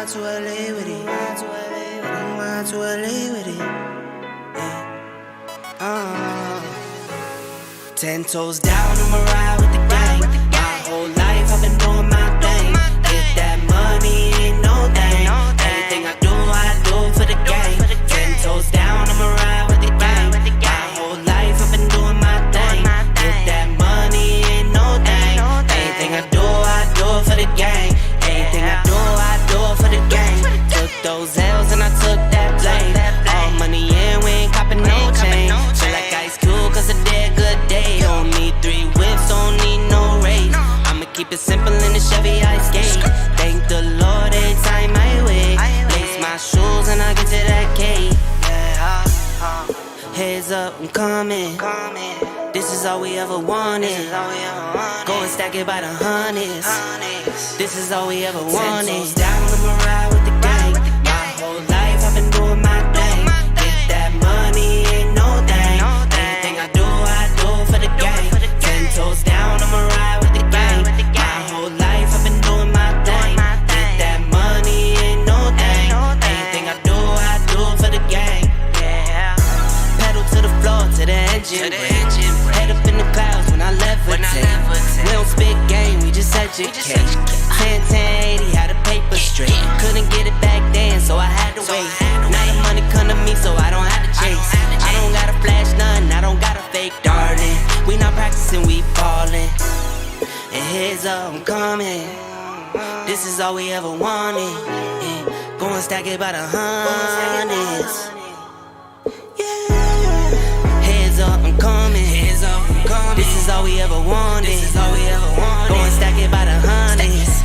mind to LA with it. Mind to LA with it. Yeah. 10 toes down, I'ma ride with the gang. My whole life I've been doing my thing. Get that money, ain't no thing. Anything I do for the gang. 10 toes down, I'ma ride with the gang. My whole life I've been doing my thing. Get that money, ain't no thing. Anything I do for the gang. Anything I do for the gang. Took those L's and I took that blame. All money in, we ain't copping no chain. Feel like Ice Cube cause I did good day. Don't need 3 whips, don't need no race. I'ma keep it simple in the Chevy I skate. Thank the Lord every time I wait. Lace my shoes and I get to that cake. Heads up, I'm coming. This is all we ever wanted. Go and stack it by the hundreds. This is all we ever wanted. 10 toes down, I'ma ride with the gang. My whole life I've been doing my thing. Get that money, ain't no thing. Anything I do for the gang. 10 toes down, I'ma ride with the gang. My whole life I've been doing my thing. Get that money, ain't no thing. Anything I do for the gang. Pedal to the floor, to the engine. Head up in the clouds when I levitate. We don't spit game, we just educate. 10-10-80, had a paper straight. Couldn't get it back then, so I had to wait. Now the money come to me, so I don't have to chase. I don't gotta flash nothing, I don't gotta fake, darling. We not practicing, we ballin'. And heads up, I'm coming. This is all we ever wanted. Go and stack it by the hundreds. Heads up, I'm coming. This is all we ever wanted. Go and stack it by the hundreds.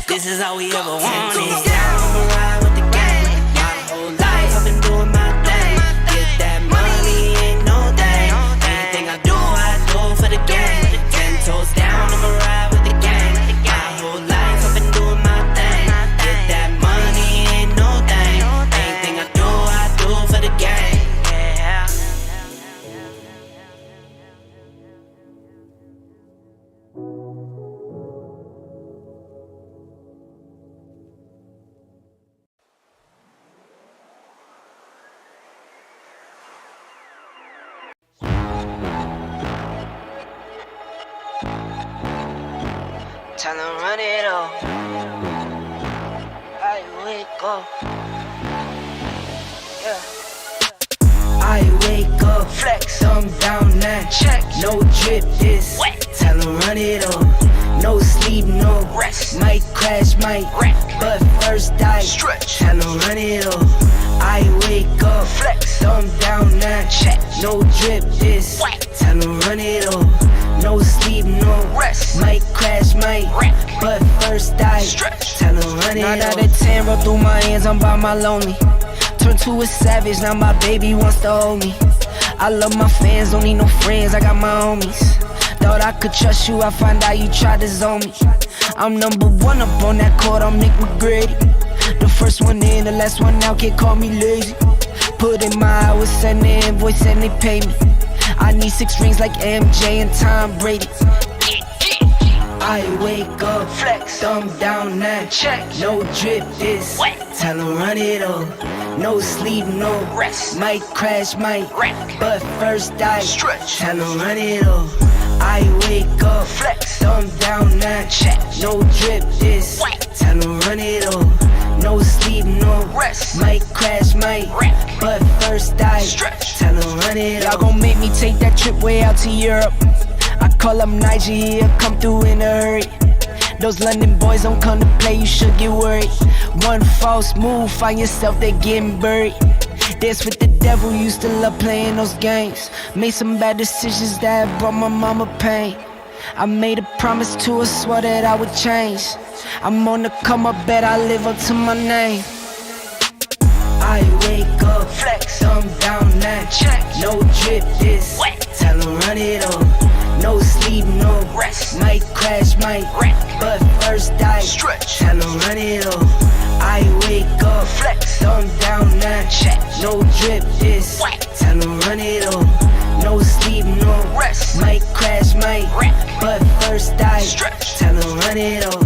This is all we ever wanted. I'ma ride with the gang. My whole life I've been doing my thing. Get that money, ain't no thing. Anything I do for the gang. 10 toes down, I'ma ride with the gang. My whole life I've been doing my thing. Get that money, ain't no thing. Anything I do for the gang. Tell them run it up. I wake up. Yeah. I wake up. Flex. Thumb down now. Check. No drip this. Wet. Tell them run it up. No sleep, no rest. Might crash, might wreck. But first I stretch. Tell them run it up. I wake up. Flex. Thumb down now. Check. No drip this. Wet. Tell them run it up. No sleep, no rest. Might crash, might wreck. But first I stretch. Tell them run it up. 9 out of 10 roll through my hands, I'm by my lonely. Turned to a savage, now my baby wants to hold me. I love my fans, don't need no friends, I got my homies. Thought I could trust you, I find out you tried to zone me. I'm number 1 up on that court, I'm Nick McGrady. The first one in, the last one out, can't call me lazy. Put in my hours, send the invoice and they pay me. I need 6 rings like MJ and Tom Brady. I wake up, flex, thumb down now, check. No drip this, wet. Tell them run it up. No sleep, no rest. Might crash, might wreck. But first I stretch. Tell them run it up. I wake up, flex, thumb down now, check. No drip this, wet. Tell them run it up. No sleep, no rest. Might crash, might wreck. But first I stretch. Tell them run it up. Y'all gon' make me take that trip way out to Europe. I call up Nigeria, come through in a hurry. Those London boys don't come to play, you should get worried. One false move, find yourself, they getting buried. Dance with the devil, used to love playing those games. Made some bad decisions that brought my mama pain. I made a promise to her, swore that I would change. I'm on the come up, bet I live up to my name. I wake up, flex, thumb down now, check. No drip this, wet. Tell them run it up. No sleep, no rest. Might crash, might wreck. But first I stretch. Tell them run it up. I wake up, flex, thumb down now, check. No drip this, wet. Tell them run it up. No sleep, no rest. Might crash, might wreck. But first I stretch. Tell them run it up.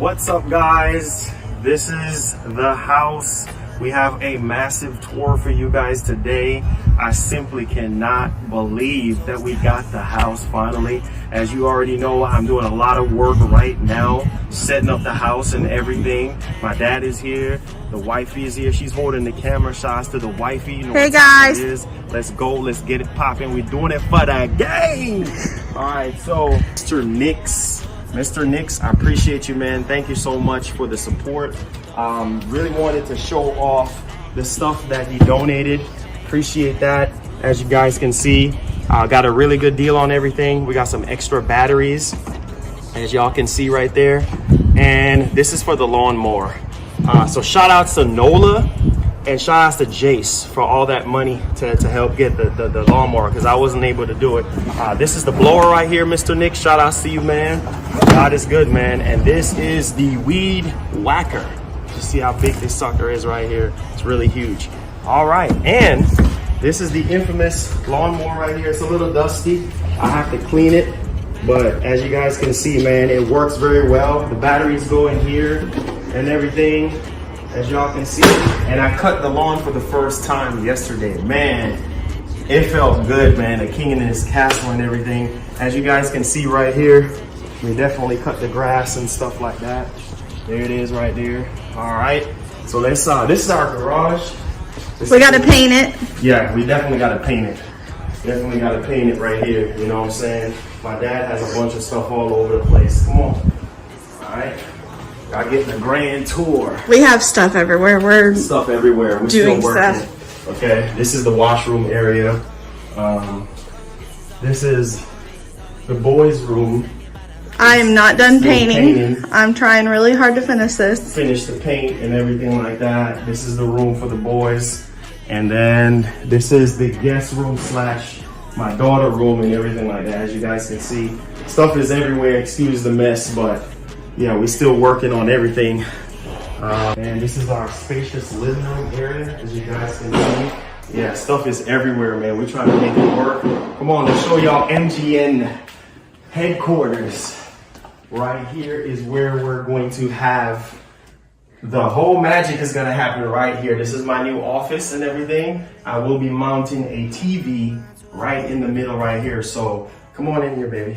What's up, guys? This is the house. We have a massive tour for you guys today. I simply cannot believe that we got the house finally. As you already know, I'm doing a lot of work right now, setting up the house and everything. My dad is here. The wifey is here. She's holding the camera. Shots to the wifey. You know hey guys, let's go. Let's get it popping. We're doing it for the game. All right, so Mr. Nix, I appreciate you, man. Thank you so much for the support. Really wanted to show off the stuff that he donated. Appreciate that. As you guys can see, got a really good deal on everything. We got some extra batteries, as y'all can see right there. And this is for the lawnmower. So shout outs to Nola and shout outs to Jace for all that money to help get the lawnmower, because I wasn't able to do it. This is the blower right here, Mr. Nick. Shout outs to you, man. God is good, man. And this is the weed whacker. You see how big this sucker is right here? It's really huge. All right, and this is the infamous lawnmower right here. It's a little dusty. I have to clean it, but as you guys can see, man, it works very well. The batteries go in here and everything, as y'all can see. And I cut the lawn for the first time yesterday. Man, it felt good, man. The king in his castle and everything. As you guys can see right here, we definitely cut the grass and stuff like that. There it is right there. All right, so let's this is our garage. we got to paint it. Yeah, we definitely got to paint it. Definitely got to paint it right here. You know what I'm saying? My dad has a bunch of stuff all over the place. Come on. All right. I get the grand tour. We have stuff everywhere. We're stuff everywhere. We're doing still working. stuff. Okay, this is the washroom area. This is the boys' room. I am not done painting. I'm trying really hard to finish this. Finish the paint and everything like that. This is the room for the boys. And then this is the guest room slash my daughter room and everything like that. As you guys can see, stuff is everywhere. Excuse the mess, but yeah, we're still working on everything. And this is our spacious living room area, as you guys can see. Yeah, stuff is everywhere, man. We're trying to make it work. Come on, let's show y'all MGN headquarters. Right here is where we're going to have the whole magic is going to happen right here. This is my new office and everything. I will be mounting a TV right in the middle right here. So come on in here, baby.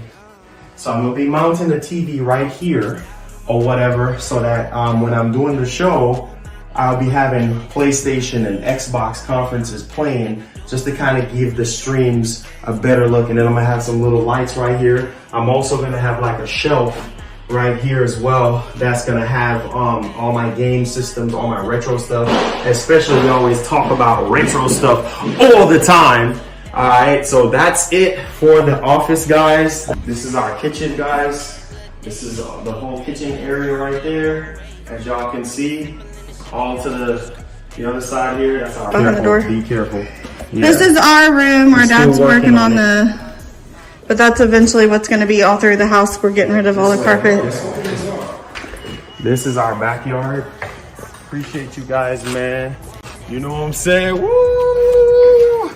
So I'm going to be mounting the TV right here or whatever, so that when I'm doing the show, I'll be having PlayStation and Xbox conferences playing, just to kind of give the streams a better look. And then I'm gonna have some little lights right here. I'm also gonna have like a shelf right here as well that's gonna have all my game systems, all my retro stuff. Especially, we always talk about retro stuff all the time. All right, so that's it for the office, guys. This is our kitchen, guys. This is the whole kitchen area right there, as y'all can see. All to the other side here. That's our behind the door. Be careful. Yeah. This is our room where Dad's working on the, but that's eventually what's going to be all through the house. We're getting rid of all the carpet. This is our backyard. Appreciate you guys, man. You know what I'm saying? Woo!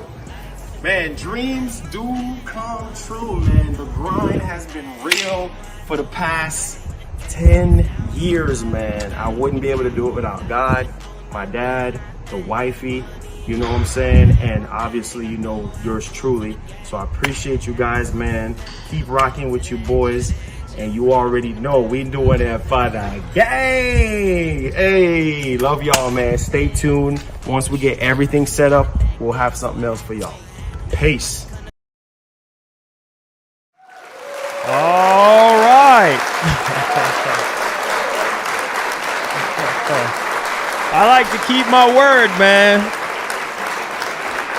Man, dreams do come true, man. The grind has been real for the past 10 years, man. I wouldn't be able to do it without God, my dad, the wifey, you know what I'm saying? And obviously, you know, yours truly. So I appreciate you guys, man. Keep rocking with you boys. And you already know we doing it for the gang. Hey, love y'all, man. Stay tuned. Once we get everything set up, we'll have something else for y'all. Peace. All right. I like to keep my word, man.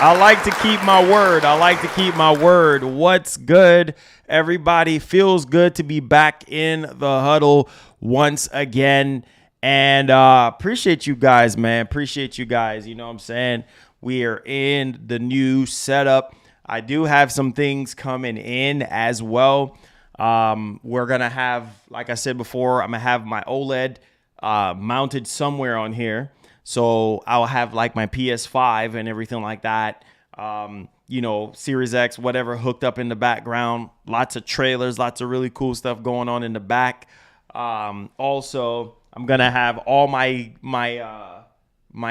I like to keep my word. I like to keep my word. What's good, everybody? Feels good to be back in the huddle once again. And appreciate you guys, man. Appreciate you guys. You know what I'm saying? We are in the new setup. I do have some things coming in as well. We're going to have, like I said before, I'm going to have my OLED mounted somewhere on here. So I'll have like my PS5 and everything like that. You know, Series X, whatever, hooked up in the background. Lots of trailers, lots of really cool stuff going on in the back. Also, I'm gonna have all my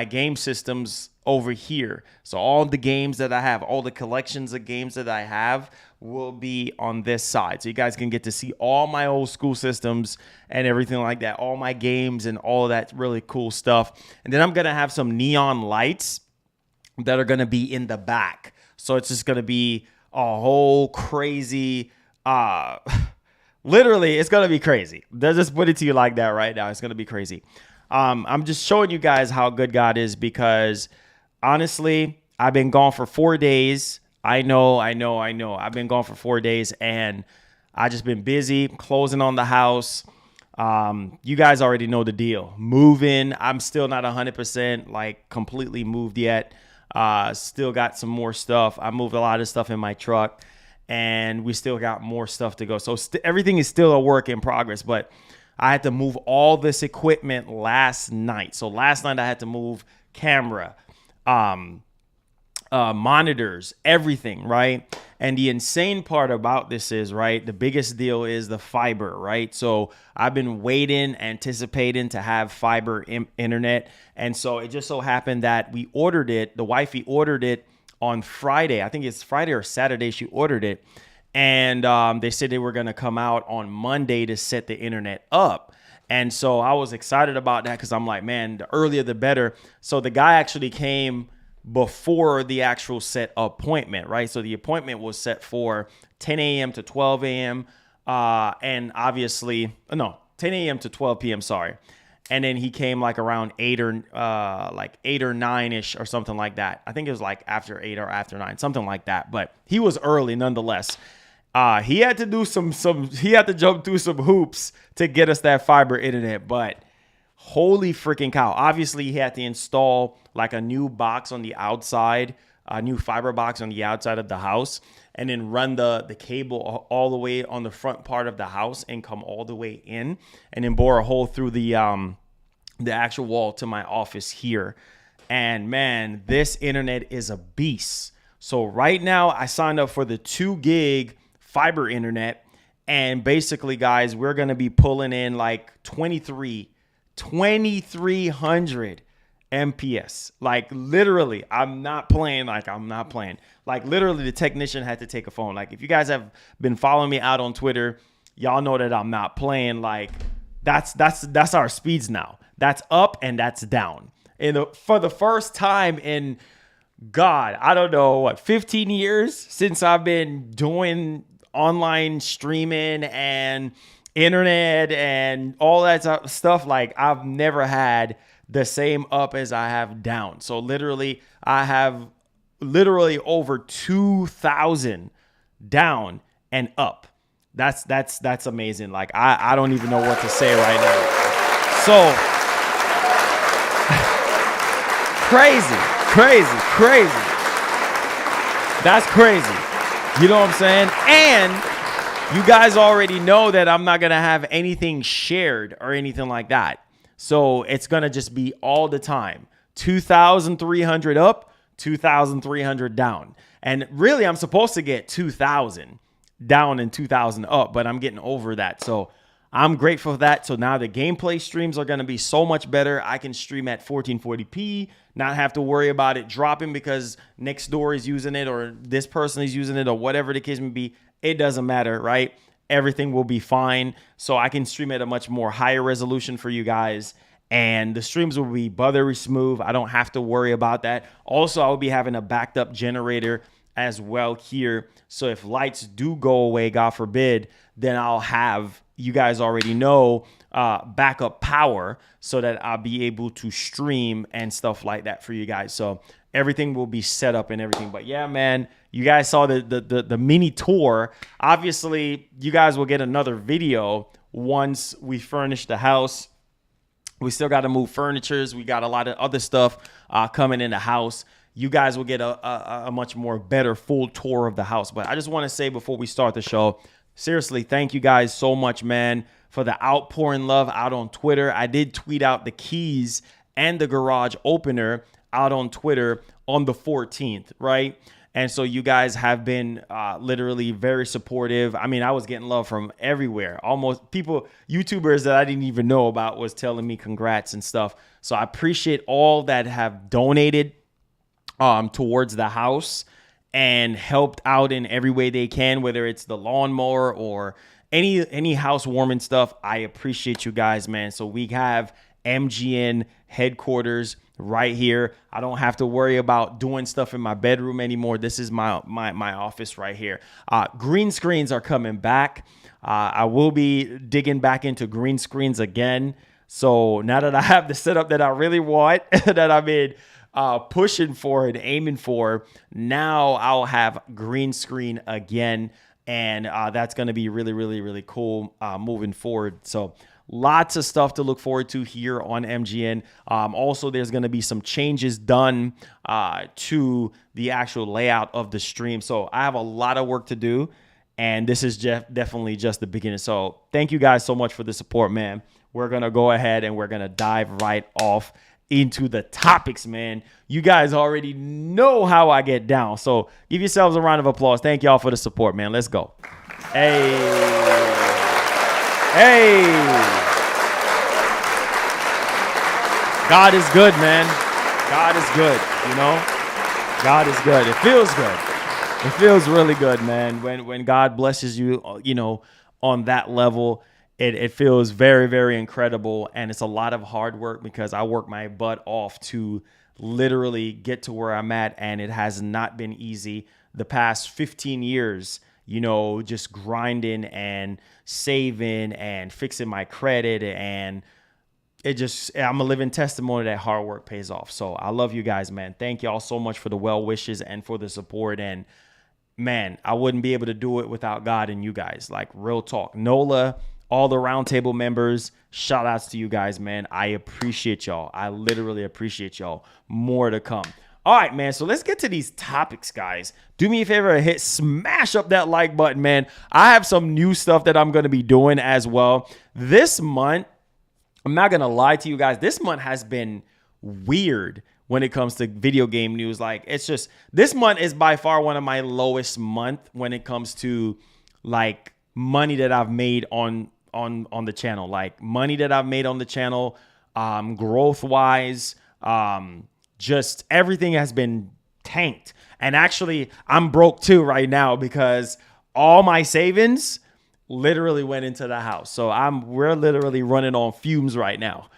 game systems over here. So all the games that I have, all the collections of games that I have will be on this side. So you guys can get to see all my old school systems and everything like that, all my games and all of that really cool stuff. And then I'm going to have some neon lights that are going to be in the back. So it's just going to be a whole crazy, literally, it's going to be crazy. They'll just put it to you like that right now. It's going to be crazy. I'm just showing you guys how good God is because honestly, I've been gone for 4 days. I know. I've been gone for 4 days and I just been busy closing on the house. You guys already know the deal. Moving. I'm still not 100% like completely moved yet. Still got some more stuff. I moved a lot of stuff in my truck and we still got more stuff to go. So everything is still a work in progress, but I had to move all this equipment last night. So last night I had to move camera, monitors, everything, right? And the insane part about this is, right, the biggest deal is the fiber, right? So I've been waiting, anticipating to have fiber internet. And so it just so happened that we ordered it. The wifey ordered it on Friday. I think it's Friday or Saturday she ordered it. And they said they were going to come out on Monday to set the internet up. And so I was excited about that because I'm like, man, the earlier the better. So the guy actually came before the actual set appointment, right? So the appointment was set for 10 a.m. to 12 a.m. And obviously, no, 10 a.m. to 12 p.m., sorry. And then he came like around 8 or 9-ish or something like that. I think it was like after 8 or after 9, something like that. But he was early nonetheless. He had to do he had to jump through some hoops to get us that fiber internet, but holy freaking cow. Obviously he had to install like a new box on the outside, a new fiber box on the outside of the house, and then run the cable all the way on the front part of the house and come all the way in and then bore a hole through the actual wall to my office here. And man, this internet is a beast. So right now I signed up for the 2 gig fiber internet, and basically guys, we're going to be pulling in like 2300 MPS. Like literally, I'm not playing. Like literally the technician had to take a phone. Like if you guys have been following me out on Twitter, y'all know that I'm not playing. Like that's our speeds now. That's up and that's down. And for the first time in God, I don't know what, 15 years since I've been doing online streaming and internet and all that stuff, like I've never had the same up as I have down. So literally I have over 2,000 down and up. That's amazing. Like I don't even know what to say right now. So crazy. That's crazy. You know what I'm saying? And you guys already know that I'm not going to have anything shared or anything like that. So it's going to just be all the time. 2,300 up, 2,300 down. And really, I'm supposed to get 2,000 down and 2,000 up, but I'm getting over that. So I'm grateful for that. So now the gameplay streams are going to be so much better. I can stream at 1440p, not have to worry about it dropping because next door is using it or this person is using it or whatever the case may be. It doesn't matter, right? Everything will be fine. So I can stream at a much more higher resolution for you guys. And the streams will be buttery smooth. I don't have to worry about that. Also, I'll be having a backed up generator as well here. So if lights do go away, God forbid, then I'll have, you guys already know, backup power so that I'll be able to stream and stuff like that for you guys. So everything will be set up and everything. But yeah, man, you guys saw the mini tour. Obviously, you guys will get another video once we furnish the house. We still got to move furnitures. We got a lot of other stuff coming in the house. You guys will get a much more better full tour of the house. But I just want to say before we start the show, seriously, thank you guys so much, man, for the outpouring love out on Twitter. I did tweet out the keys and the garage opener out on Twitter on the 14th, right? And so you guys have been literally very supportive. I mean, I was getting love from everywhere. Almost people, YouTubers that I didn't even know about was telling me congrats and stuff. So I appreciate all that have donated towards the house and helped out in every way they can, whether it's the lawnmower or any housewarming stuff. I appreciate you guys, man. So we have MGN headquarters right here. I don't have to worry about doing stuff in my bedroom anymore. This is my office right here. Green screens are coming back. I will be digging back into green screens again. So now that I have the setup that I really want, that I've been pushing for and aiming for, now I'll have green screen again. And that's going to be really, really, really cool moving forward. So lots of stuff to look forward to here on MGN. Also, there's going to be some changes done to the actual layout of the stream. So I have a lot of work to do. And this is definitely just the beginning. So thank you guys so much for the support, man. We're going to go ahead and we're going to dive right off into the topics, man. You guys already know how I get down. So give yourselves a round of applause. Thank y'all for the support, man. Let's go. Hey. God is good, man. God is good, you know? God is good. It feels good. It feels really good, man. When God blesses you, you know, on that level, it feels very, very incredible. And it's a lot of hard work because I work my butt off to literally get to where I'm at. And it has not been easy. The past 15 years, you know, just grinding and saving and fixing my credit. And I'm a living testimony that hard work pays off. So I love you guys, man. Thank y'all so much for the well wishes and for the support. And man, I wouldn't be able to do it without God and you guys. Like, real talk. Nola, all the roundtable members, shout outs to you guys, man. I appreciate y'all. I literally appreciate y'all. More to come. All right, man. So let's get to these topics, guys. Do me a favor, smash up that like button, man. I have some new stuff that I'm going to be doing as well. This month, I'm not going to lie to you guys. This month has been weird when it comes to video game news. Like, it's just, this month is by far one of my lowest month when it comes to like money that I've made on the channel. Like, money that I've made on the channel, growth wise, just everything has been tanked. And actually, I'm broke too right now because all my savings literally went into the house. So we're literally running on fumes right now.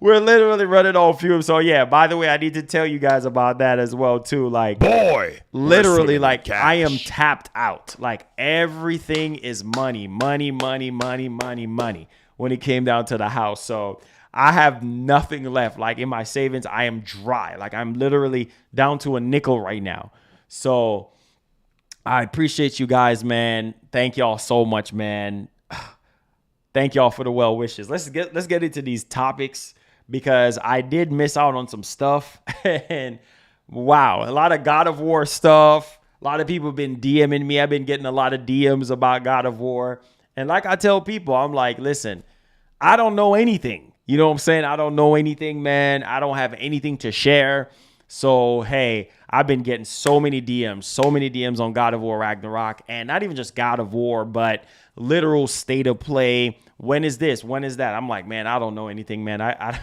We're literally running on fumes. So yeah, by the way, I need to tell you guys about that as well too. Like, boy, literally, like, I am tapped out. Like, everything is money when it came down to the house. So I have nothing left. Like, in my savings, I am dry. Like, I'm literally down to a nickel right now. So I appreciate you guys, man. Thank y'all so much, man. Thank y'all for the well wishes. Let's get into these topics because I did miss out on some stuff. And wow, a lot of God of War stuff. A lot of people have been DMing me. I've been getting a lot of DMs about God of War. And like I tell people, I'm like, listen, I don't know anything. You know what I'm saying? I don't know anything, man. I don't have anything to share. So, hey, I've been getting so many DMs on God of War Ragnarok, and not even just God of War, but literal state of play. When is this? When is that? I'm like, man, I don't know anything, man. I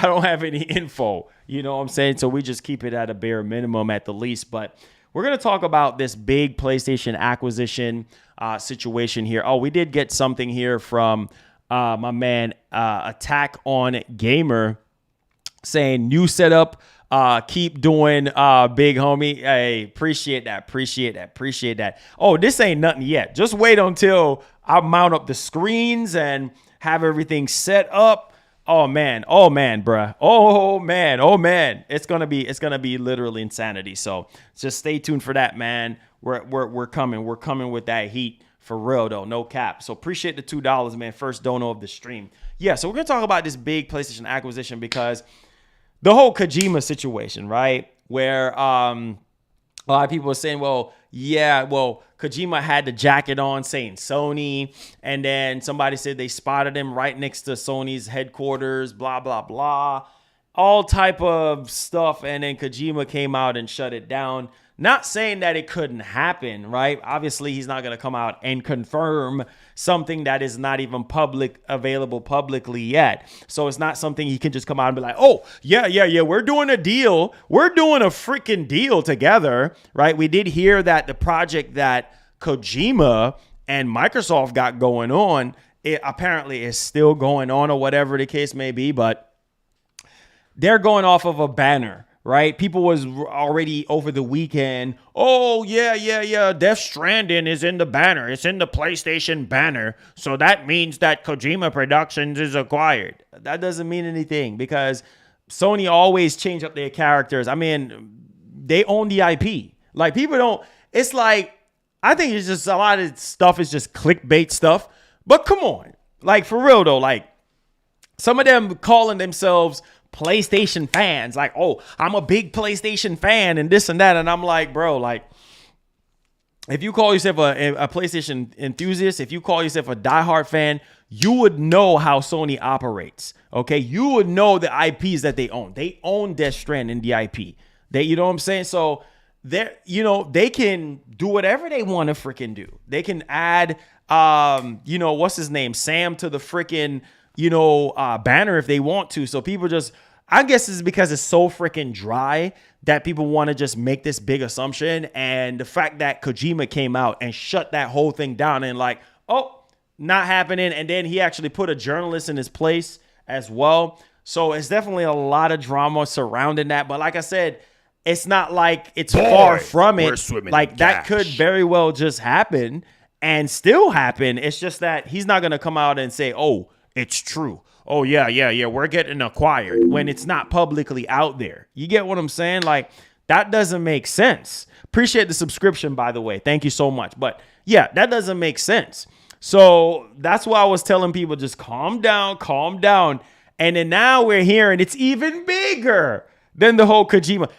don't have any info. You know what I'm saying? So we just keep it at a bare minimum at the least. But we're going to talk about this big PlayStation acquisition situation here. Oh, we did get something here from my man Attack on Gamer saying new setup. Keep doing, big homie. Hey, appreciate that. Oh, this ain't nothing yet. Just wait until I mount up the screens and have everything set up. Oh man, bruh. Oh man. It's gonna be literally insanity. So just stay tuned for that, man. We're coming with that heat for real though, no cap. So appreciate the $2, man. First dono of the stream. Yeah, so we're gonna talk about this big PlayStation acquisition because the whole Kojima situation, right? Where a lot of people are saying, Kojima had the jacket on saying Sony. And then somebody said they spotted him right next to Sony's headquarters, blah, blah, blah. all type of stuff, and then Kojima came out and shut it down. Not saying that it couldn't happen, right? Obviously, he's not going to come out and confirm something that is not even available publicly yet. So it's not something he can just come out and be like, oh, yeah, we're doing a deal. We're doing a freaking deal together, right? We did hear that the project that Kojima and Microsoft got going on, it apparently is still going on, or whatever the case may be, but they're going off of a banner. Right? People was already over the weekend. Oh, yeah. Death Stranding is in the banner. It's in the PlayStation banner. So that means that Kojima Productions is acquired. That doesn't mean anything because Sony always change up their characters. I mean, they own the IP. Like, people don't. It's like, I think it's just a lot of stuff is just clickbait stuff. But come on. Like, for real, though. Like, some of them calling themselves PlayStation fans, like, oh, I'm a big PlayStation fan and this and that. And I'm like, bro, like, if you call yourself a PlayStation enthusiast, if you call yourself a diehard fan, you would know how Sony operates. Okay. You would know the IPs that they own. They own Death Stranding, the IP. You know what I'm saying? So they can do whatever they want to freaking do. They can add, what's his name? Sam to the freaking, banner if they want to. So people just, I guess it's because it's so freaking dry that people want to just make this big assumption. And the fact that Kojima came out and shut that whole thing down and like, oh, not happening. And then he actually put a journalist in his place as well. So it's definitely a lot of drama surrounding that. But like I said, it's not like it's far from it. Like that could very well just happen and still happen. It's just that he's not going to come out and say, oh, it's true. Oh, yeah. We're getting acquired when it's not publicly out there. You get what I'm saying? Like, that doesn't make sense. Appreciate the subscription, by the way. Thank you so much. But yeah, that doesn't make sense. So that's why I was telling people, just calm down. And then now we're hearing it's even bigger than the whole Kojima.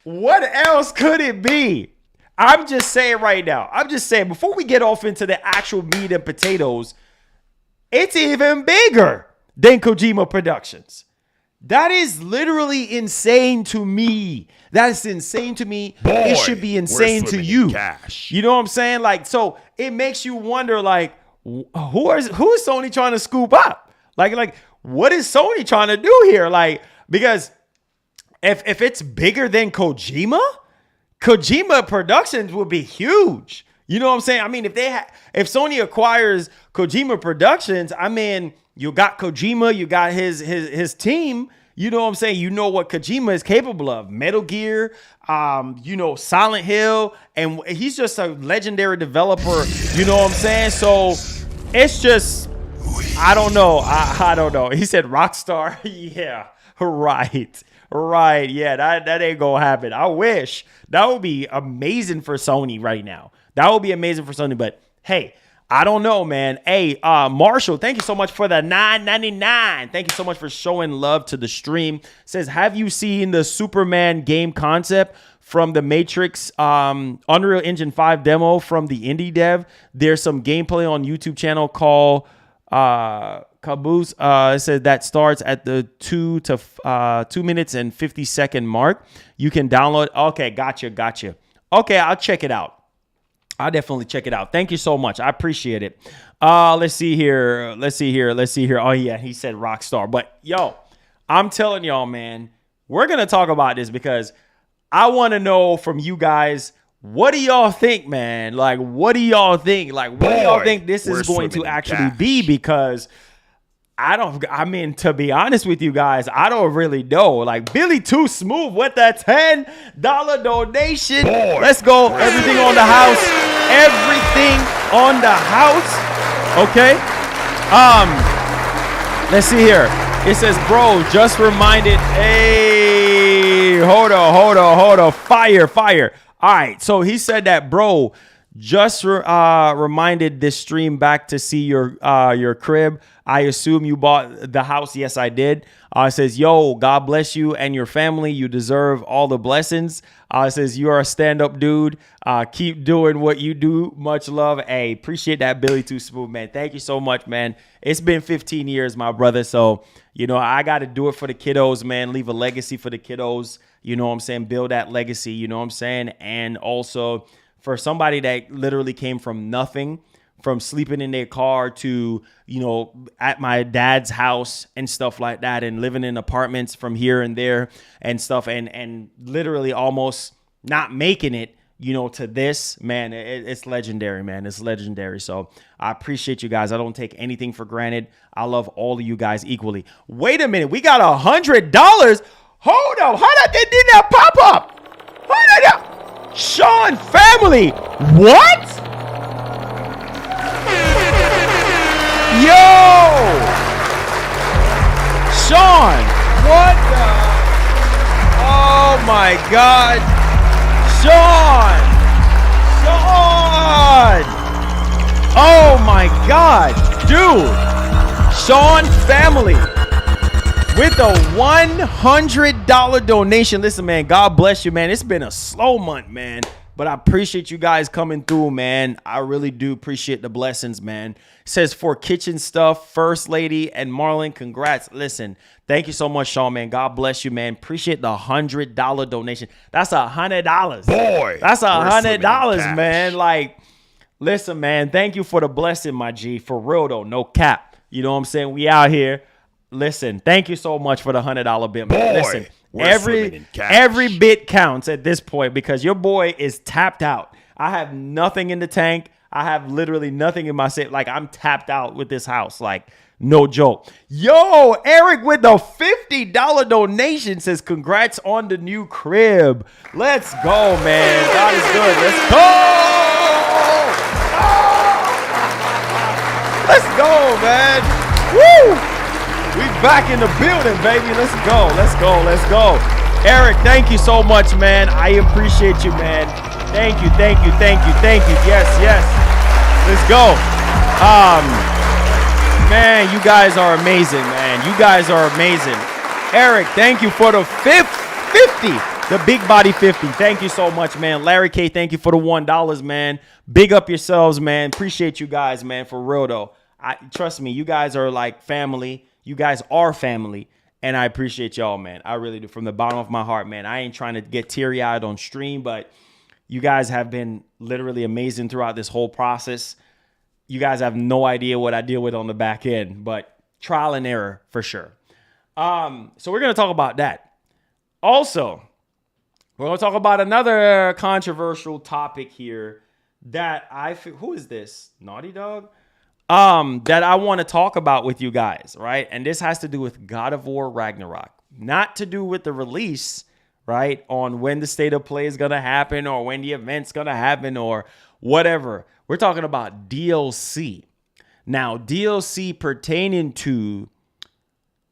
What else could it be? I'm just saying right now. Before we get off into the actual meat and potatoes, it's even bigger than Kojima Productions. That is literally insane to me. That is insane to me. Boy, it should be insane to you. You know what I'm saying? Like, so it makes you wonder, like, who is Sony trying to scoop up? Like, what is Sony trying to do here? Like, because if it's bigger than Kojima Productions would be huge. You know what I'm saying? I mean, if Sony acquires Kojima Productions, I mean, you got Kojima, you got his team. You know what I'm saying? You know what Kojima is capable of. Metal Gear, Silent Hill, and he's just a legendary developer. You know what I'm saying? So it's just, I don't know. I don't know. He said Rockstar. Yeah, right. Yeah, that ain't gonna happen. I wish. That would be amazing for Sony right now. That would be amazing for Sony, but hey, I don't know, man. Hey, Marshall, thank you so much for the $9.99. Thank you so much for showing love to the stream. Says, have you seen the Superman game concept from the Matrix Unreal Engine 5 demo from the indie dev? There's some gameplay on YouTube channel called Caboose. It says that starts at the 2 minutes and 50-second mark. You can download. Okay, gotcha. Okay, I'll check it out. I'll definitely check it out. Thank you so much. I appreciate it. Let's see here. Oh, yeah, he said Rockstar. But, yo, I'm telling y'all, man, we're going to talk about this because I want to know from you guys, what do y'all think, man? Like, what do y'all think? Like, what do y'all think this is going to actually be? Because to be honest with you guys, I don't really know. Like, Billy Too Smooth with that $10 donation. Let's go. Everything on the house. Okay. Let's see here. It says, bro, just reminded. Hey, hold on. Fire. All right. So he said that, bro, Just reminded this stream back to see your crib. I assume you bought the house. Yes, I did. It says, yo, God bless you and your family. You deserve all the blessings. It says, you are a stand-up dude. Keep doing what you do. Much love. Hey, appreciate that, Billy Too Smooth, man. Thank you so much, man. It's been 15 years, my brother. So, you know, I got to do it for the kiddos, man. Leave a legacy for the kiddos. You know what I'm saying? Build that legacy. You know what I'm saying? And also for somebody that literally came from nothing, from sleeping in their car to, you know, at my dad's house and stuff like that, and living in apartments from here and there and stuff, and literally almost not making it, you know, to this, man, it's legendary, man. It's legendary. So I appreciate you guys. I don't take anything for granted. I love all of you guys equally. Wait a minute. We got $100. Hold on. How did that pop up? How did that? Sean family. What? Yo! Sean! What the? Oh my God! Sean! Sean! Oh my God! Dude! Sean family! With a $100 donation. Listen, man, God bless you, man. It's been a slow month, man. But I appreciate you guys coming through, man. I really do appreciate the blessings, man. It says for kitchen stuff, First Lady and Marlon, congrats. Listen, thank you so much, Sean, man. God bless you, man. Appreciate the $100 donation. That's $100. Boy, that's $100, man. Like, listen, man, thank you for the blessing, my G. For real, though, no cap. You know what I'm saying? We out here. Listen, thank you so much for the $100 bit, man. Listen. Every bit counts at this point because your boy is tapped out. I have nothing in the tank. I have literally nothing in my safe. Like, I'm tapped out with this house. Like, no joke. Yo, Eric with the $50 donation says, congrats on the new crib. Let's go, man. God is good. Let's go. Let's go, man. Woo. We back in the building, baby. Let's go. Let's go. Let's go. Eric, thank you so much, man. I appreciate you, man. Thank you. Thank you. Thank you. Thank you. Yes, yes. Let's go. Man, you guys are amazing, man. You guys are amazing. Eric, thank you for the 50. The big body 50. Thank you so much, man. Larry K, thank you for the $1, man. Big up yourselves, man. Appreciate you guys, man. For real, though. Trust me, you guys are like family. You guys are family, and I appreciate y'all, man. I really do, from the bottom of my heart, man. I ain't trying to get teary-eyed on stream, but you guys have been literally amazing throughout this whole process. You guys have no idea what I deal with on the back end, but trial and error for sure. So we're going to talk about that. Also, we're going to talk about another controversial topic here that I feel, who is this? Naughty Dog? That I want to talk about with you guys, right? And this has to do with God of War Ragnarok. Not to do with the release, right? On when the state of play is going to happen or when the event's going to happen or whatever. We're talking about DLC. Now, DLC pertaining to,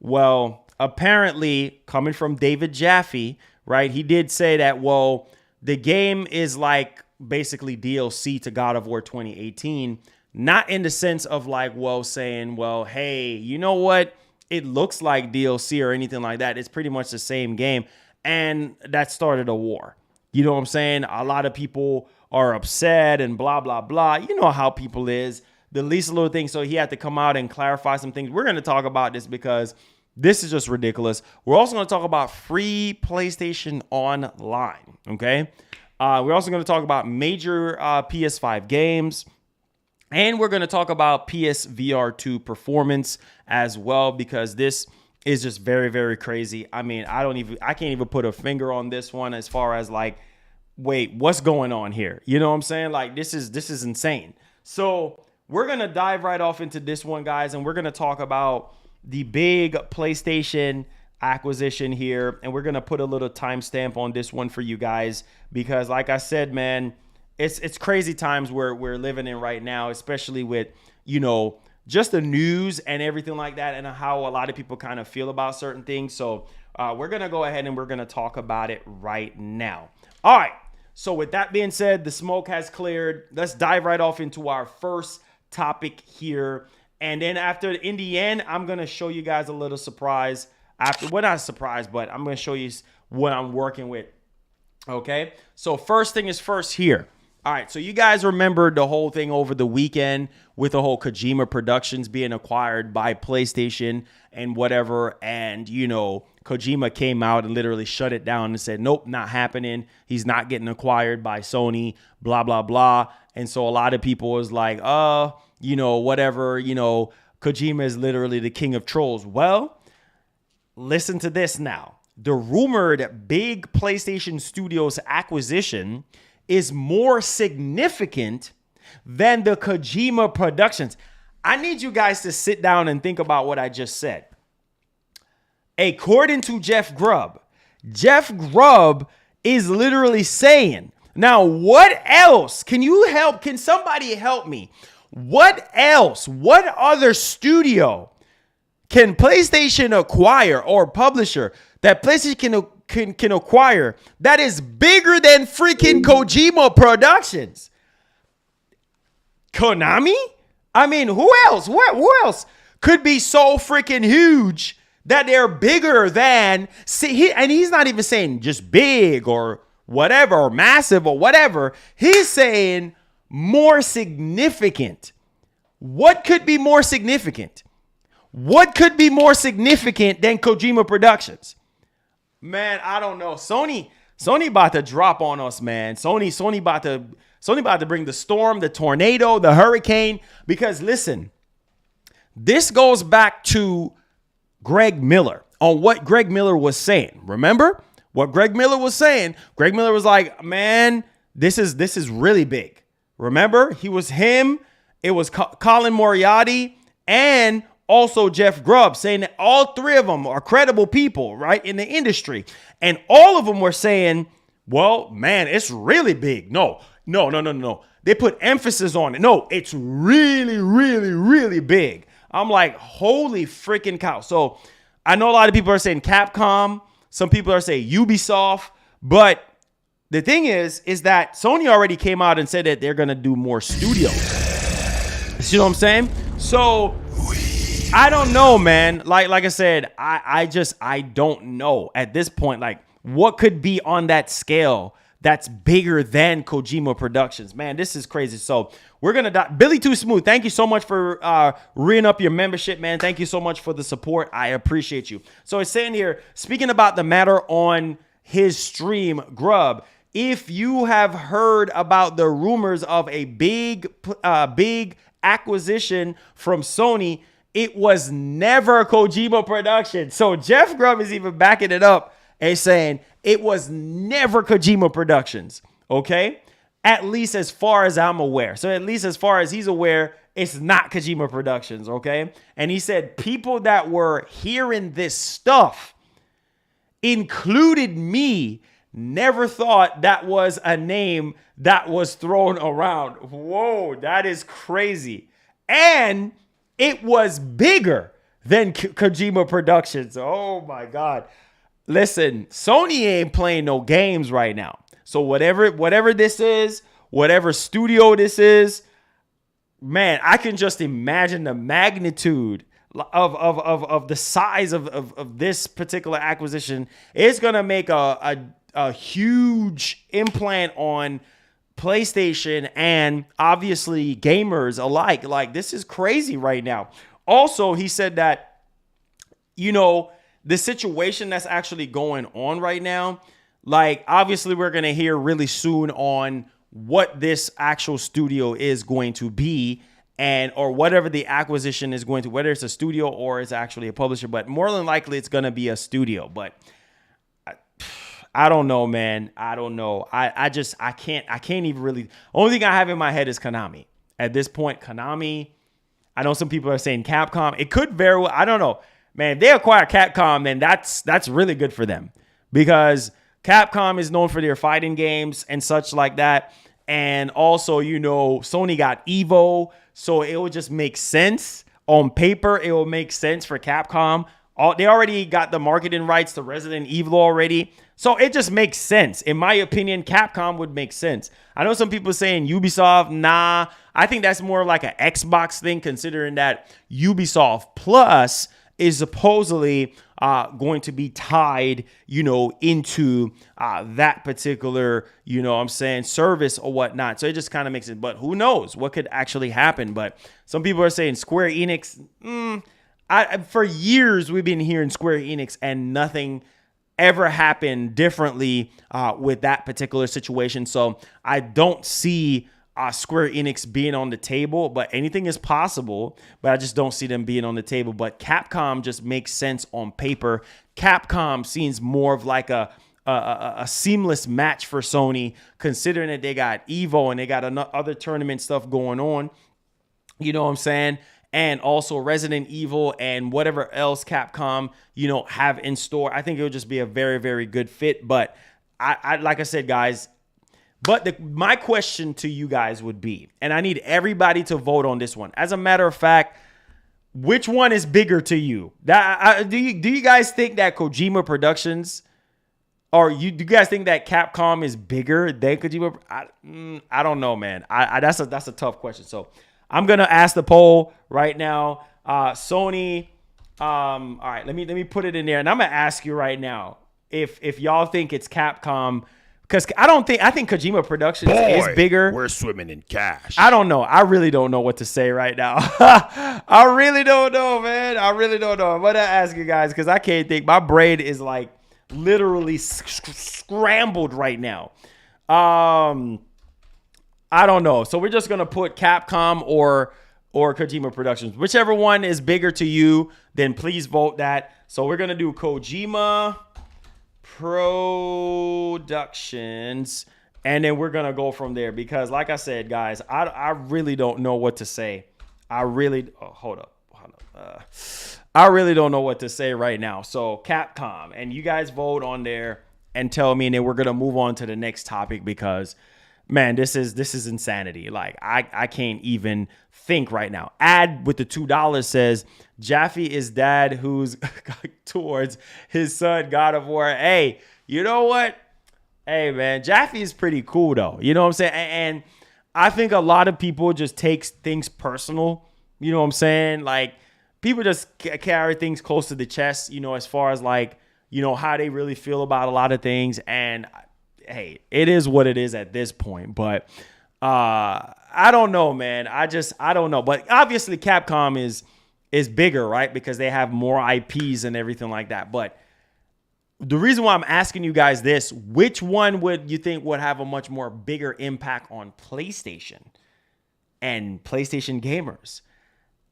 well, apparently coming from David Jaffe, right? He did say that, well, the game is like basically DLC to God of War 2018. Not in the sense of like, well, saying, well, hey, you know what? It looks like DLC or anything like that. It's pretty much the same game. And that started a war. You know what I'm saying? A lot of people are upset and blah, blah, blah. You know how people is. The least little thing. So he had to come out and clarify some things. We're going to talk about this because this is just ridiculous. We're also going to talk about free PlayStation Online. Okay. We're also going to talk about major PS5 games. And we're going to talk about PSVR 2 performance as well, because this is just very, very crazy. I mean, I can't even put a finger on this one as far as like, wait, what's going on here? You know what I'm saying? Like, this is insane. So we're going to dive right off into this one, guys. And we're going to talk about the big PlayStation acquisition here. And we're going to put a little timestamp on this one for you guys, because like I said, man, it's crazy times where we're living in right now, especially with, you know, just the news and everything like that and how a lot of people kind of feel about certain things. So we're going to go ahead and we're going to talk about it right now. All right. So with that being said, the smoke has cleared. Let's dive right off into our first topic here. And then in the end, I'm going to show you guys a little surprise. Well, not a surprise, but I'm going to show you what I'm working with. Okay. So first thing is first here. All right. So you guys remember the whole thing over the weekend with the whole Kojima Productions being acquired by PlayStation and whatever. And, you know, Kojima came out and literally shut it down and said, nope, not happening. He's not getting acquired by Sony, blah, blah, blah. And so a lot of people was like, you know, whatever, you know, Kojima is literally the king of trolls. Well, listen to this now. The rumored big PlayStation Studios acquisition is more significant than the Kojima Productions. I need you guys to sit down and think about what I just said. According to Jeff Grubb is literally saying, now what else? Can somebody help me? What else? What other studio can PlayStation acquire or publisher that PlayStation can acquire that is bigger than freaking Kojima Productions? Konami? I mean, who else? Who else could be so freaking huge that they're bigger than? And he's not even saying just big or whatever, or massive or whatever. He's saying more significant. What could be more significant? What could be more significant than Kojima Productions? Man, I don't know. Sony about to drop on us, man. Sony about to bring the storm, the tornado, the hurricane. Because listen, this goes back to Greg Miller on what Greg Miller was saying. Remember what Greg Miller was saying? Greg Miller was like, man, this is really big. Remember, it was Colin Moriarty and also Jeff Grubb saying that all three of them are credible people, right, in the industry. And all of them were saying, well, man, it's really big. No. They put emphasis on it. No, it's really, really, really big. I'm like, holy freaking cow. So I know a lot of people are saying Capcom. Some people are saying Ubisoft. But the thing is that Sony already came out and said that they're going to do more studios. You know what I'm saying? So I don't know, man. Like I said, I don't know at this point, like what could be on that scale that's bigger than Kojima Productions. Man, this is crazy. So we're going to Billy Too Smooth. Thank you so much for reing up your membership, man. Thank you so much for the support. I appreciate you. So it's saying here, speaking about the matter on his stream, Grubb, if you have heard about the rumors of a big acquisition from Sony, it was never Kojima Productions. So Jeff Grubb is even backing it up and saying it was never Kojima Productions. Okay? At least as far as I'm aware. So at least as far as he's aware, it's not Kojima Productions. Okay? And he said people that were hearing this stuff, included me, never thought that was a name that was thrown around. Whoa, that is crazy. And it was bigger than Kojima Productions. Oh my God. Listen, Sony ain't playing no games right now. So whatever this is, whatever studio this is, man, I can just imagine the magnitude of the size of this particular acquisition. It's gonna make a huge implant on PlayStation and obviously gamers alike. Like, this is crazy right now. Also, he said that, you know, the situation that's actually going on right now, like, obviously we're going to hear really soon on what this actual studio is going to be, and or whatever the acquisition is going to, whether it's a studio or it's actually a publisher, but more than likely it's going to be a studio. But I don't know, man. I don't know. I can't even really. Only thing I have in my head is Konami. At this point, Konami. I know some people are saying Capcom. It could very well. I don't know, man. If they acquire Capcom, then that's really good for them, because Capcom is known for their fighting games and such like that. And also, you know, Sony got Evo, so it would just make sense on paper. It will make sense for Capcom. They already got the marketing rights to Resident Evil already. So it just makes sense. In my opinion, Capcom would make sense. I know some people saying Ubisoft, nah. I think that's more like an Xbox thing, considering that Ubisoft Plus is supposedly going to be tied, into that particular, service or whatnot. So it just kind of makes it, but who knows what could actually happen. But some people are saying Square Enix, for years we've been hearing Square Enix and nothing ever happened differently with that particular situation. So I don't see Square Enix being on the table, but anything is possible, but I just don't see them being on the table. But Capcom just makes sense on paper. Capcom seems more of like a seamless match for Sony, considering that they got Evo and they got other tournament stuff going on. You know what I'm saying? And also Resident Evil and whatever else Capcom, have in store. I think it would just be a very, very good fit. But I like I said, guys, but my question to you guys would be, and I need everybody to vote on this one. As a matter of fact, which one is bigger to you? Do you guys think that Kojima Productions, or do you guys think that Capcom is bigger than Kojima? I don't know, man. That's a tough question. So I'm gonna ask the poll right now. Sony. All right, let me put it in there, and I'm gonna ask you right now if y'all think it's Capcom. Because I think Kojima Productions is bigger. We're swimming in cash. I don't know. I really don't know what to say right now. I really don't know, man. I really don't know. I'm going to ask you guys because I can't think. My brain is like literally scrambled right now. I don't know. So we're just going to put Capcom or Kojima Productions. Whichever one is bigger to you, then please vote that. So we're going to do Kojima Productions, and then we're gonna go from there, because like I said, guys, I really don't know what to say. I really don't know what to say right now. So Capcom, and you guys vote on there and tell me, and then we're gonna move on to the next topic, because man, this is insanity. Like I can't even think right now. Ad with the $2 says Jaffe is dad who's towards his son God of War. Hey, you know what? Hey man, Jaffe is pretty cool though. You know what I'm saying? And I think a lot of people just takes things personal. You know what I'm saying? Like people just carry things close to the chest, as far as like, how they really feel about a lot of things. And hey, it is what it is at this point. But I don't know, man. I don't know. But obviously Capcom is bigger, right? Because they have more IPs and everything like that. But the reason why I'm asking you guys this, which one would you think would have a much more bigger impact on PlayStation and PlayStation gamers?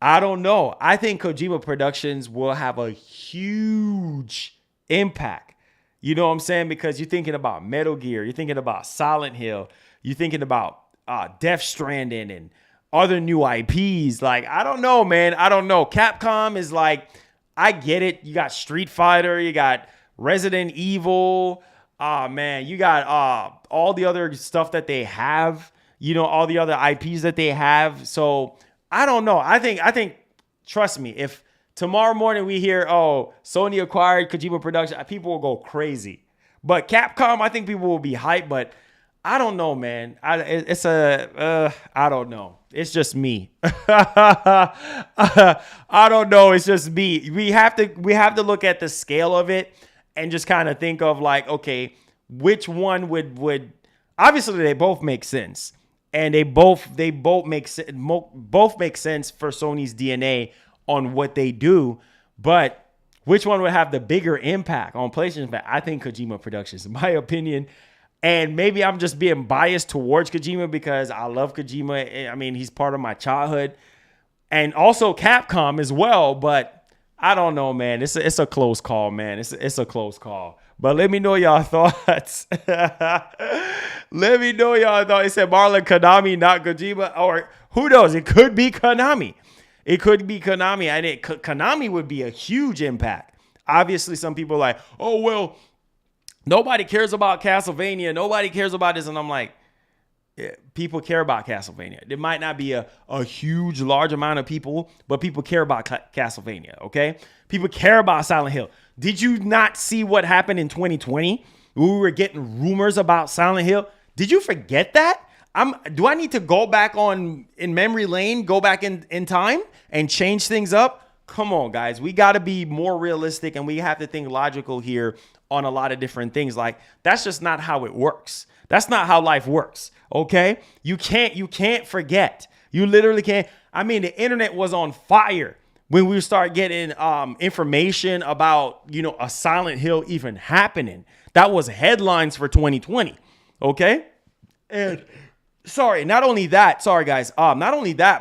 I don't know. I think Kojima Productions will have a huge impact. You know what I'm saying? Because you're thinking about Metal Gear, you're thinking about Silent Hill, you're thinking about Death Stranding and other new IPs. Like, I don't know, man. I don't know. Capcom is like, I get it. You got Street Fighter, you got Resident Evil. Man, you got all the other stuff that they have, all the other IPs that they have. So I don't know. I think, trust me, if tomorrow morning we hear, Sony acquired Kojima Productions, people will go crazy. But Capcom, I think people will be hyped, but I don't know, man. I don't know. It's just me. I don't know. It's just me. We have to look at the scale of it and just kind of think of like, okay, which one would obviously they both make sense, and they both make sense for Sony's DNA on what they do, but which one would have the bigger impact on PlayStation? I think Kojima Productions, in my opinion. And maybe I'm just being biased towards Kojima because I love Kojima. I mean, he's part of my childhood, and also Capcom as well. But I don't know, man. It's a close call, man. It's a close call. But let me know y'all thoughts. Let me know y'all thoughts. He said Marlon Konami, not Kojima, or who knows? It could be Konami. It could be Konami, and Konami would be a huge impact. Obviously, some people are like, oh, well, nobody cares about Castlevania. Nobody cares about this. And I'm like, yeah, people care about Castlevania. There might not be a huge, large amount of people, but people care about Castlevania, okay? People care about Silent Hill. Did you not see what happened in 2020? We were getting rumors about Silent Hill. Did you forget that? Do I need to go back in memory lane, go back in time and change things up? Come on, guys. We got to be more realistic, and we have to think logical here on a lot of different things. Like, that's just not how it works. That's not how life works. Okay? You can't forget. You literally can't. I mean, the internet was on fire when we start getting information about, a Silent Hill even happening. That was headlines for 2020. Okay? And not only that,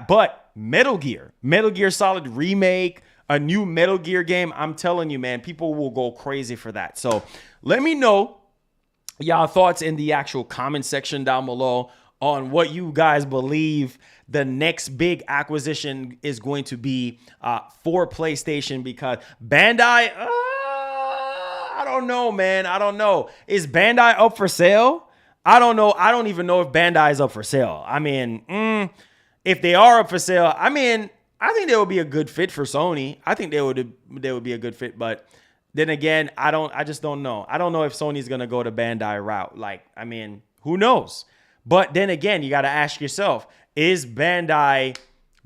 but Metal Gear Solid remake, a new Metal Gear game. I'm telling you, man, people will go crazy for that. So let me know y'all thoughts in the actual comment section down below on what you guys believe the next big acquisition is going to be for PlayStation, because Bandai, I don't know, man. I don't know. Is Bandai up for sale? I don't know. I don't even know if Bandai is up for sale. I mean, if they are up for sale, I mean, I think they would be a good fit for Sony. I think they would be a good fit, but then again, I just don't know. I don't know if Sony's going to go the Bandai route. Like, I mean, who knows? But then again, you got to ask yourself, is Bandai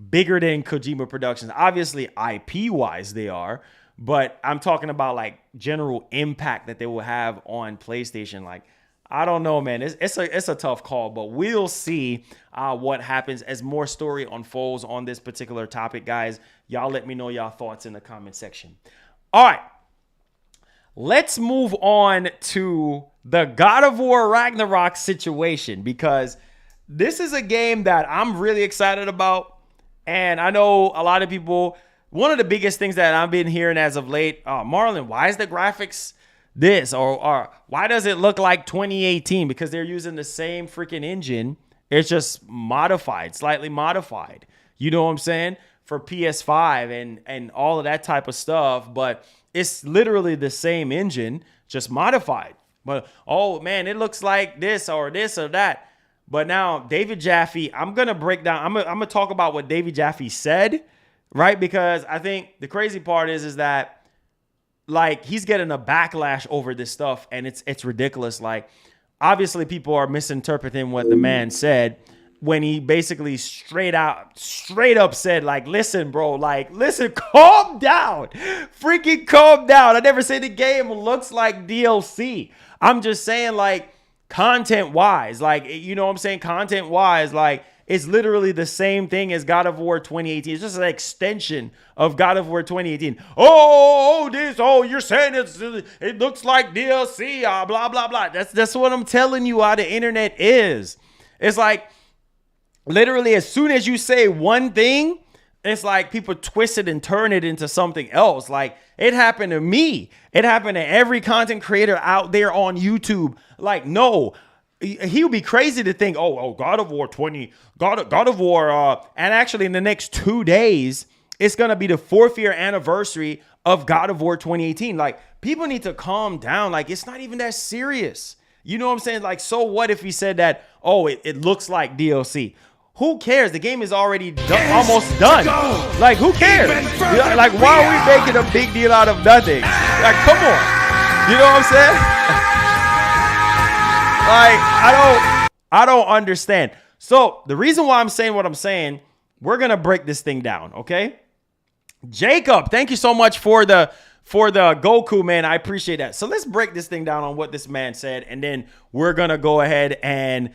bigger than Kojima Productions? Obviously, IP-wise, they are. But I'm talking about, like, general impact that they will have on PlayStation. Like, I don't know, man. It's a tough call, but we'll see what happens as more story unfolds on this particular topic, guys. Y'all let me know y'all thoughts in the comment section. All right. Let's move on to the God of War Ragnarok situation, because this is a game that I'm really excited about. And I know a lot of people, one of the biggest things that I've been hearing as of late, Marlon, why is the graphics this? Or why does it look like 2018? Because they're using the same freaking engine. It's just modified, slightly modified. You know what I'm saying? For PS5 and all of that type of stuff. But it's literally the same engine, just modified. But, oh, man, it looks like this or that. But now, David Jaffe, I'm going to break down. I'm going to talk about what David Jaffe said, right? Because I think the crazy part is that, like, he's getting a backlash over this stuff, and it's ridiculous. Like, obviously, people are misinterpreting what the man said when he basically straight up said, like, listen, bro, like, listen, calm down. Freaking calm down. I never said the game looks like DLC. I'm just saying, like, content-wise, like, you know what I'm saying? Content-wise, like, it's literally the same thing as God of War 2018. It's just an extension of God of War 2018. You're saying it looks like DLC, blah, blah, blah. That's what I'm telling you how the internet is. It's like, literally, as soon as you say one thing, it's like people twist it and turn it into something else. Like, it happened to me. It happened to every content creator out there on YouTube. Like, no, he would be crazy to think, God of War 20, God of War. And actually, in the next 2 days, it's going to be the 4th year anniversary of God of War 2018. Like, people need to calm down. Like, it's not even that serious. You know what I'm saying? Like, so what if he said that, it looks like DLC? Who cares? The game is already almost done. Like, who cares? Like, why are we making a big deal out of nothing? Like, come on. You know what I'm saying? Like, I don't understand. So the reason why I'm saying what I'm saying, we're going to break this thing down, okay? Jacob, thank you so much for the Goku, man. I appreciate that. So let's break this thing down on what this man said, and then we're going to go ahead and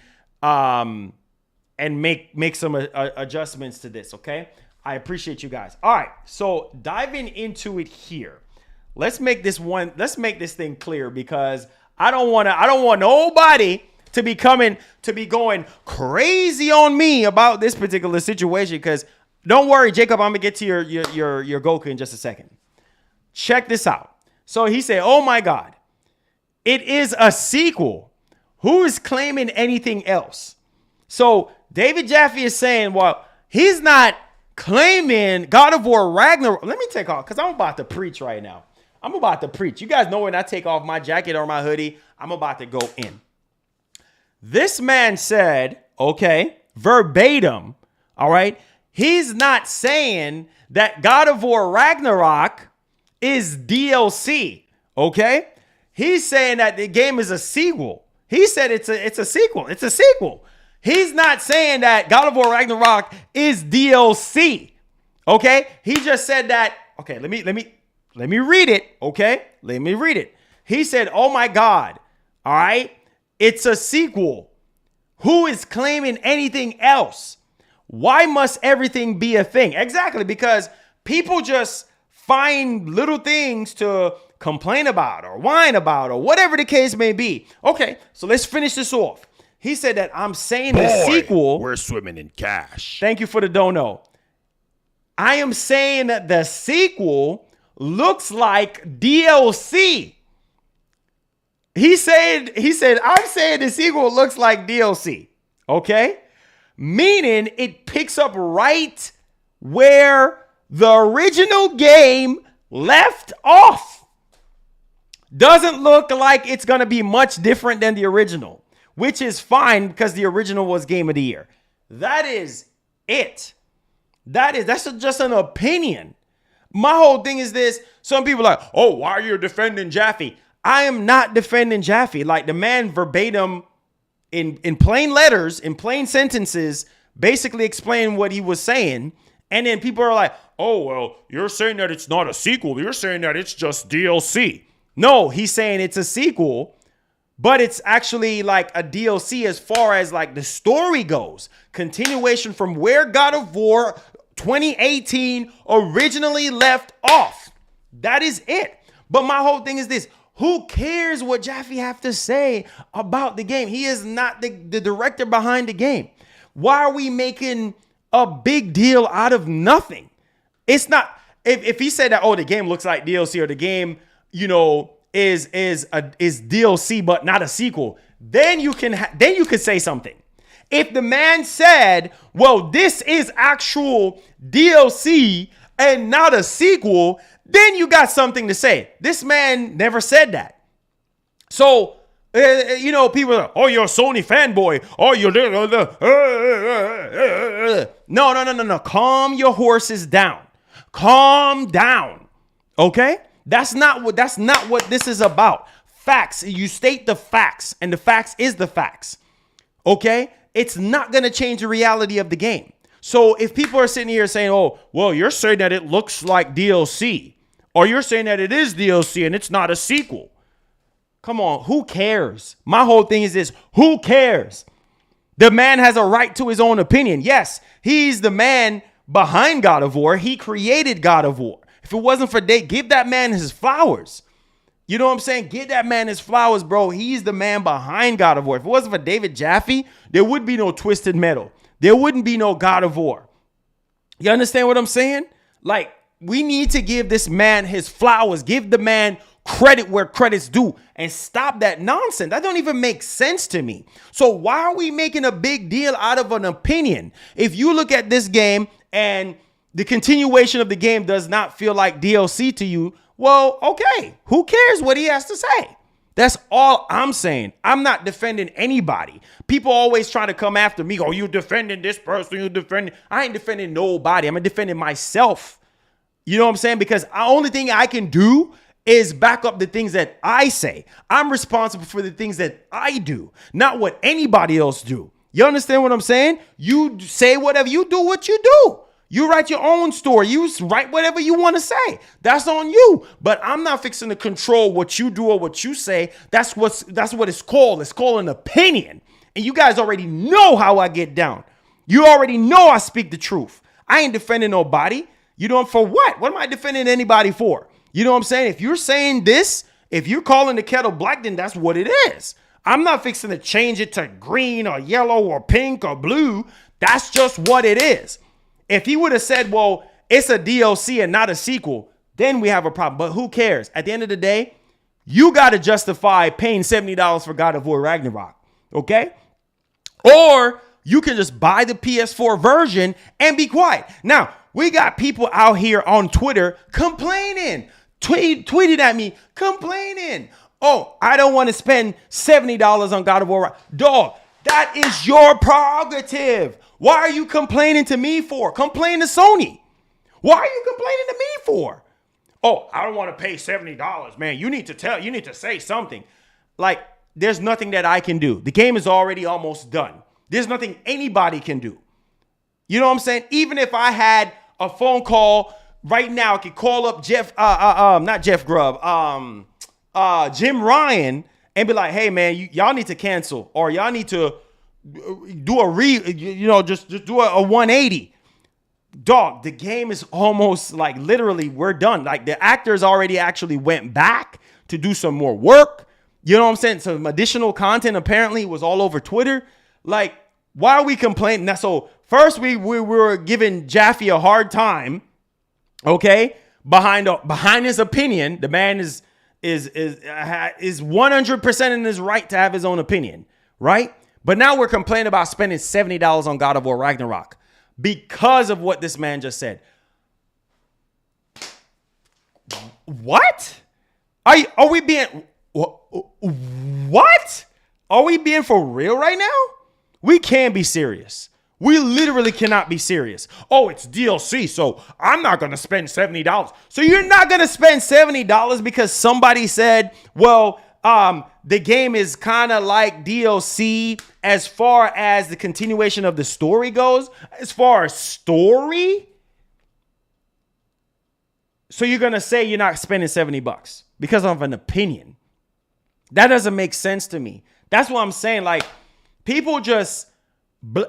make some adjustments to this, okay? I appreciate you guys. All right, so diving into it here. Let's make this thing clear, because I don't want nobody to be going crazy on me about this particular situation, because don't worry, Jacob, I'm gonna get to your Goku in just a second. Check this out. So he said, oh my God, it is a sequel. Who is claiming anything else? So David Jaffe is saying, well, he's not claiming God of War Ragnarok. Let me take off, because I'm about to preach right now. I'm about to preach. You guys know when I take off my jacket or my hoodie, I'm about to go in. This man said, okay, verbatim, all right, he's not saying that God of War Ragnarok is DLC, okay? He's saying that the game is a sequel. He said it's a sequel. It's a sequel. He's not saying that God of War Ragnarok is DLC. Okay? He just said that. Okay, let me read it. Okay? Let me read it. He said, "Oh my God. All right? It's a sequel. Who is claiming anything else? Why must everything be a thing?" Exactly, because people just find little things to complain about or whine about or whatever the case may be. Okay, so let's finish this off. He said that I'm saying the sequel. We're swimming in cash. Thank you for the dono. I am saying that the sequel looks like DLC. He said, I'm saying the sequel looks like DLC. Okay? Meaning it picks up right where the original game left off. Doesn't look like it's going to be much different than the original, which is fine because the original was Game of the Year. That is it. That's just an opinion. My whole thing is this. Some people are like, oh, why are you defending Jaffe? I am not defending Jaffe. Like the man verbatim in plain letters, in plain sentences, basically explained what he was saying. And then people are like, oh, well, you're saying that it's not a sequel. You're saying that it's just DLC. No, he's saying it's a sequel, but it's actually like a DLC as far as like the story goes. Continuation from where God of War 2018 originally left off. That is it. But my whole thing is this. Who cares what Jaffe have to say about the game? He is not the director behind the game. Why are we making a big deal out of nothing? It's not. If he said that, oh, the game looks like DLC or the game, you know, is DLC but not a sequel, then you can say something. If the man said, well, this is actual DLC and not a sequel, then you got something to say. This man never said that. So, you know, people are like, oh, you're a Sony fanboy. Oh, you're no. Calm your horses down. Calm down. Okay? That's not what this is about. Facts. You state the facts, and the facts is the facts. Okay? It's not going to change the reality of the game. So if people are sitting here saying, oh, well, you're saying that it looks like DLC, or you're saying that it is DLC and it's not a sequel. Come on, who cares? My whole thing is this. Who cares? The man has a right to his own opinion. Yes, he's the man behind God of War. He created God of War. If it wasn't for Dave, give that man his flowers. You know what I'm saying? Give that man his flowers, bro. He's the man behind God of War. If it wasn't for David Jaffe, there would be no Twisted Metal. There wouldn't be no God of War. You understand what I'm saying? Like, we need to give this man his flowers. Give the man credit where credit's due and stop that nonsense. That don't even make sense to me. So why are we making a big deal out of an opinion? If you look at this game and the continuation of the game does not feel like DLC to you, well, okay. Who cares what he has to say? That's all I'm saying. I'm not defending anybody. People always try to come after me. Oh, you defending this person, you defending. I ain't defending nobody. I'm defending myself. You know what I'm saying? Because the only thing I can do is back up the things that I say. I'm responsible for the things that I do, not what anybody else do. You understand what I'm saying? You say whatever, you do what you do. You write your own story. You write whatever you want to say. That's on you. But I'm not fixing to control what you do or what you say. That's what it's called. It's called an opinion. And you guys already know how I get down. You already know I speak the truth. I ain't defending nobody. You know, for what? What am I defending anybody for? You know what I'm saying? If you're saying this, if you're calling the kettle black, then that's what it is. I'm not fixing to change it to green or yellow or pink or blue. That's just what it is. If he would have said, well, it's a DLC and not a sequel, then we have a problem. But who cares? At the end of the day, you got to justify paying $70 for God of War Ragnarok. Okay? Or you can just buy the PS4 version and be quiet. Now, we got people out here on Twitter complaining. Tweeted at me, complaining. Oh, I don't want to spend $70 on God of War. Dog, that is your prerogative. Why are you complaining to me for? Complain to Sony. Why are you complaining to me for? oh, I don't want to pay $70, man. You need to say something. Like, there's nothing that I can do. The game is already almost done. There's nothing anybody can do. You know what I'm saying? Even if I had a phone call right now, I could call up not Jeff Grubb, Jim Ryan, and be like, hey man, y'all need to cancel, or y'all need to do just do a 180. Dog, the game is almost like literally we're done. Like the actors already actually went back to do some more work. You know what I'm saying? Some additional content apparently was all over Twitter. Like, why are we complaining? Now, so first we were giving Jaffe a hard time, okay? Behind his opinion, the man is 100% in his right to have his own opinion, right? But now we're complaining about spending $70 on God of War Ragnarok because of what this man just said. What? Are we being what? Are we being for real right now? We can't be serious. We literally cannot be serious. Oh, it's DLC, so I'm not going to spend $70. So you're not going to spend $70 because somebody said, well, the game is kind of like DLC as far as the continuation of the story goes. As far as story, so you're going to say you're not spending $70 because of an opinion. That doesn't make sense to me. That's what I'm saying. Like, people just,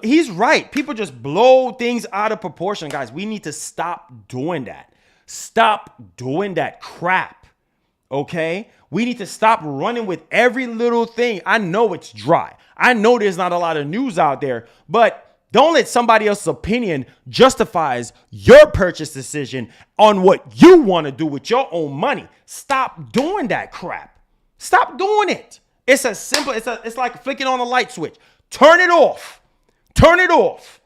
he's right. People just blow things out of proportion. Guys, we need to stop doing that. Stop doing that crap. Okay? We need to stop running with every little thing. I know it's dry. I know there's not a lot of news out there, but don't let somebody else's opinion justifies your purchase decision on what you want to do with your own money. Stop doing that crap. Stop doing it. It's as simple. It's like flicking on a light switch. Turn it off. Turn it off.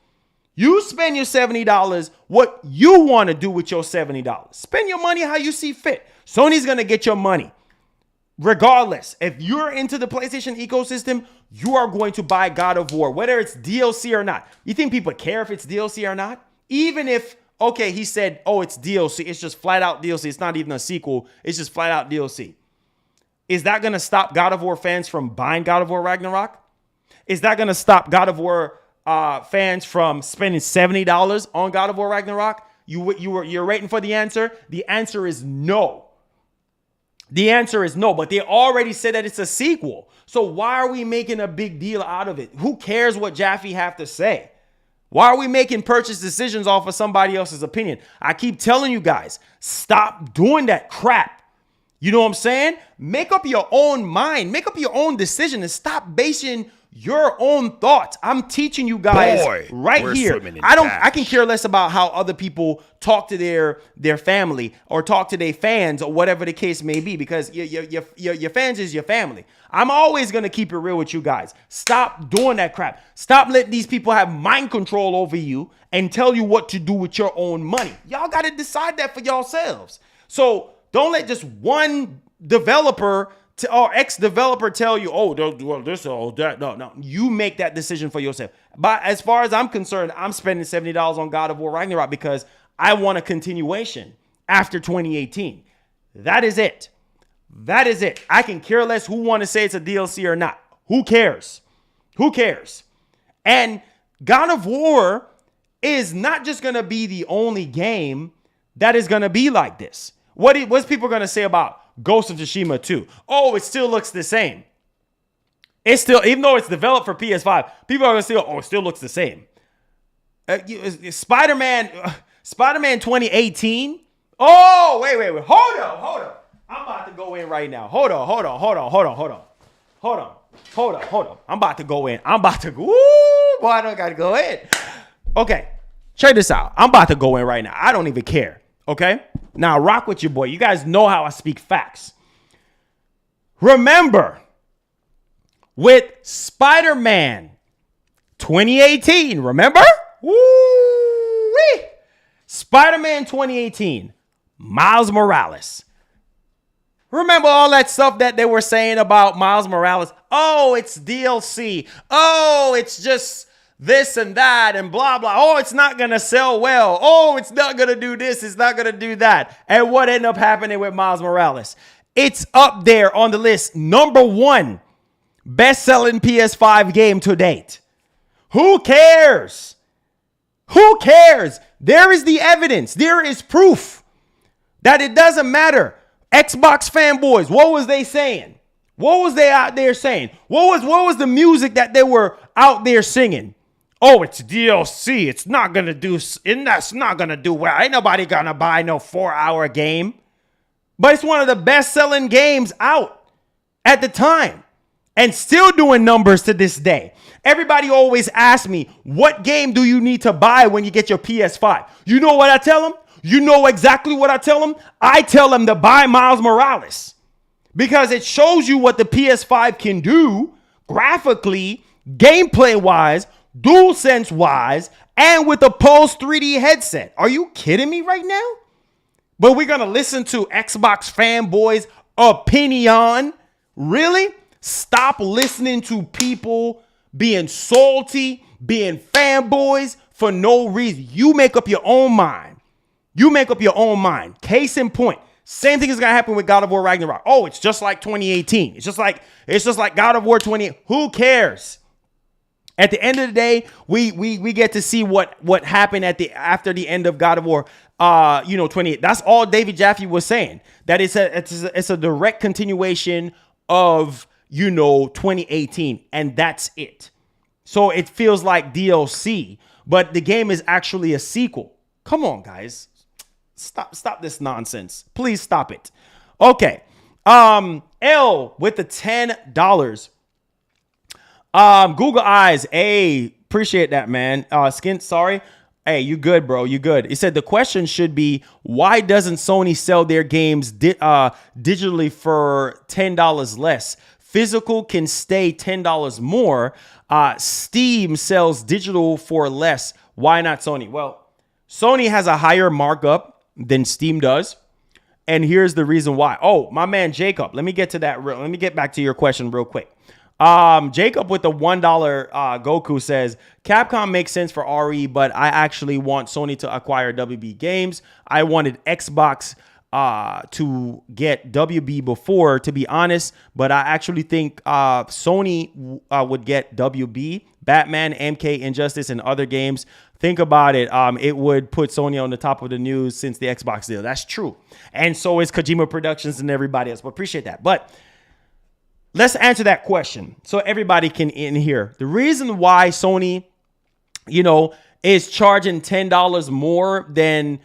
You spend your $70 what you want to do with your $70. Spend your money how you see fit. Sony's going to get your money. Regardless, if you're into the PlayStation ecosystem, you are going to buy God of War, whether it's DLC or not. You think people care if it's DLC or not? Even if, okay, he said, oh, it's DLC. It's just flat out DLC. It's not even a sequel. It's just flat out DLC. Is that going to stop God of War fans from buying God of War Ragnarok? Is that going to stop God of War fans from spending $70 on God of War Ragnarok? You're waiting for the answer. The answer is no. The answer is no, but they already said that it's a sequel. So why are we making a big deal out of it? Who cares what Jaffe have to say? Why are we making purchase decisions off of somebody else's opinion? I keep telling you guys, stop doing that crap. You know what I'm saying? Make up your own mind. Make up your own decision and stop basing your own thoughts. I'm teaching you guys right here. I can care less about how other people talk to their family or talk to their fans or whatever the case may be, because your fans is your family. I'm always going to keep it real with you guys. Stop doing that crap. Stop letting these people have mind control over you and tell you what to do with your own money. Y'all got to decide that for yourselves. So don't let just one developer or ex-developer tell you, oh, well, this or that. No. You make that decision for yourself. But as far as I'm concerned, I'm spending $70 on God of War Ragnarok because I want a continuation after 2018. That is it. That is it. I can care less who want to say it's a DLC or not. Who cares? Who cares? And God of War is not just going to be the only game that is going to be like this. What's people going to say about Ghost of Tsushima 2? Oh, it still looks the same. It's still, even though it's developed for PS5, people are going to say, oh, it still looks the same. Spider-Man 2018. Oh, wait. Hold on. I'm about to go in right now. Hold on. I'm about to go in. Boy, I don't got to go in. Okay, check this out. I'm about to go in right now. I don't even care. Okay? Now, rock with your boy. You guys know how I speak facts. Remember, with Spider-Man 2018, remember? Woo-wee! Spider-Man 2018, Miles Morales. Remember all that stuff that they were saying about Miles Morales? Oh, it's DLC. Oh, it's just this and that and blah, blah. Oh, it's not going to sell well. Oh, it's not going to do this. It's not going to do that. And what ended up happening with Miles Morales? It's up there on the list. Number 1 best-selling PS5 game to date. Who cares? Who cares? There is the evidence. There is proof that it doesn't matter. Xbox fanboys, what was they saying? What was they out there saying? What was the music that they were out there singing? Oh, it's DLC. It's not gonna do, and that's not gonna do well. Ain't nobody gonna buy no 4-hour game. But it's one of the best-selling games out at the time, and still doing numbers to this day. Everybody always asks me, what game do you need to buy when you get your PS5? You know what I tell them? You know exactly what I tell them? I tell them to buy Miles Morales. Because it shows you what the PS5 can do graphically, gameplay-wise, DualSense-wise, and with a Pulse 3D headset. Are you kidding me right now? But we're going to listen to Xbox fanboys' opinion? Really? Stop listening to people being salty, being fanboys for no reason. You make up your own mind. You make up your own mind. Case in point. Same thing is going to happen with God of War Ragnarok. Oh, it's just like 2018. It's just like God of War 20. Who cares? At the end of the day, we get to see what happened after the end of God of War 28. That's all David Jaffe was saying. That it's a direct continuation of 2018, and that's it. So it feels like DLC, but the game is actually a sequel. Come on, guys. Stop this nonsense. Please stop it. Okay. L with the $10. Google Eyes. Hey, appreciate that, man. Sorry. Hey, you good, bro. You good. He said the question should be, why doesn't Sony sell their games digitally for $10 less? Physical can stay $10 more. Steam sells digital for less. Why not Sony? Well, Sony has a higher markup than Steam does. And here's the reason why. Oh, my man, Jacob. Let me get to that. Let me get back to your question real quick. Jacob with the $1 Goku says, Capcom makes sense for RE, but I actually want Sony to acquire WB Games. I wanted Xbox to get WB before, to be honest, but I actually think Sony would get WB, Batman, MK, Injustice, and other games. Think about it. It would put Sony on the top of the news since the Xbox deal. That's true. And so is Kojima Productions and everybody else. But appreciate that. But let's answer that question so everybody can in here. The reason why Sony, is charging $10 more than,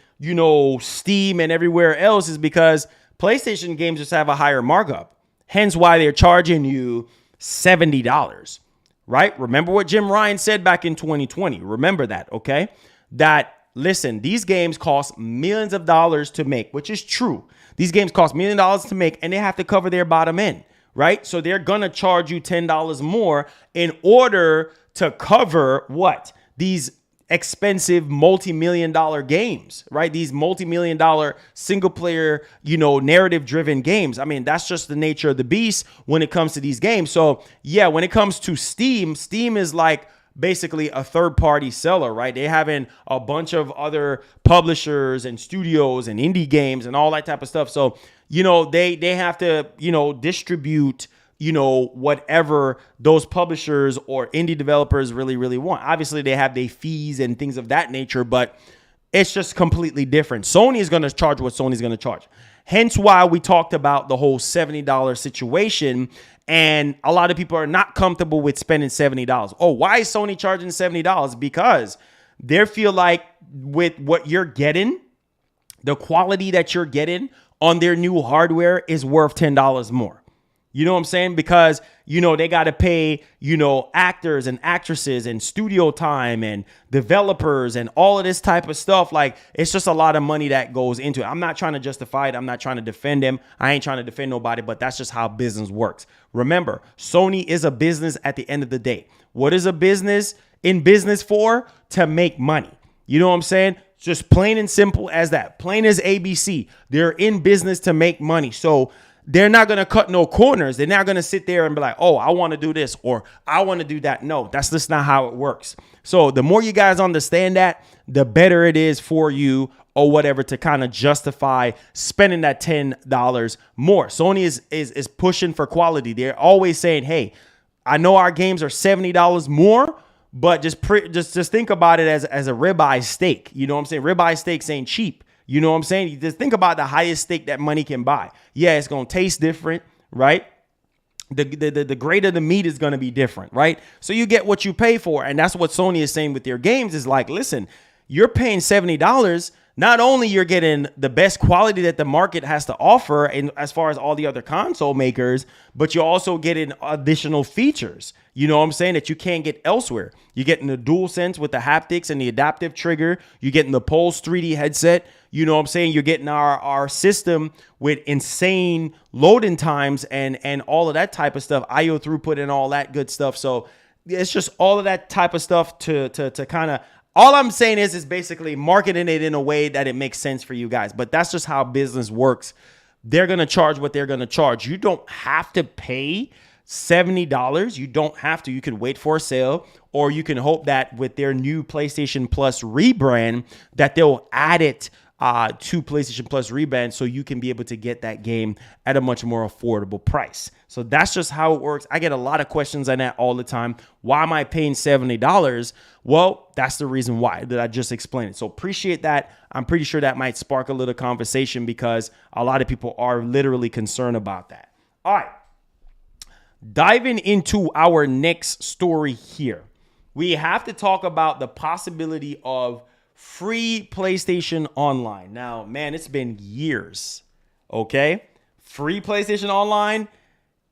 Steam and everywhere else is because PlayStation games just have a higher markup. Hence why they're charging you $70. Right? Remember what Jim Ryan said back in 2020. Remember that, okay? That, listen, these games cost millions of dollars to make, which is true. These games cost $1 million to make, and they have to cover their bottom end, right? So they're going to charge you $10 more in order to cover what? These expensive multi-million-dollar games, right? These multi-million-dollar single-player, narrative-driven games. I mean, that's just the nature of the beast when it comes to these games. So, yeah, when it comes to Steam, Steam is like basically a third-party seller, right? They're having a bunch of other publishers and studios and indie games and all that type of stuff. So, they have to, distribute whatever those publishers or indie developers really, really want. Obviously, they have their fees and things of that nature, but it's just completely different. Sony is going to charge what Sony's going to charge. Hence why we talked about the whole $70 situation, and a lot of people are not comfortable with spending $70. Oh, why is Sony charging $70? Because they feel like with what you're getting, the quality that you're getting on their new hardware is worth $10 more. You know what I'm saying? Because, they got to pay, actors and actresses and studio time and developers and all of this type of stuff. Like, it's just a lot of money that goes into it. I'm not trying to justify it. I'm not trying to defend them. I ain't trying to defend nobody, but that's just how business works. Remember, Sony is a business at the end of the day. What is a business in business for? To make money. You know what I'm saying? Just plain and simple as that. Plain as ABC. They're in business to make money. So they're not going to cut no corners. They're not going to sit there and be like, oh, I want to do this or I want to do that. No, that's just not how it works. So the more you guys understand that, the better it is for you or whatever to kind of justify spending that $10 more. Sony is pushing for quality. They're always saying, hey, I know our games are $70 more, but just think about it as a ribeye steak. You know what I'm saying? Ribeye steaks ain't cheap. You know what I'm saying? You just think about the highest steak that money can buy. Yeah, it's going to taste different, right? The greater the meat is going to be different, right? So you get what you pay for. And that's what Sony is saying with their games is like, listen, you're paying $70. Not only you're getting the best quality that the market has to offer, and as far as all the other console makers, but you're also getting additional features, you know what I'm saying, that you can't get elsewhere. You're getting the DualSense with the haptics and the adaptive trigger. You're getting the Pulse 3D headset. You know what I'm saying? You're getting our system with insane loading times and all of that type of stuff, IO throughput and all that good stuff. So it's just all of that type of stuff to kind of, all I'm saying is basically marketing it in a way that it makes sense for you guys. But that's just how business works. They're going to charge what they're going to charge. You don't have to pay $70. You don't have to. You can wait for a sale, or you can hope that with their new PlayStation Plus rebrand that they'll add it to PlayStation Plus rebrand so you can be able to get that game at a much more affordable price. So that's just how it works. I get a lot of questions on that all the time. Why am I paying $70? Well, that's the reason why that I just explained it. So appreciate that. I'm pretty sure that might spark a little conversation because a lot of people are literally concerned about that. All right. Diving into our next story here, we have to talk about the possibility of free PlayStation Online. Now, man, it's been years, okay? Free PlayStation Online.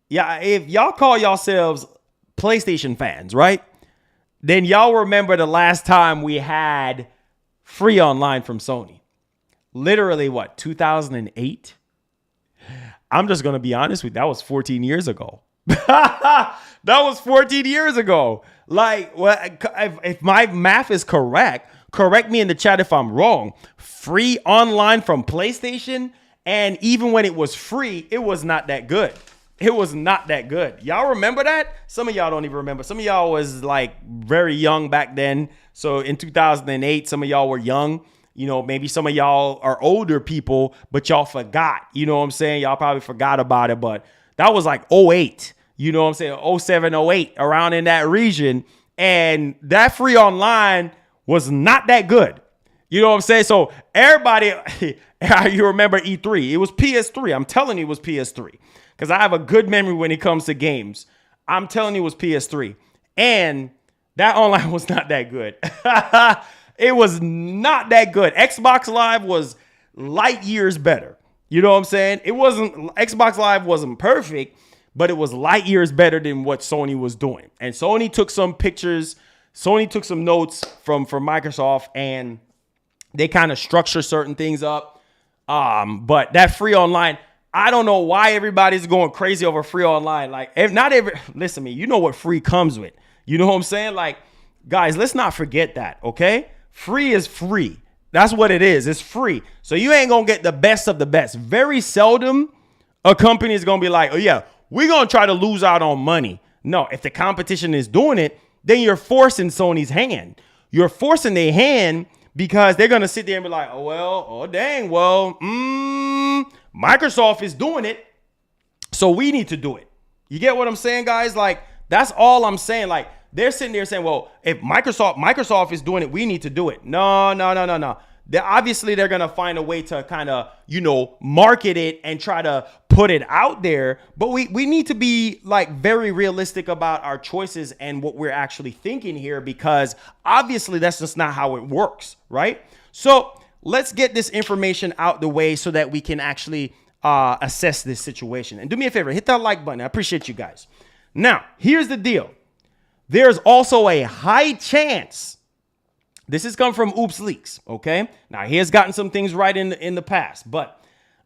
Yeah, if y'all call yourselves PlayStation fans, right? Then y'all remember the last time we had free online from Sony. Literally, what, 2008? I'm just going to be honest with you. That was 14 years ago. That was 14 years ago. Like, well, if my math is correct me in the chat if I'm wrong. Free online from PlayStation, and even when it was free, it was not that good. It was not that good. Y'all remember that? Some of y'all don't even remember. Some of y'all was like very young back then. So in 2008, some of y'all were young. You know, maybe some of y'all are older people, but y'all forgot. You know what I'm saying? Y'all probably forgot about it, but that was like 08. You know what I'm saying? 07, 08, around in that region. And that free online was not that good. You know what I'm saying? So everybody, you remember E3. It was PS3. I'm telling you it was PS3. Because I have a good memory when it comes to games. I'm telling you it was PS3. And that online was not that good. It was not that good. Xbox Live was light years better. You know what I'm saying? Xbox Live wasn't perfect, but it was light years better than what Sony was doing. And Sony took some pictures. Sony took some notes from Microsoft, and they kind of structure certain things up. But that free online, I don't know why everybody's going crazy over free online. Like, listen to me, you know what free comes with. You know what I'm saying? Like, guys, let's not forget that, okay? Free is free. That's what it is. It's free. So you ain't going to get the best of the best. Very seldom a company is going to be like, oh, yeah, we're going to try to lose out on money. No, if the competition is doing it, then you're forcing Sony's hand. You're forcing their hand because they're going to sit there and be like, Microsoft is doing it, so we need to do it. You get what I'm saying, guys? Like, that's all I'm saying. Like, they're sitting there saying, well, if Microsoft is doing it, we need to do it. No. They're going to find a way to kind of, market it and try to put it out there. But we need to be like very realistic about our choices and what we're actually thinking here, because obviously that's just not how it works, right? So let's get this information out the way so that we can actually assess this situation. And do me a favor, hit that like button. I appreciate you guys. Now, here's the deal. There's also a high chance. This has come from Oops Leaks, okay? Now, he has gotten some things right in the past, but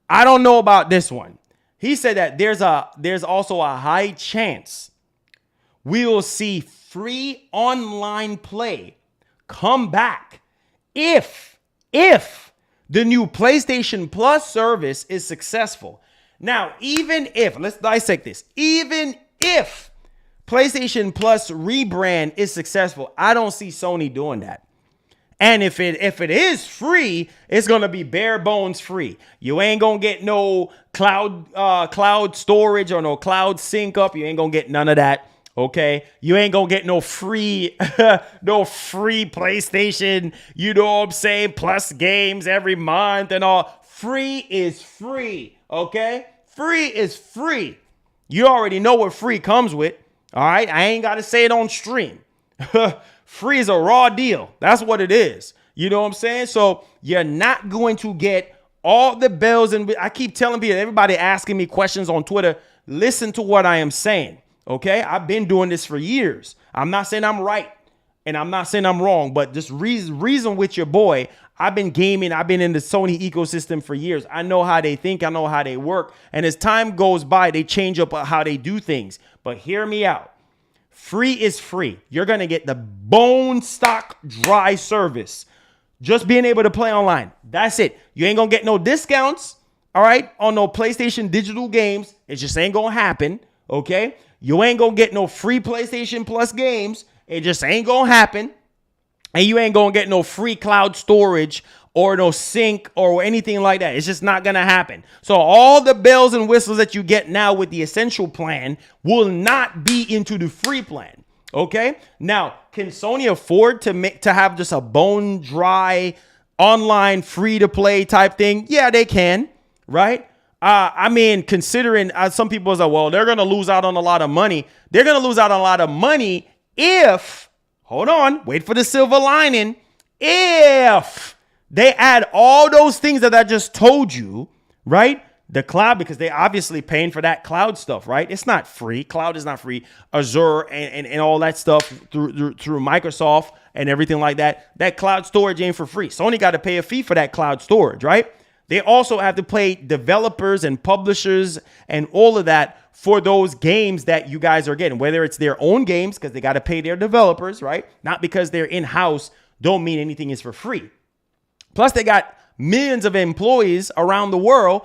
I don't know about this one. He said that there's also a high chance we will see free online play come back if the new PlayStation Plus service is successful. Now, even if, let's dissect this, even if PlayStation Plus rebrand is successful, I don't see Sony doing that. And if it is free, it's gonna be bare bones free. You ain't gonna get no cloud storage or no cloud sync up. You ain't gonna get none of that. Okay, you ain't gonna get no free PlayStation. You know what I'm saying? Plus games every month and all. Free is free. Okay, free is free. You already know what free comes with. All right, I ain't gotta say it on stream. Free is a raw deal. That's what it is. You know what I'm saying? So you're not going to get all the bells. And I keep telling people, everybody asking me questions on Twitter, listen to what I am saying. Okay. I've been doing this for years. I'm not saying I'm right and I'm not saying I'm wrong, but just reason with your boy. I've been gaming. I've been in the Sony ecosystem for years. I know how they think. I know how they work. And as time goes by, they change up how they do things. But hear me out. Free is free. You're going to get the bone stock dry service. Just being able to play online. That's it. You ain't going to get no discounts, all right, on no PlayStation digital games. It just ain't going to happen, okay? You ain't going to get no free PlayStation Plus games. It just ain't going to happen. And you ain't going to get no free cloud storage or no sync or anything like that. It's just not going to happen. So all the bells and whistles that you get now with the essential plan will not be into the free plan. Okay. Now, can Sony afford to have just a bone dry online free to play type thing? Yeah, they can. Right. I mean, considering some people say, well, they're going to lose out on a lot of money. They're going to lose out on a lot of money if, hold on, wait for the silver lining. If they add all those things that I just told you, right? The cloud, because they obviously paying for that cloud stuff, right? It's not free. Cloud is not free. Azure and all that stuff through Microsoft and everything like that. That cloud storage ain't for free. Sony got to pay a fee for that cloud storage, right? They also have to pay developers and publishers and all of that for those games that you guys are getting, whether it's their own games, because they got to pay their developers, right? Not because they're in-house, don't mean anything is for free. Plus, they got millions of employees around the world.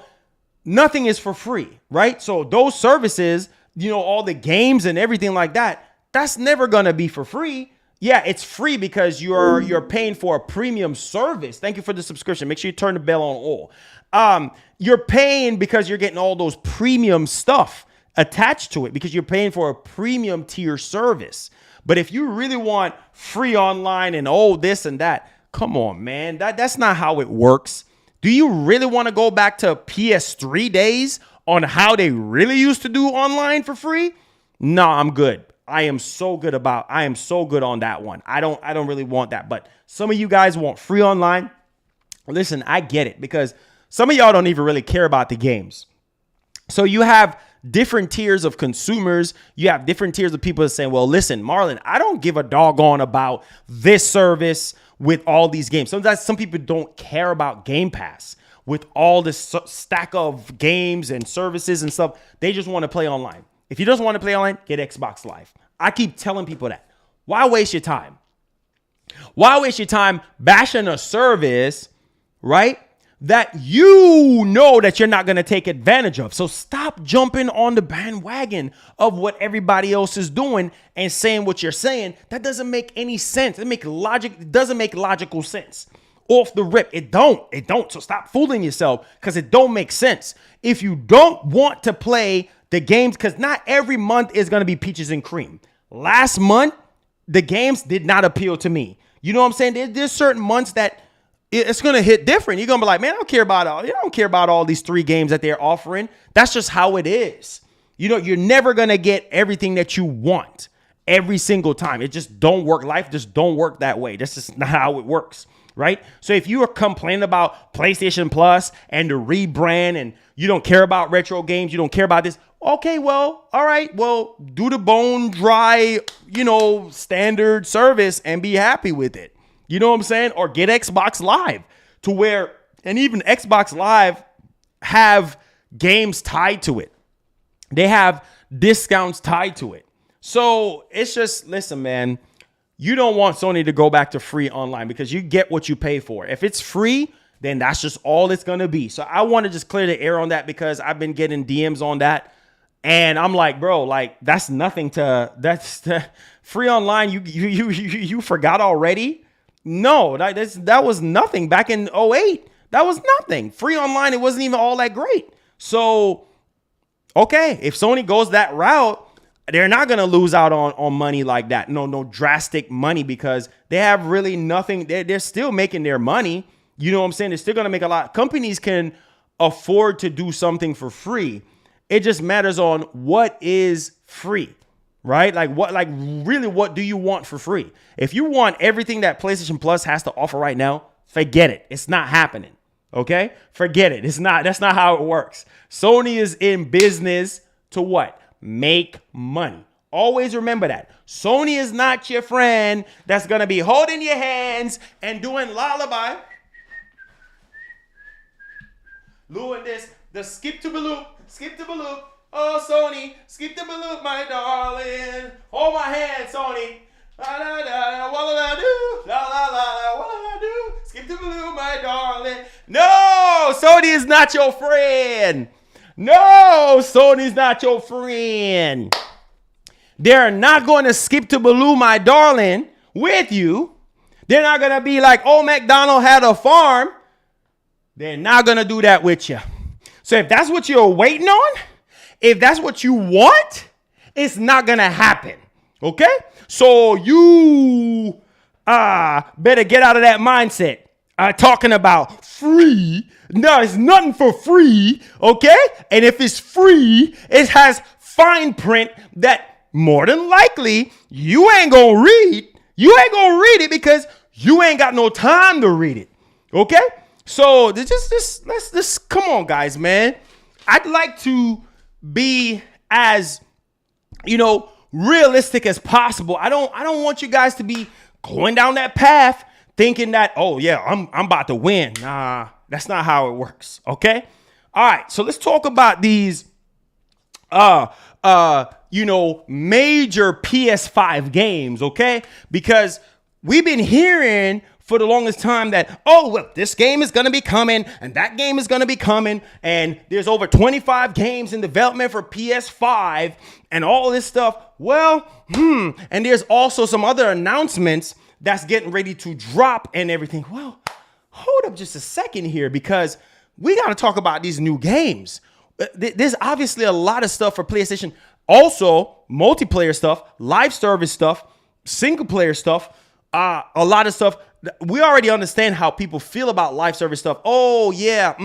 Nothing is for free, right? So those services, you know, all the games and everything like that, that's never going to be for free. Yeah, it's free because you're paying for a premium service. Thank you for the subscription. Make sure you turn the bell on all. You're paying because you're getting all those premium stuff attached to it because you're paying for a premium tier service. But if you really want free online and this and that, come on, man. That's not how it works. Do you really want to go back to PS3 days on how they really used to do online for free? No, I'm good. I am so good on that one. I don't really want that. But some of you guys want free online. Listen, I get it because some of y'all don't even really care about the games. So you have different tiers of consumers. You have different tiers of people saying, well, listen, Marlon, I don't give a doggone about this service with all these games. Sometimes some people don't care about Game Pass with all this stack of games and services and stuff. They just want to play online. If you just want to play online, get Xbox Live. I keep telling people that. Why waste your time? Why waste your time bashing a service, right, that you know that you're not going to take advantage of? So stop jumping on the bandwagon of what everybody else is doing and saying what you're saying. That doesn't make any sense. It doesn't make logical sense. Off the rip, it don't. So stop fooling yourself because it don't make sense. If you don't want to play the games, because not every month is going to be peaches and cream. Last month, the games did not appeal to me. You know what I'm saying? There's certain months that it's going to hit different. You're going to be like, man, I don't care about all these 3 games that they're offering. That's just how it is. You know, you're never going to get everything that you want every single time. It just don't work. Life just don't work that way. That's just not how it works. Right? So if you are complaining about PlayStation Plus and the rebrand and you don't care about retro games, you don't care about this. Okay, well, all right. Well, do the bone dry, standard service and be happy with it. You know what I'm saying? Or get Xbox Live to where, and even Xbox Live have games tied to it. They have discounts tied to it. So it's just, listen, man. You don't want Sony to go back to free online because you get what you pay for. If it's free, then that's just all it's going to be. So I want to just clear the air on that because I've been getting DMs on that. And I'm like, bro, like that's nothing that's free online. You forgot already? No, that was nothing back in 2008. That was nothing. Free online, it wasn't even all that great. So, okay, if Sony goes that route, they're not going to lose out on money like that. No drastic money because they have really nothing. They're still making their money. You know what I'm saying? They're still going to make a lot. Companies can afford to do something for free. It just matters on what is free, right? Like really, what do you want for free? If you want everything that PlayStation Plus has to offer right now, forget it. It's not happening. Okay? Forget it. That's not how it works. Sony is in business to what? Make money. Always remember that. Sony is not your friend that's going to be holding your hands and doing lullaby. Doing this, the skip to balloon, skip to balloon. Oh, Sony, skip to balloon, my darling. Hold my hand, Sony. La la la, what will I do? La la la, what will I do? Skip to balloon, my darling. No, Sony is not your friend. No, Sony's not your friend. They're not going to skip to Baloo, my darling, with you. They're not going to be like, oh, McDonald had a farm. They're not going to do that with you. So if that's what you're waiting on, if that's what you want, it's not going to happen. Okay? So you better get out of that mindset. Talking about free. No, it's nothing for free. Okay? And if it's free, it has fine print that more than likely you ain't gonna read. You ain't gonna read it because you ain't got no time to read it. Okay? So let's come on, guys, man. I'd like to be as, realistic as possible. I don't want you guys to be going down that path thinking that, oh yeah, I'm about to win. Nah, that's not how it works. Okay? All right, so let's talk about these major PS5 games, okay? Because we've been hearing for the longest time that, oh, well, this game is going to be coming and that game is going to be coming. And there's over 25 games in development for PS5 and all this stuff. Well, and there's also some other announcements that's getting ready to drop and everything. Well, hold up just a second here because we got to talk about these new games. There's obviously a lot of stuff for PlayStation. Also, multiplayer stuff, live service stuff, single player stuff, a lot of stuff. We already understand how people feel about live service stuff. Oh, yeah.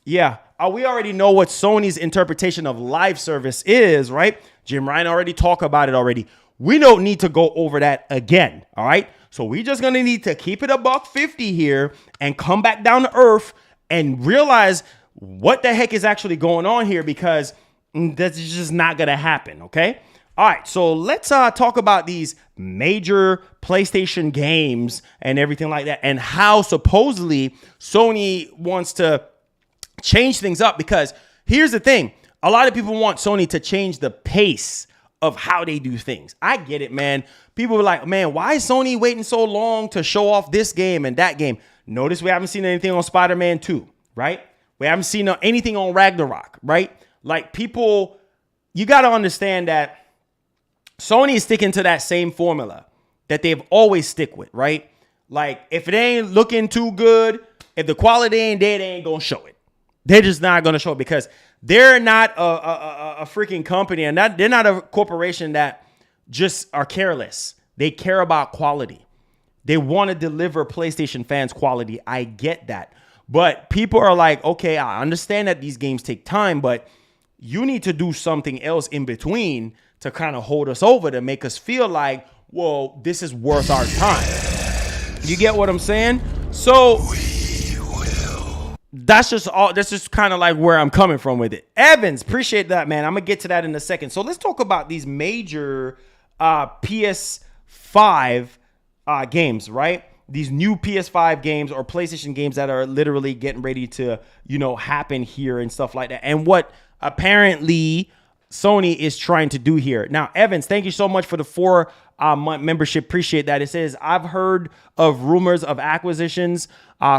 Yeah. We already know what Sony's interpretation of live service is, right? Jim Ryan already talked about it already. We don't need to go over that again. All right. So we just going to need to keep it $150 here and come back down to earth and realize what the heck is actually going on here because that's just not going to happen. Okay. All right, so let's talk about these major PlayStation games and everything like that and how supposedly Sony wants to change things up because here's the thing. A lot of people want Sony to change the pace of how they do things. I get it, man. People are like, man, why is Sony waiting so long to show off this game and that game? Notice we haven't seen anything on Spider-Man 2, right? We haven't seen anything on Ragnarok, right? Like people, you got to understand that Sony is sticking to that same formula that they've always stick with, right? Like, if it ain't looking too good, if the quality ain't there, they ain't going to show it. They're just not going to show it because they're not a freaking company and they're not a corporation that just are careless. They care about quality. They want to deliver PlayStation fans quality. I get that. But people are like, okay, I understand that these games take time, but you need to do something else in between to kind of hold us over, to make us feel like, well, this is worth our time. You get what I'm saying? So that's just kind of like where I'm coming from with it. Evans, appreciate that, man. I'm gonna get to that in a second. So let's talk about these major PS5 games, right? These new PS5 games or PlayStation games that are literally getting ready to, happen here and stuff like that. And what apparently Sony is trying to do here. Now, Evans, thank you so much for the 4 month membership. Appreciate that. It says, I've heard of rumors of acquisitions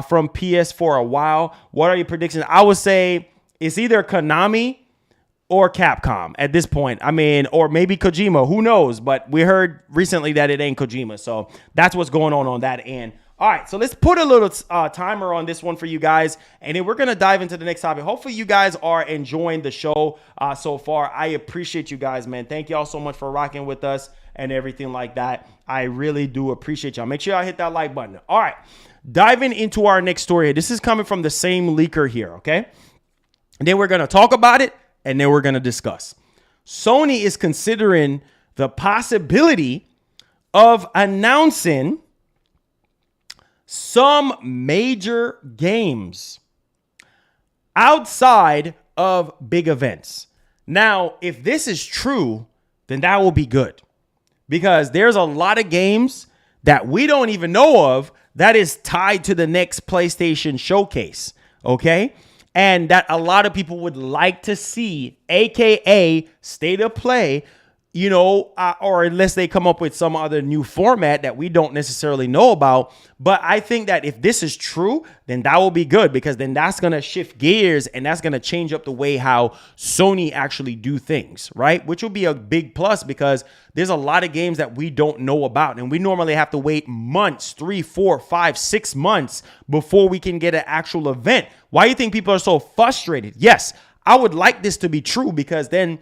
from PS for a while. What are your predictions? I would say it's either Konami or Capcom at this point. I mean, or maybe Kojima. Who knows? But we heard recently that it ain't Kojima. So that's what's going on that end. All right, so let's put a little timer on this one for you guys, and then we're going to dive into the next topic. Hopefully you guys are enjoying the show so far. I appreciate you guys, man. Thank y'all so much for rocking with us and everything like that. I really do appreciate y'all. Make sure y'all hit that like button. All right, diving into our next story here. This is coming from the same leaker here, okay? And then we're going to talk about it, and then we're going to discuss. Sony is considering the possibility of announcing some major games outside of big events. Now, if this is true, then that will be good, because there's a lot of games that we don't even know of that is tied to the next PlayStation showcase, okay? And that a lot of people would like to see, aka state of play, you know, or unless they come up with some other new format that we don't necessarily know about. But I think that if this is true, then that will be good, because then that's going to shift gears and that's going to change up the way how Sony actually do things, right? Which will be a big plus, because there's a lot of games that we don't know about. And we normally have to wait months, 3, 4, 5, 6 months before we can get an actual event. Why do you think people are so frustrated? Yes, I would like this to be true, because then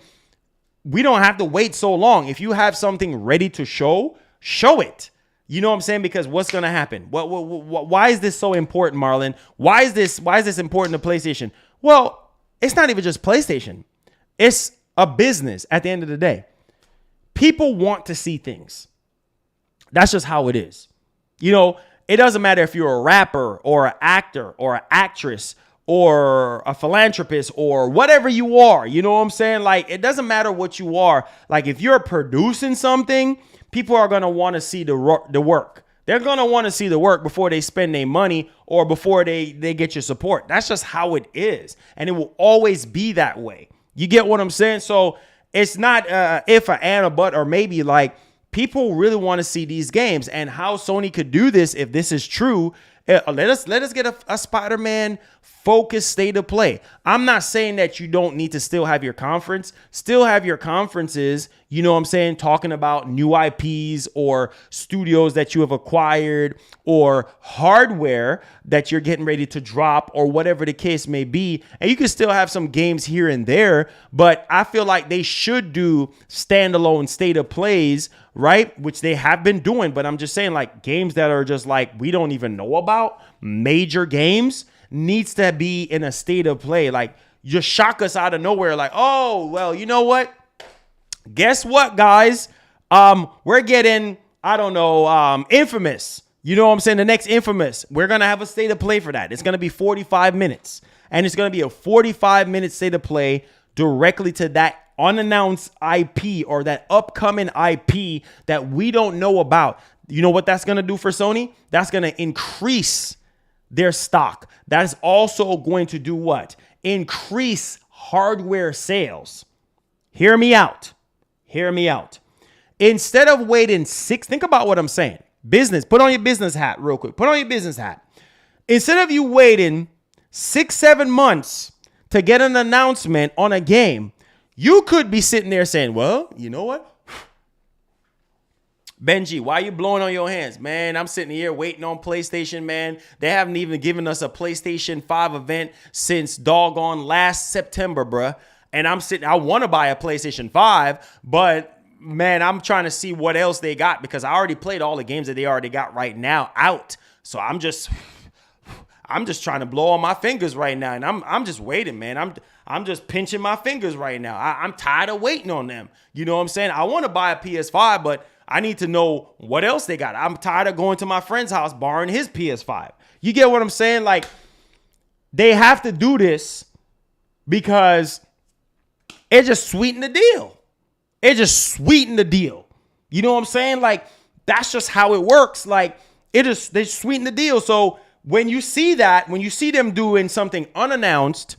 we don't have to wait so long. If you have something ready to show it. You know what I'm saying? Because what's going to happen? Why is this so important, Marlon? Why is this important to PlayStation? Well, it's not even just PlayStation. It's a business at the end of the day. People want to see things. That's just how it is. You know, it doesn't matter if you're a rapper or an actor or an actress or a philanthropist or whatever you are. You know what I'm saying? Like, it doesn't matter what you are. Like, if you're producing something, people are going to want to see the work. They're going to want to see the work before they spend their money or before they get your support. That's just how it is. And it will always be that way. You get what I'm saying? So it's not if, a, and, a, but, or maybe. Like, people really want to see these games, and how Sony could do this, if this is true. Let us get a Spider-Man focused state of play. I'm not saying that you don't need to still have your conference. Still have your conferences, you know what I'm saying, talking about new IPs or studios that you have acquired or hardware that you're getting ready to drop or whatever the case may be. And you can still have some games here and there, but I feel like they should do standalone state of plays, right? Which they have been doing, but I'm just saying, like, games that are just like we don't even know about, major games, needs to be in a state of play. Like, just shock us out of nowhere, like, oh, well, you know what? Guess what, guys? We're getting, I don't know, Infamous. You know what I'm saying? The next Infamous. We're going to have a state of play for that. It's going to be 45 minutes. And it's going to be a 45-minute state of play directly to that unannounced IP or that upcoming IP that we don't know about. You know what that's going to do for Sony? That's going to increase their stock. That is also going to do what? Increase hardware sales. Hear me out. Hear me out. Instead of waiting think about what I'm saying. Business, put on your business hat real quick. Put on your business hat. Instead of you waiting 6-7 months to get an announcement on a game, you could be sitting there saying, well, you know what? Benji, why are you blowing on your hands? Man, I'm sitting here waiting on PlayStation, man. They haven't even given us a PlayStation 5 event since doggone last September, bruh. And I want to buy a PlayStation 5, but man, I'm trying to see what else they got, because I already played all the games that they already got right now out. So I'm just trying to blow on my fingers right now. And I'm just waiting, man. I'm just pinching my fingers right now. I'm tired of waiting on them. You know what I'm saying? I want to buy a PS5, but I need to know what else they got. I'm tired of going to my friend's house borrowing his PS5. You get what I'm saying? Like, they have to do this because it just sweetened the deal. It just sweetened the deal. You know what I'm saying? Like, that's just how it works. Like, they sweeten the deal. So when you see that, when you see them doing something unannounced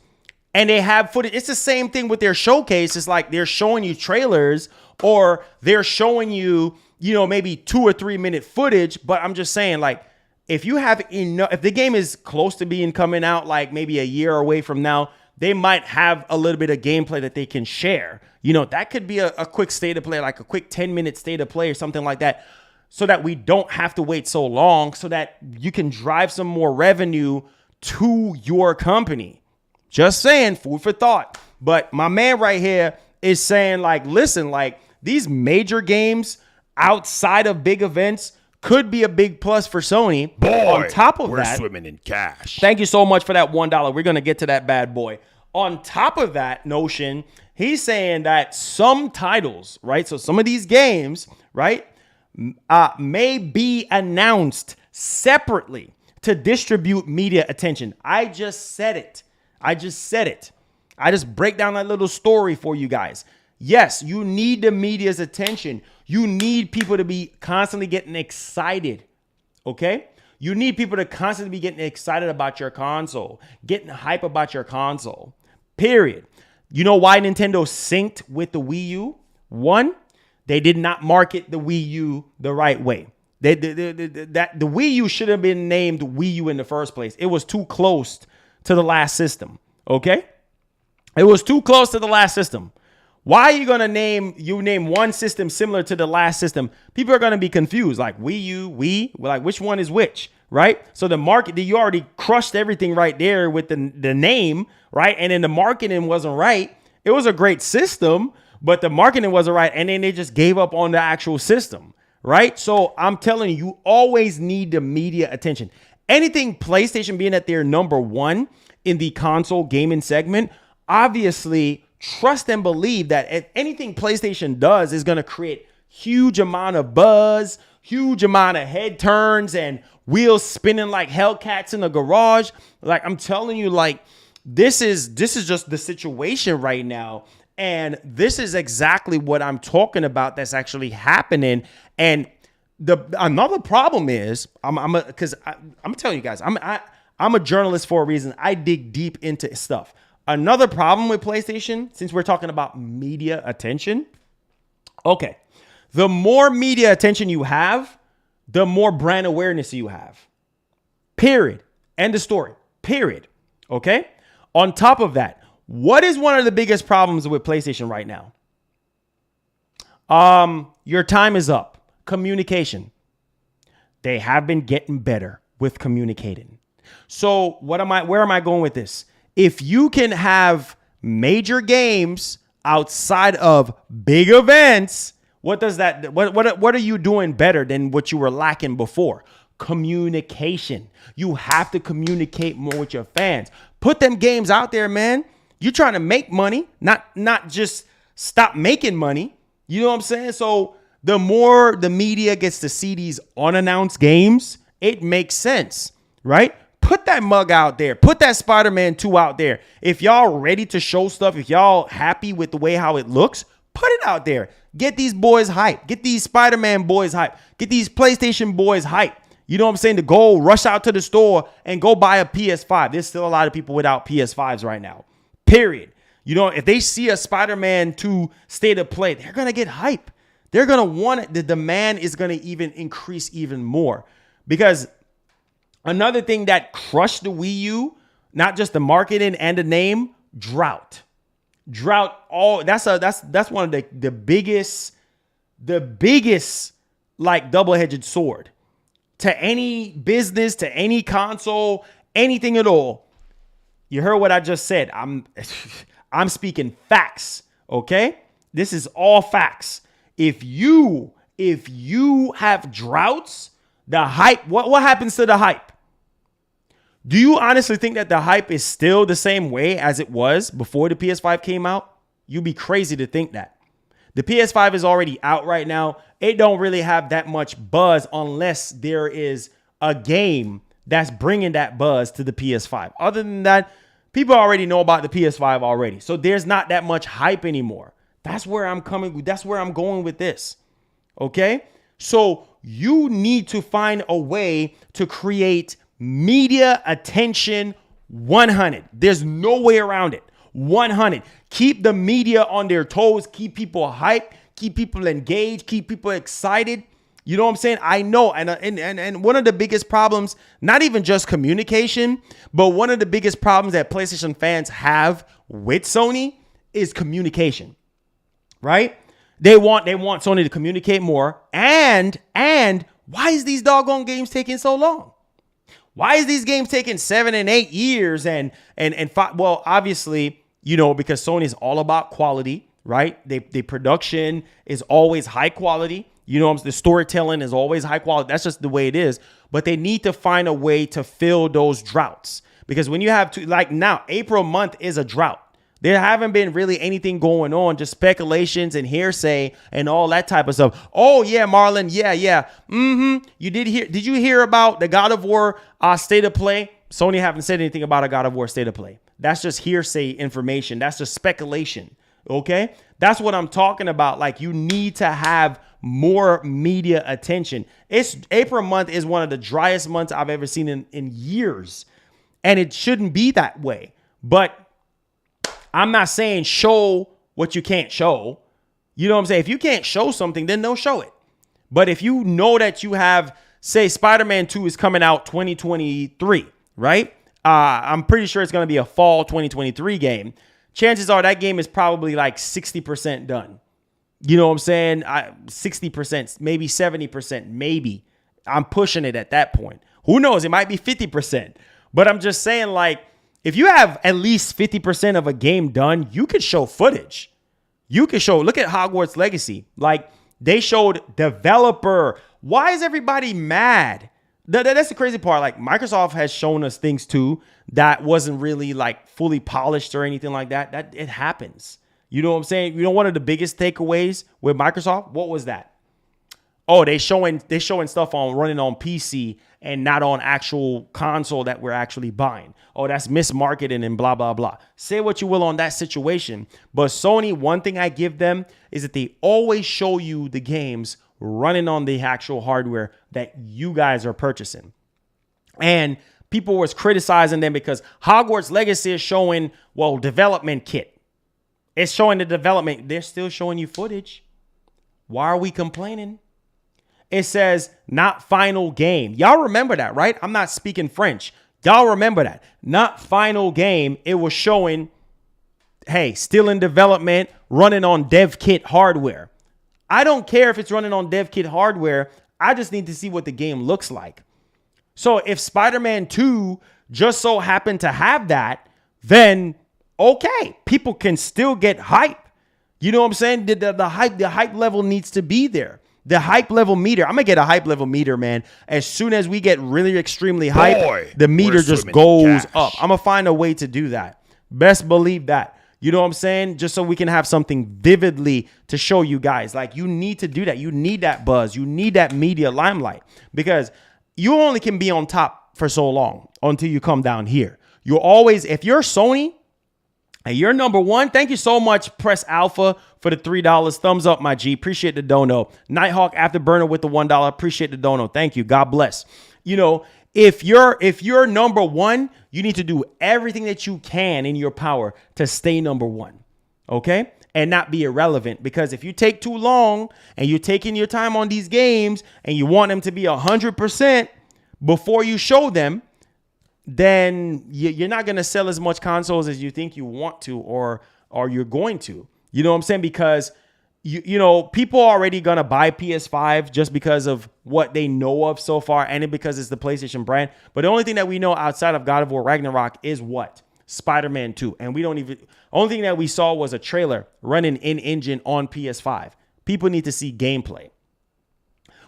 and they have footage, it's the same thing with their showcase. It's like they're showing you trailers, or they're showing you, maybe 2 or 3 minute footage. But I'm just saying, like, if you have enough, if the game is close to being coming out, like maybe a year away from now, they might have a little bit of gameplay that they can share. That could be a quick state of play, like a quick 10-minute state of play or something like that, so that we don't have to wait so long, so that you can drive some more revenue to your company. Just saying, food for thought. But my man right here is saying, like, listen, like, these major games outside of big events could be a big plus for Sony. Boy, on top of we're that, swimming in cash. thank you so much for that $1. We're going to get to that bad boy. On top of that notion, he's saying that some titles, right? So some of these games, right, may be announced separately to distribute media attention. I just said it. I just break down that little story for you guys. Yes, you need the media's attention. You need people to be constantly getting excited. Okay? You need people to constantly be getting excited about your console, getting hype about your console. Period. You know why Nintendo synced with the Wii U? One, they did not market the Wii U the right way. The Wii U should have been named Wii U in the first place. It was too close to the last system. Okay? It was too close to the last system. Why are you going to name one system similar to the last system? People are going to be confused. Like Wii U, Wii, like which one is which, right? So the market, you already crushed everything right there with the name, right? And then the marketing wasn't right. It was a great system, but the marketing wasn't right. And then they just gave up on the actual system, right? So I'm telling you always need the media attention. Anything PlayStation being at their number one in the console gaming segment, obviously trust and believe that if anything PlayStation does is going to create huge amount of buzz, huge amount of head turns and wheels spinning like Hellcats in the garage. Like I'm telling you, like this is just the situation right now. And this is exactly what I'm talking about that's actually happening. And another problem is I'm telling you guys, I'm a journalist for a reason. I dig deep into stuff. Another problem with PlayStation, since we're talking about media attention, okay, the more media attention you have, the more brand awareness you have. Period. End of story. Period. Okay? On top of that, what is one of the biggest problems with PlayStation right now? Your time is up. Communication. They have been getting better with communicating. So where am I going with this? If you can have major games outside of big events, what are you doing better than what you were lacking before? Communication. You have to communicate more with your fans. Put them games out there, man. You're trying to make money, not just stop making money. You know what I'm saying? So the more the media gets to see these unannounced games, it makes sense, right? Put that mug out there. Put that Spider-Man 2 out there. If y'all ready to show stuff, if y'all happy with the way how it looks, put it out there. Get these boys hype. Get these Spider-Man boys hype. Get these PlayStation boys hype. You know what I'm saying? To go rush out to the store and go buy a PS5. There's still a lot of people without PS5s right now. Period. You know, if they see a Spider-Man 2 state of play, they're going to get hype. They're going to want it. The demand is going to even increase even more. Because another thing that crushed the Wii U, not just the marketing and the name, drought. That's one of the biggest like double-edged sword to any business, to any console, anything at all. You heard what I just said. I'm speaking facts, okay? This is all facts. If you have droughts, the hype, what happens to the hype? Do you honestly think that the hype is still the same way as it was before the PS5 came out? You'd be crazy to think that. The PS5 is already out right now. It don't really have that much buzz unless there is a game that's bringing that buzz to the PS5. Other than that, people already know about the PS5 already. So there's not that much hype anymore. That's where I'm going with this. Okay? So you need to find a way to create media attention 100. There's no way around it. 100. Keep the media on their toes. Keep people hyped. Keep people engaged. Keep people excited. You know what I'm saying? I know. And one of the biggest problems, not even just communication, but one of the biggest problems that PlayStation fans have with Sony is communication, right? They want Sony to communicate more. And why is these doggone games taking so long? Why is these games taking 7 and 8 years and 5? Well, obviously, you know, because Sony is all about quality, right? The production is always high quality. You know, the storytelling is always high quality. That's just the way it is. But they need to find a way to fill those droughts, because when you have to, like now, April month is a drought. There haven't been really anything going on, just speculations and hearsay and all that type of stuff. Oh yeah, Marlon, yeah. Did you hear about the God of War state of play? Sony haven't said anything about a God of War state of play. That's just hearsay information. That's just speculation. Okay, that's what I'm talking about. Like, you need to have more media attention. April month is one of the driest months I've ever seen in years, and it shouldn't be that way. But I'm not saying show what you can't show. You know what I'm saying? If you can't show something, then don't show it. But if you know that you have, say, Spider-Man 2 is coming out 2023, right? I'm pretty sure it's going to be a fall 2023 game. Chances are that game is probably like 60% done. You know what I'm saying? 60%, maybe 70%, maybe. I'm pushing it at that point. Who knows? It might be 50%. But I'm just saying, like, if you have at least 50% of a game done, you could show footage. You could show, look at Hogwarts Legacy. Like, they showed developer. Why is everybody mad? That's the crazy part. Like, Microsoft has shown us things too that wasn't really like fully polished or anything like that. That it happens. You know what I'm saying? You know, one of the biggest takeaways with Microsoft, what was that? Oh, they showing stuff on running on PC and not on actual console that we're actually buying. Oh, that's mismarketing and blah, blah, blah. Say what you will on that situation. But Sony, one thing I give them is that they always show you the games running on the actual hardware that you guys are purchasing. And people was criticizing them because Hogwarts Legacy is showing, well, development kit. It's showing the development. They're still showing you footage. Why are we complaining? It says not final game. Y'all remember that, right? I'm not speaking French. Y'all remember that. Not final game. It was showing, hey, still in development, running on dev kit hardware. I don't care if it's running on dev kit hardware. I just need to see what the game looks like. So if Spider-Man 2 just so happened to have that, then okay, people can still get hype. You know what I'm saying? The hype level needs to be there. The hype level meter. I'm going to get a hype level meter, man. As soon as we get really extremely hype, the meter just goes up. I'm going to find a way to do that. Best believe that. You know what I'm saying? Just so we can have something vividly to show you guys. Like, you need to do that. You need that buzz. You need that media limelight, because you only can be on top for so long until you come down here. You always, if you're Sony and you're number one, thank you so much, Press Alpha, for the $3. Thumbs up, my G. Appreciate the dono. Nighthawk Afterburner with the $1. Appreciate the dono. Thank you. God bless. You know, if you're number one, you need to do everything that you can in your power to stay number one, okay? And not be irrelevant, because if you take too long and you're taking your time on these games and you want them to be 100% before you show them, then you're not going to sell as much consoles as you think you want to, or you're going to. You know what I'm saying? Because, you know, people are already going to buy PS5 just because of what they know of so far, and because it's the PlayStation brand. But the only thing that we know outside of God of War Ragnarok is what? Spider-Man 2. And we don't even... Only thing that we saw was a trailer running in-engine on PS5. People need to see gameplay.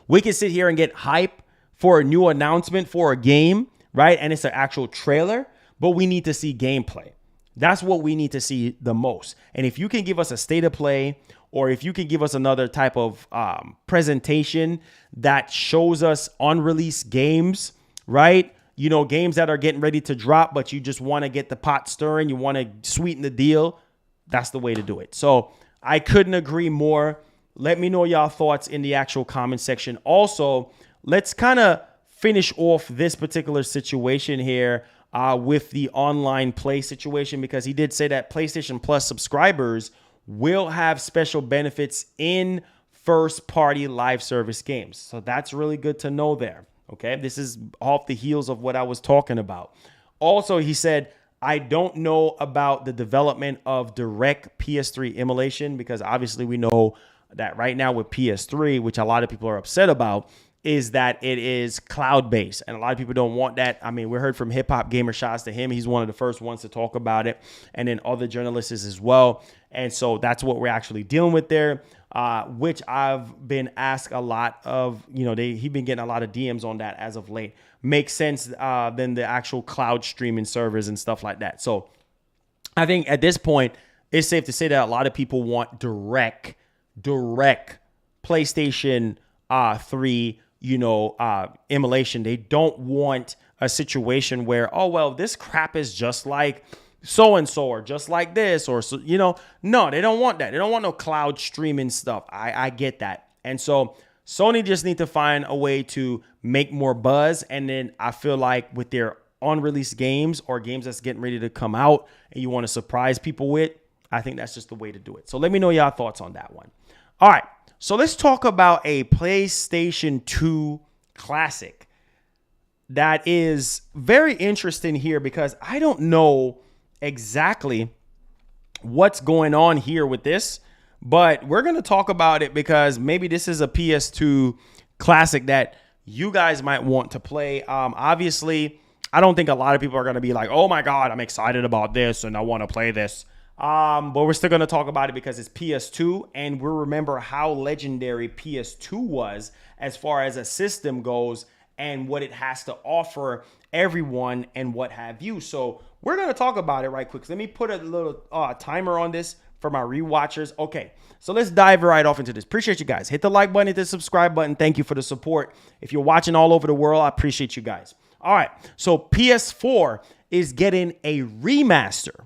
We can sit here and get hype for a new announcement for a game, right? And it's an actual trailer, but we need to see gameplay. That's what we need to see the most. And if you can give us a state of play, or if you can give us another type of presentation that shows us unreleased games, right? You know, games that are getting ready to drop, but you just want to get the pot stirring, you want to sweeten the deal, that's the way to do it. So I couldn't agree more. Let me know y'all thoughts in the actual comment section. Also, let's kind of finish off this particular situation here with the online play situation, because he did say that PlayStation Plus subscribers will have special benefits in first party live service games. So that's really good to know there. Okay. This is off the heels of what I was talking about. Also, he said, I don't know about the development of direct PS3 emulation, because obviously we know that right now with PS3, which a lot of people are upset about, is that it is cloud-based. And a lot of people don't want that. I mean, we heard from Hip Hop Gamer, shots to him. He's one of the first ones to talk about it. And then other journalists as well. And so that's what we're actually dealing with there, which I've been asked a lot of, he's been getting a lot of DMs on that as of late. Makes sense than the actual cloud streaming servers and stuff like that. So I think at this point, it's safe to say that a lot of people want direct PlayStation 3, emulation. They don't want a situation where, oh, well, this crap is just like so-and-so or just like this or, no, they don't want that. They don't want no cloud streaming stuff. I get that. And so Sony just need to find a way to make more buzz. And then I feel like with their unreleased games or games that's getting ready to come out and you want to surprise people with, I think that's just the way to do it. So let me know your thoughts on that one. All right. So let's talk about a PlayStation 2 classic that is very interesting here, because I don't know exactly what's going on here with this, but we're going to talk about it because maybe this is a PS2 classic that you guys might want to play. Obviously, I don't think a lot of people are going to be like, oh my God, I'm excited about this and I want to play this. But we're still going to talk about it because it's PS2, and we'll remember how legendary PS2 was as far as a system goes and what it has to offer everyone and what have you. So we're going to talk about it right quick. Let me put a little timer on this for my rewatchers. Okay, so let's dive right off into this. Appreciate you guys. Hit the like button, hit the subscribe button. Thank you for the support. If you're watching all over the world, I appreciate you guys. All right, so PS4 is getting a remaster.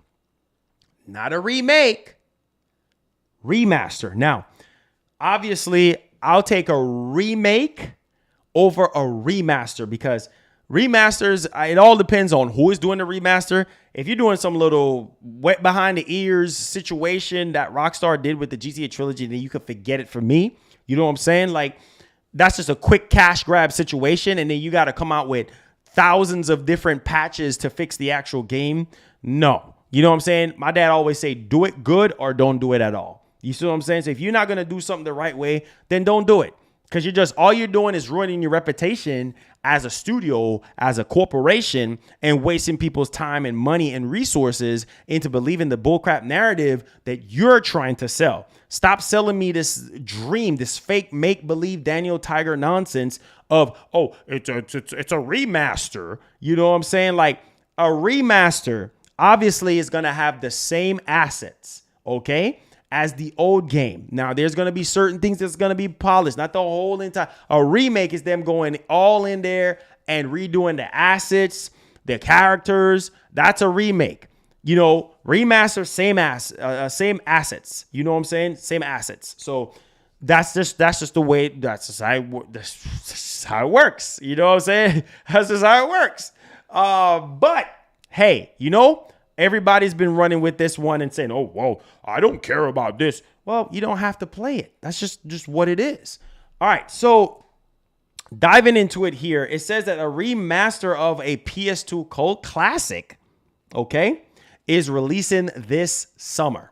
Not a remake, remaster. Now, obviously, I'll take a remake over a remaster, because remasters, it all depends on who is doing the remaster. If you're doing some little wet behind the ears situation that Rockstar did with the GTA trilogy, then you can forget it for me. You know what I'm saying? Like, that's just a quick cash grab situation, and then you got to come out with thousands of different patches to fix the actual game. No. You know what I'm saying? My dad always say, do it good or don't do it at all. You see what I'm saying? So if you're not going to do something the right way, then don't do it. Because all you're doing is ruining your reputation as a studio, as a corporation, and wasting people's time and money and resources into believing the bullcrap narrative that you're trying to sell. Stop selling me this dream, this fake make-believe Daniel Tiger nonsense of, oh, it's a remaster. You know what I'm saying? Like, a remaster obviously is going to have the same assets, okay, as the old game. Now, there's going to be certain things that's going to be polished, not the whole entire. A remake is them going all in there and redoing the assets, the characters. That's a remake. Remaster, same assets. You know what I'm saying? Same assets. So that's just the way. That's just how it works. You know what I'm saying? That's just how it works. But hey, everybody's been running with this one and saying, oh, whoa, I don't care about this. Well, you don't have to play it. That's just what it is. All right, so diving into it here, it says that a remaster of a PS2 cult classic, okay, is releasing this summer.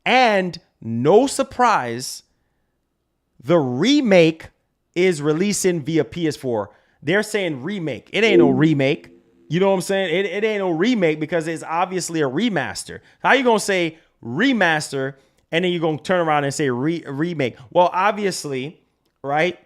And no surprise, the remake is releasing via PS4. They're saying remake. It ain't no remake. You know what I'm saying? It ain't no remake because it's obviously a remaster. How you going to say remaster and then you're going to turn around and say remake? Well, obviously, right?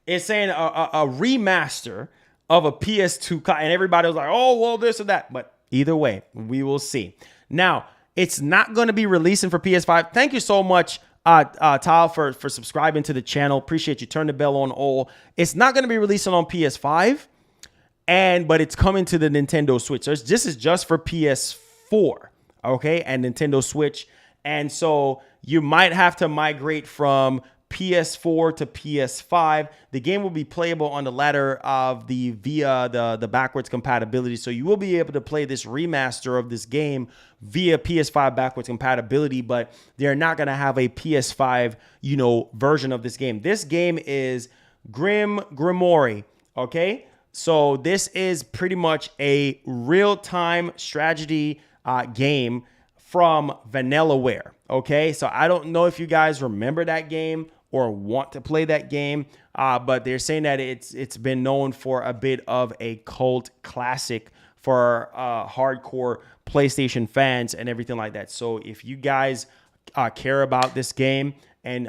It's saying a remaster of a PS2 and everybody was like, oh, well, this or that. But either way, we will see. Now, it's not going to be releasing for PS5. Thank you so much, Tal, for subscribing to the channel. Appreciate you. Turn the bell on all. It's not going to be releasing on PS5. But it's coming to the Nintendo Switch. So this is just for PS4, okay, and Nintendo Switch. And so you might have to migrate from PS4 to PS5. The game will be playable on the ladder of via the backwards compatibility. So you will be able to play this remaster of this game via PS5 backwards compatibility, but they're not going to have a PS5, version of this game. This game is Grimoire, okay? So this is pretty much a real-time strategy game from Vanillaware, okay? So I don't know if you guys remember that game or want to play that game, but they're saying that it's been known for a bit of a cult classic for hardcore PlayStation fans and everything like that. So if you guys care about this game and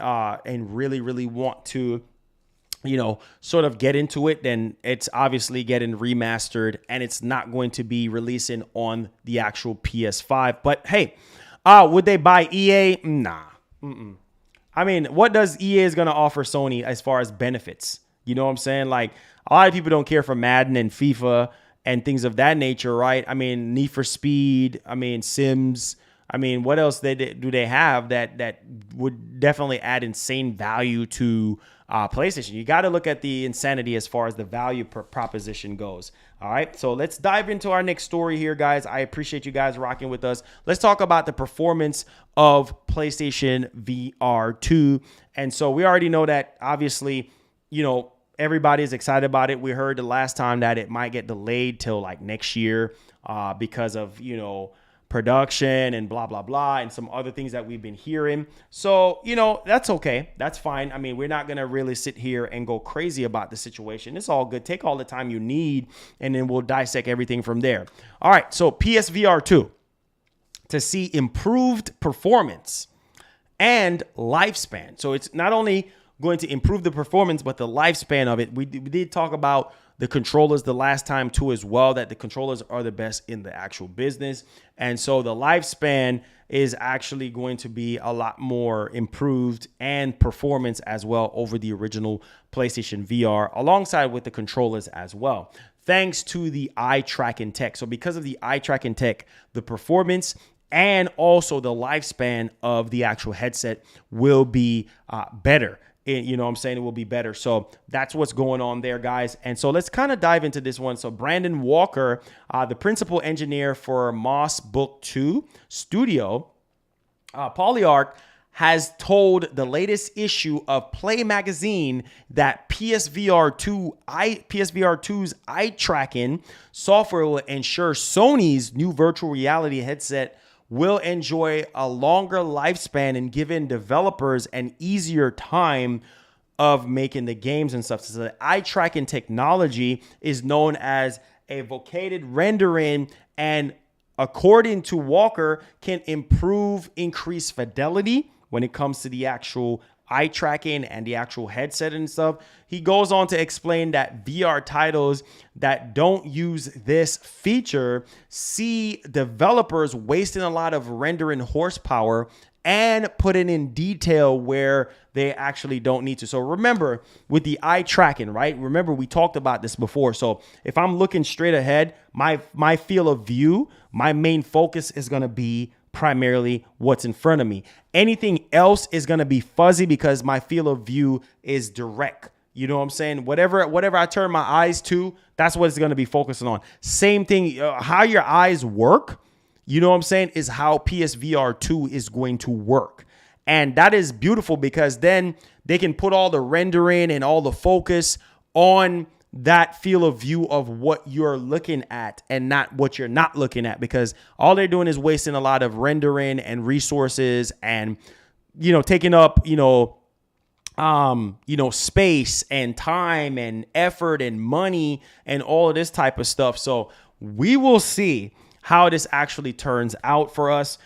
really, really want to, sort of get into it, then it's obviously getting remastered and it's not going to be releasing on the actual PS5. But hey, would they buy EA? Nah. I mean, what does EA is going to offer Sony as far as benefits? You know what I'm saying? Like, a lot of people don't care for Madden and FIFA and things of that nature, right? I mean, Need for Speed, Sims. What else do they have that would definitely add insane value to PlayStation? You got to look at the insanity as far as the value proposition goes. All right, so let's dive into our next story here, guys. I appreciate you guys rocking with us. Let's talk about the performance of PlayStation VR 2. And so we already know that, obviously, everybody is excited about it. We heard the last time that it might get delayed till like next year because of, production and blah, blah, blah, and some other things that we've been hearing. So, that's okay. That's fine. We're not going to really sit here and go crazy about the situation. It's all good. Take all the time you need, and then we'll dissect everything from there. All right. So PSVR 2 to see improved performance and lifespan. So it's not only going to improve the performance, but the lifespan of it. We did talk about the controllers the last time too as well, that the controllers are the best in the actual business. And so the lifespan is actually going to be a lot more improved and performance as well over the original PlayStation VR, alongside with the controllers as well, thanks to the eye tracking tech. So because of the eye tracking tech, the performance and also the lifespan of the actual headset will be better. It will be better. So that's what's going on there, guys. And so let's kind of dive into this one. So Brandon Walker, the principal engineer for Moss Book 2 Studio, Polyarch, has told the latest issue of Play Magazine that PSVR 2's eye tracking software will ensure Sony's new virtual reality headset will enjoy a longer lifespan and giving developers an easier time of making the games and stuff. So the eye tracking technology is known as a vocated rendering, and according to Walker, can increase fidelity when it comes to the actual eye tracking and the actual headset and stuff. He goes on to explain that VR titles that don't use this feature see developers wasting a lot of rendering horsepower and putting in detail where they actually don't need to. So remember, with the eye tracking, right? Remember, we talked about this before. So if I'm looking straight ahead, my field of view, my main focus is going to be primarily what's in front of me. Anything else is going to be fuzzy because my field of view is direct. You know what I'm saying? Whatever I turn my eyes to, that's what it's going to be focusing on. Same thing, how your eyes work, you know what I'm saying, is how PSVR 2 is going to work. And that is beautiful because then they can put all the rendering and all the focus on that field of view of what you're looking at and not what you're not looking at, because all they're doing is wasting a lot of rendering and resources and, taking up, space and time and effort and money and all of this type of stuff. So we will see how this actually turns out for us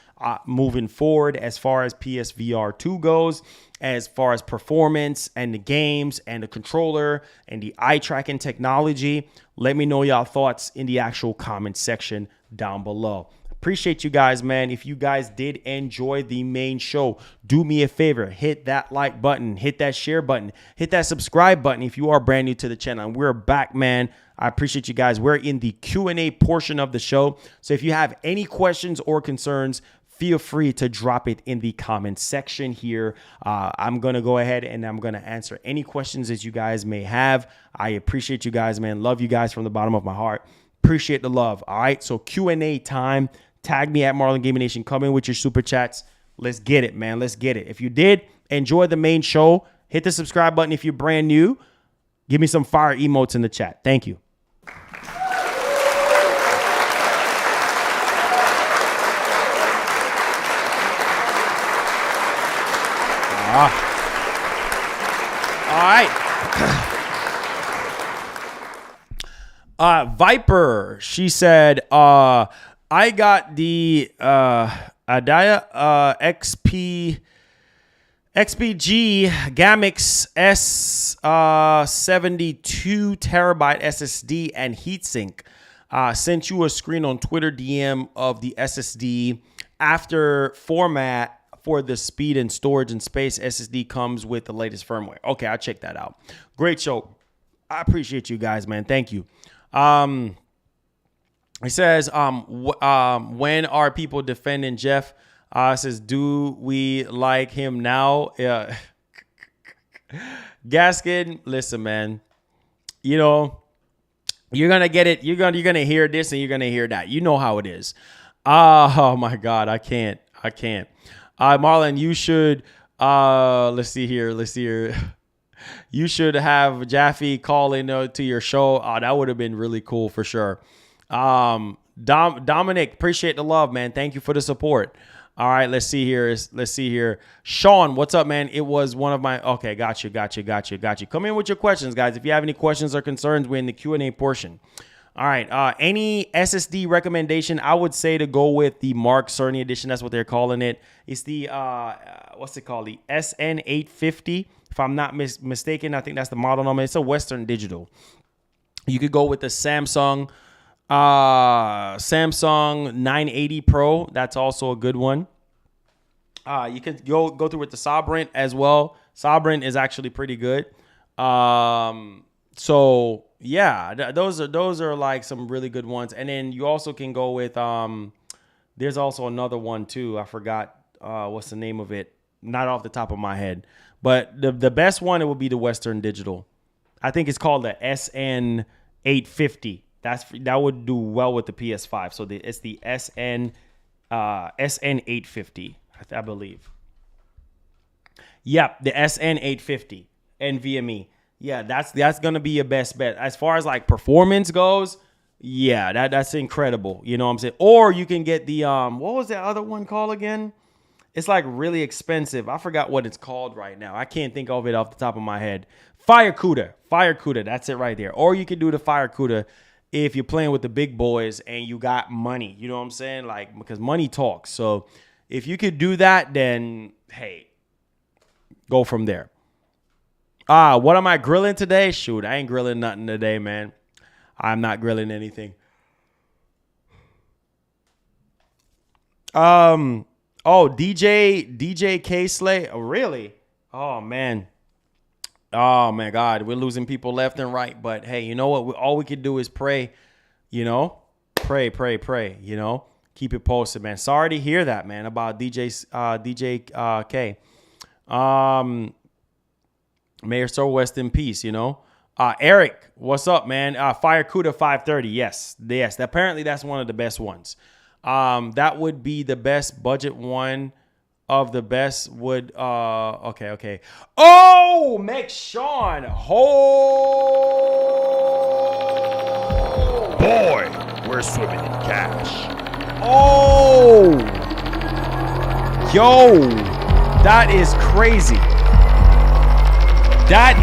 moving forward as far as PSVR 2 goes, as far as performance and the games and the controller and the eye tracking technology. Let me know y'all thoughts in the actual comment section down below. Appreciate you guys, man. If you guys did enjoy the main show, do me a favor, hit that like button, hit that share button, hit that subscribe button if you are brand new to the channel. And we're back, man. I appreciate you guys. We're in the Q&A portion of the show. So if you have any questions or concerns, feel free to drop it in the comment section here. I'm going to go ahead and I'm going to answer any questions that you guys may have. I appreciate you guys, man. Love you guys from the bottom of my heart. Appreciate the love. All right. So Q&A time. Tag me at Marlon Gaming Nation. Come in with your super chats. Let's get it, man. Let's get it. If you did enjoy the main show, hit the subscribe button if you're brand new. Give me some fire emotes in the chat. Thank you. All right. Viper, she said, I got the Adaya XPG Gamix S 72 terabyte SSD and heatsink. Sent you a screen on Twitter DM of the SSD. After format for the speed and storage and space, SSD comes with the latest firmware. Okay, I'll check that out. Great show. I appreciate you guys, man. Thank you. He says, when are people defending Jeff? Says, do we like him now? Yeah. Gaskin, listen, man. You know, you're gonna get it. You're gonna hear this and you're gonna hear that. You know how it is. Oh my God, I can't. Marlon, you should. Let's see here. You should have Jaffe call in to your show. Oh, that would have been really cool for sure. Dominic, appreciate the love, man. Thank you for the support. All right, let's see here. Sean, what's up, man? It was one of my. Okay, got you. Come in with your questions, guys. If you have any questions or concerns, we're in the Q&A portion. All right. Any SSD recommendation? I would say to go with the Mark Cerny edition. That's what they're calling it. It's the what's it called? The SN850. If I'm not mistaken, I think that's the model number. It's a Western Digital. You could go with the Samsung 980 Pro. That's also a good one. You could go through with the Sobrent as well. Sobrent is actually pretty good. So yeah, those are like some really good ones. And then you also can go with there's also another one too. I forgot what's the name of it. Not off the top of my head. But the best one, it would be the Western Digital. I think it's called the SN850. That would do well with the PS5. So it's the SN850, I believe. Yep, the SN850 NVMe. Yeah, that's gonna be your best bet. As far as like performance goes, yeah, that's incredible. You know what I'm saying? Or you can get the what was that other one called again? It's like really expensive. I forgot what it's called right now. I can't think of it off the top of my head. Firecuda. That's it right there. Or you can do the Firecuda if you're playing with the big boys and you got money. You know what I'm saying? Like, because money talks. So if you could do that, then hey, go from there. What am I grilling today? Shoot, I ain't grilling nothing today, man. I'm not grilling anything. DJ K Slay. Oh, really? Oh man, God, we're losing people left and right. But hey, you know what? All we can do is pray. You know, pray. You know, keep it posted, man. Sorry to hear that, man, about DJ K. May your soul rest in peace. You know, Eric, what's up, man? Firecuda 530. Yes. Apparently, that's one of the best ones. That would be the best budget one of the best would, okay. Oh, Meg Sean. Oh, Boy, we're swimming in cash. oh, yo, that is crazy. Boy,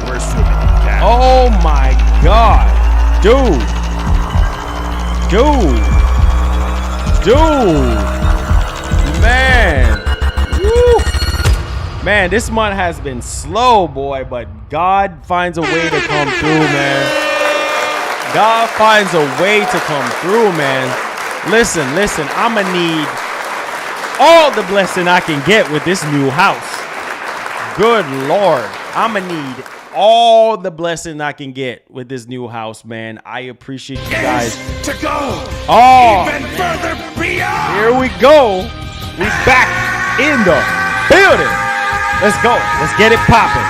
we're swimming in cash. Oh my God, dude, man. Woo. Man, this month has been slow, boy, but God finds a way to come through, man. God finds a way to come through, man. Listen, I'ma need all the blessing I can get with this new house. Good Lord, I'ma need all the blessing I can get with this new house, man. I appreciate you guys. To go even further beyond. Here we go. We back in the building. Let's go. Let's get it popping.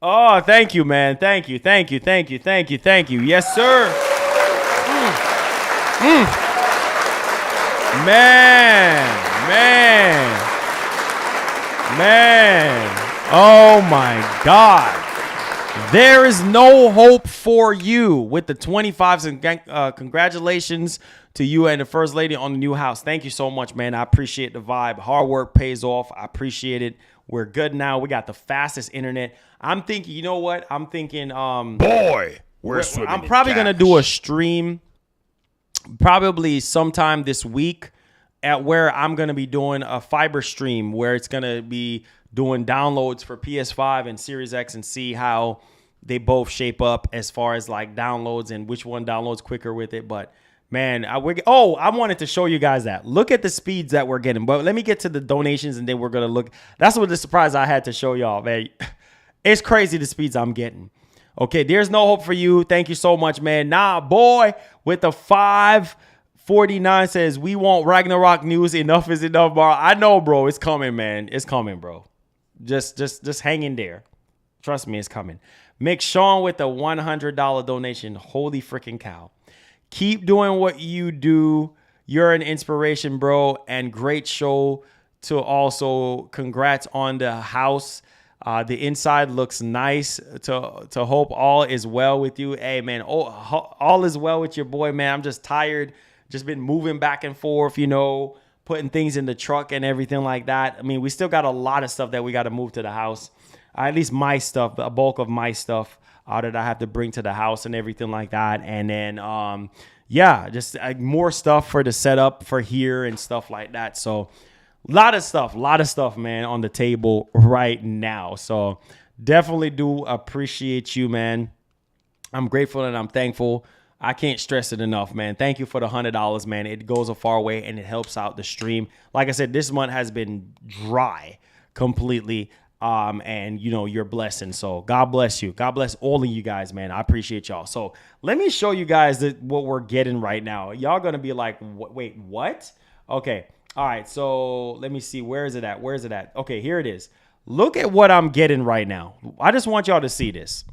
Oh, thank you, man. Thank you. Yes, sir. Man. Oh my God. There is no hope for you with the 25s, and congratulations to you and the First Lady on the new house. Thank you so much, man. I appreciate the vibe. Hard work pays off. I appreciate it. We're good now. We got the fastest internet. I'm thinking, you know what? I'm thinking, Boy, we're swimming. I'm probably going to do a stream probably sometime this week at where I'm going to be doing a fiber stream where it's going to be doing downloads for PS5 and Series X and see how they both shape up as far as like downloads and which one downloads quicker with it. But man, I wanted to show you guys that. Look at the speeds that we're getting. But let me get to the donations and then we're going to look. That's what the surprise I had to show y'all, man. It's crazy the speeds I'm getting. Okay, there's no hope for you. Thank you so much, man. Nah, boy, with the 549 says, we want Ragnarok news. Enough is enough, bro. I know, bro. It's coming, man. It's coming, bro. Just hang in there. Trust me, it's coming. Mick Sean with the $100 donation. Holy freaking cow. Keep doing what you do. You're an inspiration, bro. And great show to also congrats on the house. The inside looks nice. To hope all is well with you. Hey, man, all is well with your boy, man. I'm just tired. Just been moving back and forth, you know, putting things in the truck and everything like that. I mean, we still got a lot of stuff that we got to move to the house. At least my stuff, a bulk of my stuff that I have to bring to the house and everything like that. And then, yeah, just more stuff for the setup for here and stuff like that. So a lot of stuff, man, on the table right now. So definitely do appreciate you, man. I'm grateful and I'm thankful. I can't stress it enough, man. Thank you for the $100, man. It goes a far way and it helps out the stream. Like I said, this month has been dry completely. And you know, you're blessing. So God bless you. God bless all of you guys, man. I appreciate y'all. So let me show you guys what we're getting right now. Y'all gonna be like, wait, what? Okay. All right. So let me see. Where is it at? Okay, here it is. Look at what I'm getting right now. I just want y'all to see this.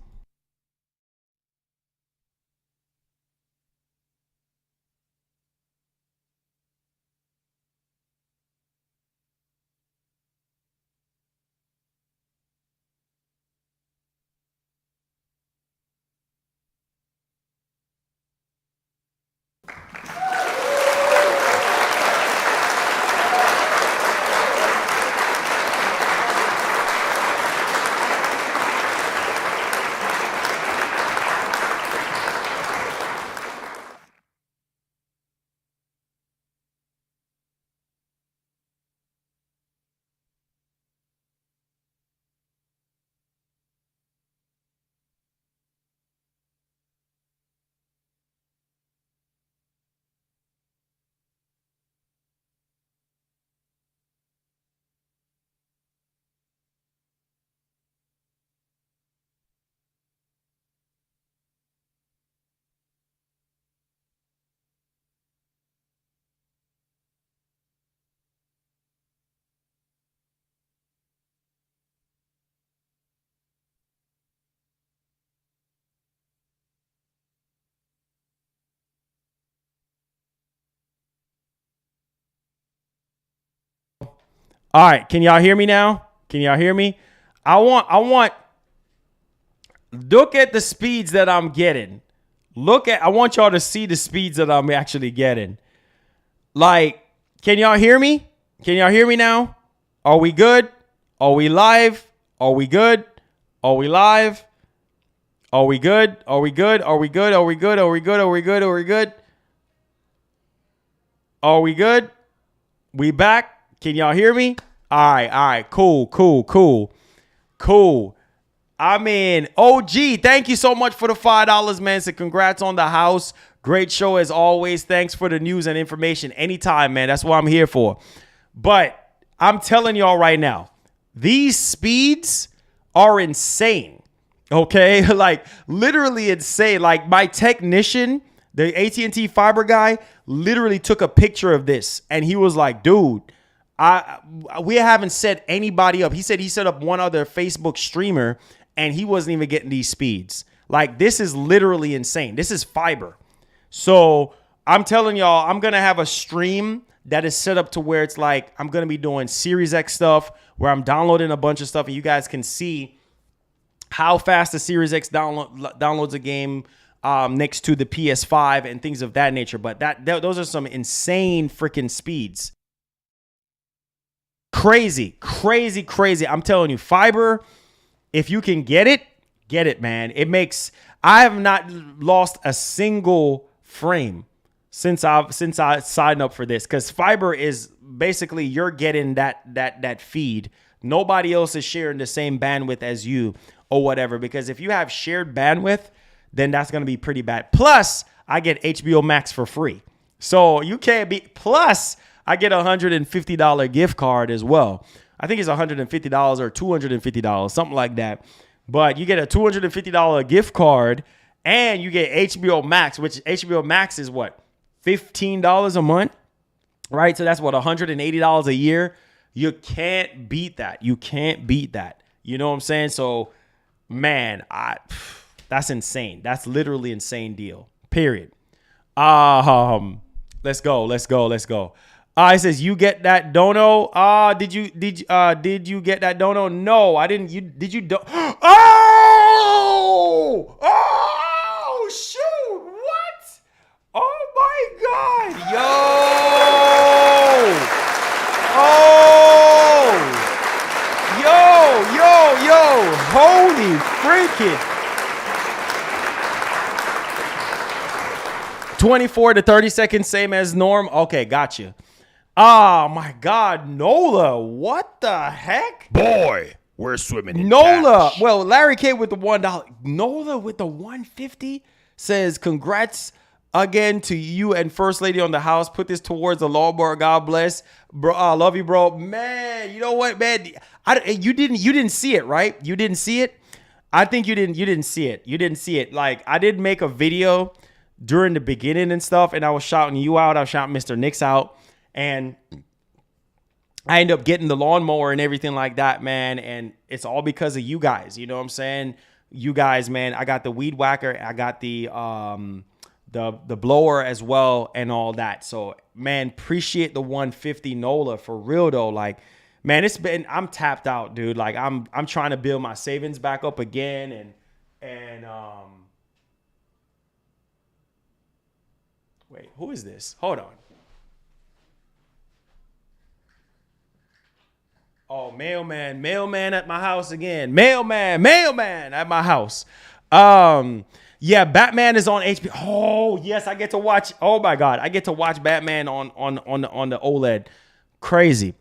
All right, can y'all hear me now? Can y'all hear me? I want look at the speeds that I'm getting. I want y'all to see the speeds that I'm actually getting. Like, can y'all hear me? Can y'all hear me now? Are we good? Are we live? Are we good? Are we live? Are we good? Are we good? Are we good? Are we good? Are we good? Are we good? Are we good? Are we good? We back? Can y'all hear me? All right. Cool. I mean, OG, thank you so much for the $5, man. So congrats on the house. Great show as always. Thanks for the news and information anytime, man. That's what I'm here for. But I'm telling y'all right now, these speeds, are insane. Okay, like literally insane. Like my technician, the AT&T fiber guy, literally took a picture of this, and he was like, "Dude, we haven't set anybody up." He said he set up one other Facebook streamer, and he wasn't even getting these speeds. Like this is literally insane. This is fiber. So I'm telling y'all, I'm gonna have a stream that is set up to where it's like I'm gonna be doing Series X stuff, where I'm downloading a bunch of stuff, and you guys can see how fast the Series X downloads a game next to the PS5 and things of that nature. But those are some insane freaking speeds. Crazy. I'm telling you, fiber, if you can get it, man. I have not lost a single frame since I signed up for this, because fiber is basically you're getting that feed. Nobody else is sharing the same bandwidth as you or whatever, because if you have shared bandwidth, then that's going to be pretty bad. Plus, I get HBO Max for free. So you can't beat. Plus, I get a $150 gift card as well. I think it's $150 or $250, something like that. But you get a $250 gift card and you get HBO Max, which HBO Max is what? $15 a month, right? So that's what, $180 a year. You can't beat that. You know what I'm saying? So, man, that's insane. That's literally insane deal. Period. Let's go. It says you get that dono. Did you get that dono? No, I didn't. Did you? Oh, shoot! What? Oh my God! Yo! Oh! Yo! Holy freaking! 24 to 30 seconds, same as norm. Okay, gotcha. Oh my God, Nola, what the heck? Boy, we're swimming in Nola, cash. well, Larry K with the $1. Nola with the 150 says, congrats again to you and First Lady on the house. Put this towards the lawnmower. God bless. Bro, I love you, bro. Man, you know what, man? You didn't see it, right? You didn't see it? I think you didn't see it. You didn't see it. Like, I did make a video during the beginning and stuff, and I was shouting you out. I was shouting Mr. Nix out. And I ended up getting the lawnmower and everything like that, man. And it's all because of you guys. You know what I'm saying? You guys, man. I got the weed whacker. I got the blower as well and all that. So, man, appreciate the 150 Nola for real though. Like, man, I'm tapped out, dude. Like, I'm trying to build my savings back up again. And wait, who is this? Hold on. Oh, mailman at my house again. Mailman at my house. Yeah, Batman is on HBO. Oh, yes, I get to watch. Oh my God, I get to watch Batman on the OLED. Crazy.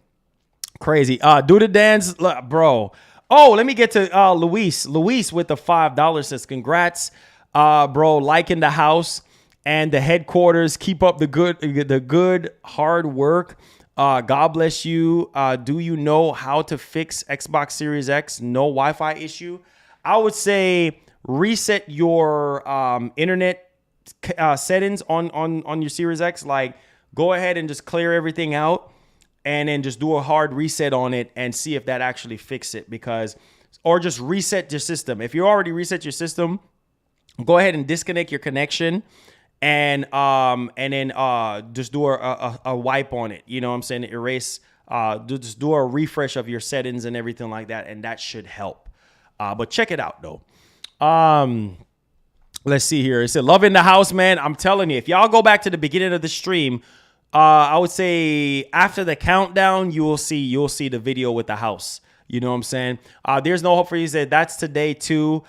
Do the dance, bro. Oh, let me get to Luis. Luis with the $5 says, congrats, bro. Liking the house and the headquarters. Keep up the good hard work. God bless you. Do you know how to fix Xbox Series X? No Wi-Fi issue. I would say reset your internet settings on your Series X. Like, go ahead and just clear everything out and then just do a hard reset on it and see if that actually fixes it. Or just reset your system. If you already reset your system, go ahead and disconnect your connection. And then just do a wipe on it. You know what I'm saying? Erase, just do a refresh of your settings and everything like that. And that should help. But check it out though. Let's see here. It said, love in the house, man. I'm telling you, if y'all go back to the beginning of the stream, I would say after the countdown, you'll see the video with the house. You know what I'm saying? There's no hope for you. Said that's today too,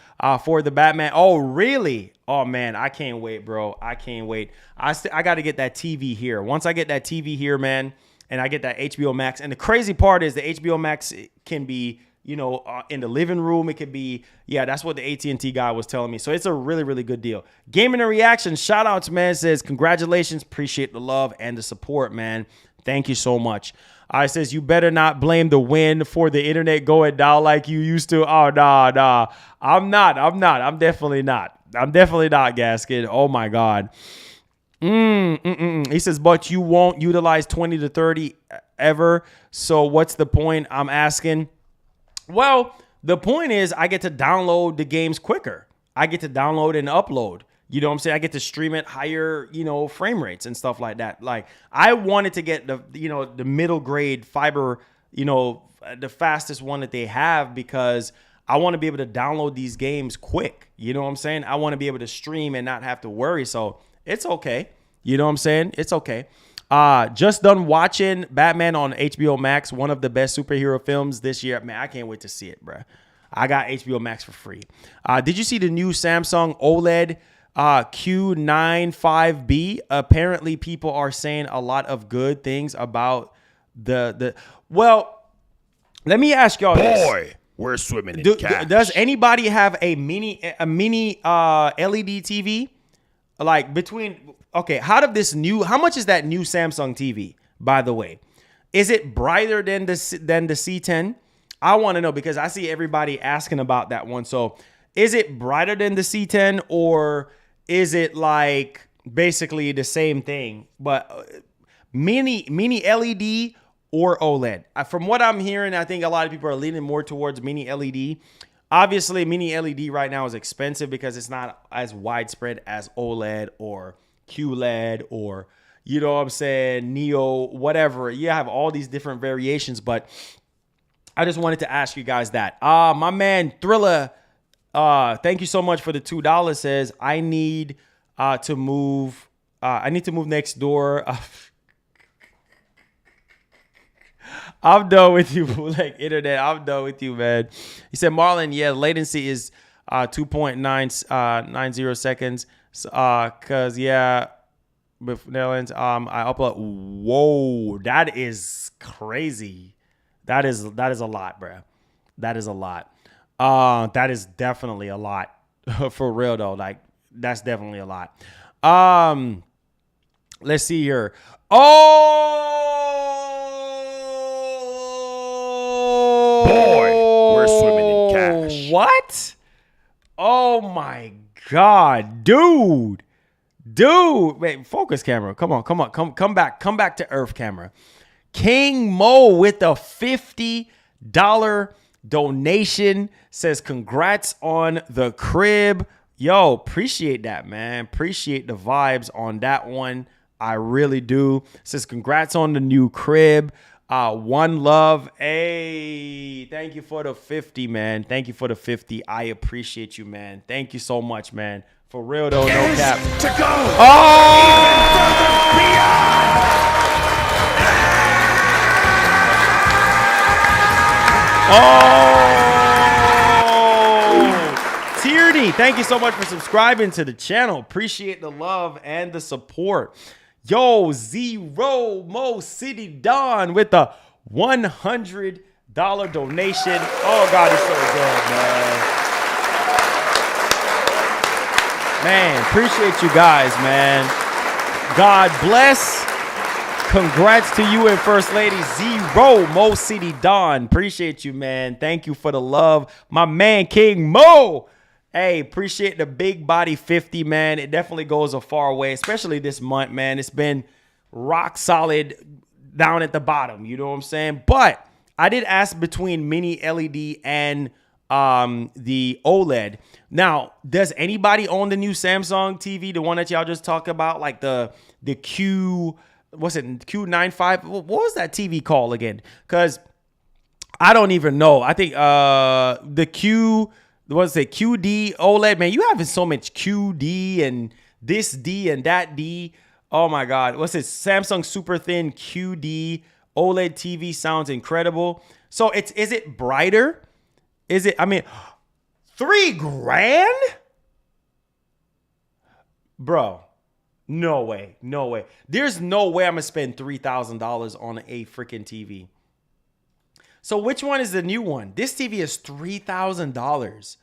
for the Batman. Oh, really? Oh man, I can't wait, bro. I can't wait. I got to get that TV here. Once I get that TV here, man, and I get that HBO Max. And the crazy part is the HBO Max can be, you know, in the living room. It could be, yeah, that's what the AT&T guy was telling me. So it's a really, really good deal. Gaming and Reaction, shout outs, man. Says congratulations. Appreciate the love and the support, man. Thank you so much. It says, you better not blame the wind for the internet going down like you used to. Oh, nah. I'm not. I'm definitely not. Gaskin. Oh, my God. He says, but you won't utilize 20 to 30 ever. So what's the point? I'm asking. Well, the point is I get to download the games quicker. I get to download and upload. You know what I'm saying? I get to stream at higher, frame rates and stuff like that. Like, I wanted to get the middle grade fiber, the fastest one that they have, because I want to be able to download these games quick. You know what I'm saying? I want to be able to stream and not have to worry. So it's okay. You know what I'm saying? It's okay. Just done watching Batman on HBO Max, one of the best superhero films this year. Man, I can't wait to see it, bro. I got HBO Max for free. Did you see the new Samsung OLED Q95B? Apparently, people are saying a lot of good things about the. Well, let me ask y'all this. Boy, we're swimming in cash. Does anybody have a mini LED TV? Like between, okay, how much is that new Samsung TV, by the way? Is it brighter than the C10? I want to know, because I see everybody asking about that one. So is it brighter than the C10, or is it like basically the same thing, but mini LED or OLED? From what I'm hearing, I think a lot of people are leaning more towards mini LED. Obviously, mini LED right now is expensive because it's not as widespread as OLED or QLED or, you know what I'm saying, Neo, whatever. You have all these different variations, but I just wanted to ask you guys that. My man Thriller, thank you so much for the $2, says, I need to move next door. I'm done with you, like internet. I'm done with you, man. He said, Marlon, yeah, latency is 2.990 seconds. Cause yeah, with Netherlands, I upload. Whoa, that is crazy. That is a lot, bro. That is a lot. That is definitely a lot. For real though. Like, that's definitely a lot. Let's see here. Boy, we're swimming in cash. What? Oh my God, dude. Wait, focus camera. Come on. Come back to Earth camera. King Mo with a $50 donation says, congrats on the crib. Yo, appreciate that, man. Appreciate the vibes on that one. I really do. Says, congrats on the new crib. One love. Hey, thank you for the 50, man. Thank you for the 50. I appreciate you, man. Thank you so much, man. For real though, no cap. To go. Tierney, thank you so much for subscribing to the channel. Appreciate the love and the support. Yo, Zero Mo City Don with the $100 donation. Oh God, it's so good, man. Man, appreciate you guys, man. God bless. Congrats to you and First Lady Zero Mo City Don. Appreciate you, man. Thank you for the love. My man, King Mo. Hey, appreciate the big body 50, man. It definitely goes a far way, especially this month, man. It's been rock solid down at the bottom. You know what I'm saying? But I did ask between mini LED and the OLED. Now, does anybody own the new Samsung TV, the one that y'all just talked about, like the Q, what's it, Q95? What was that TV called again? Because I don't even know. I think the Q, what's it, QD OLED, man. You having so much QD and this D and that D. Oh my God. What's it? Samsung super thin QD OLED TV sounds incredible. So is it brighter? Is it, I mean, $3,000? Bro, no way. No way. There's no way I'm going to spend $3,000 on a freaking TV. So which one is the new one? This TV is $3,000.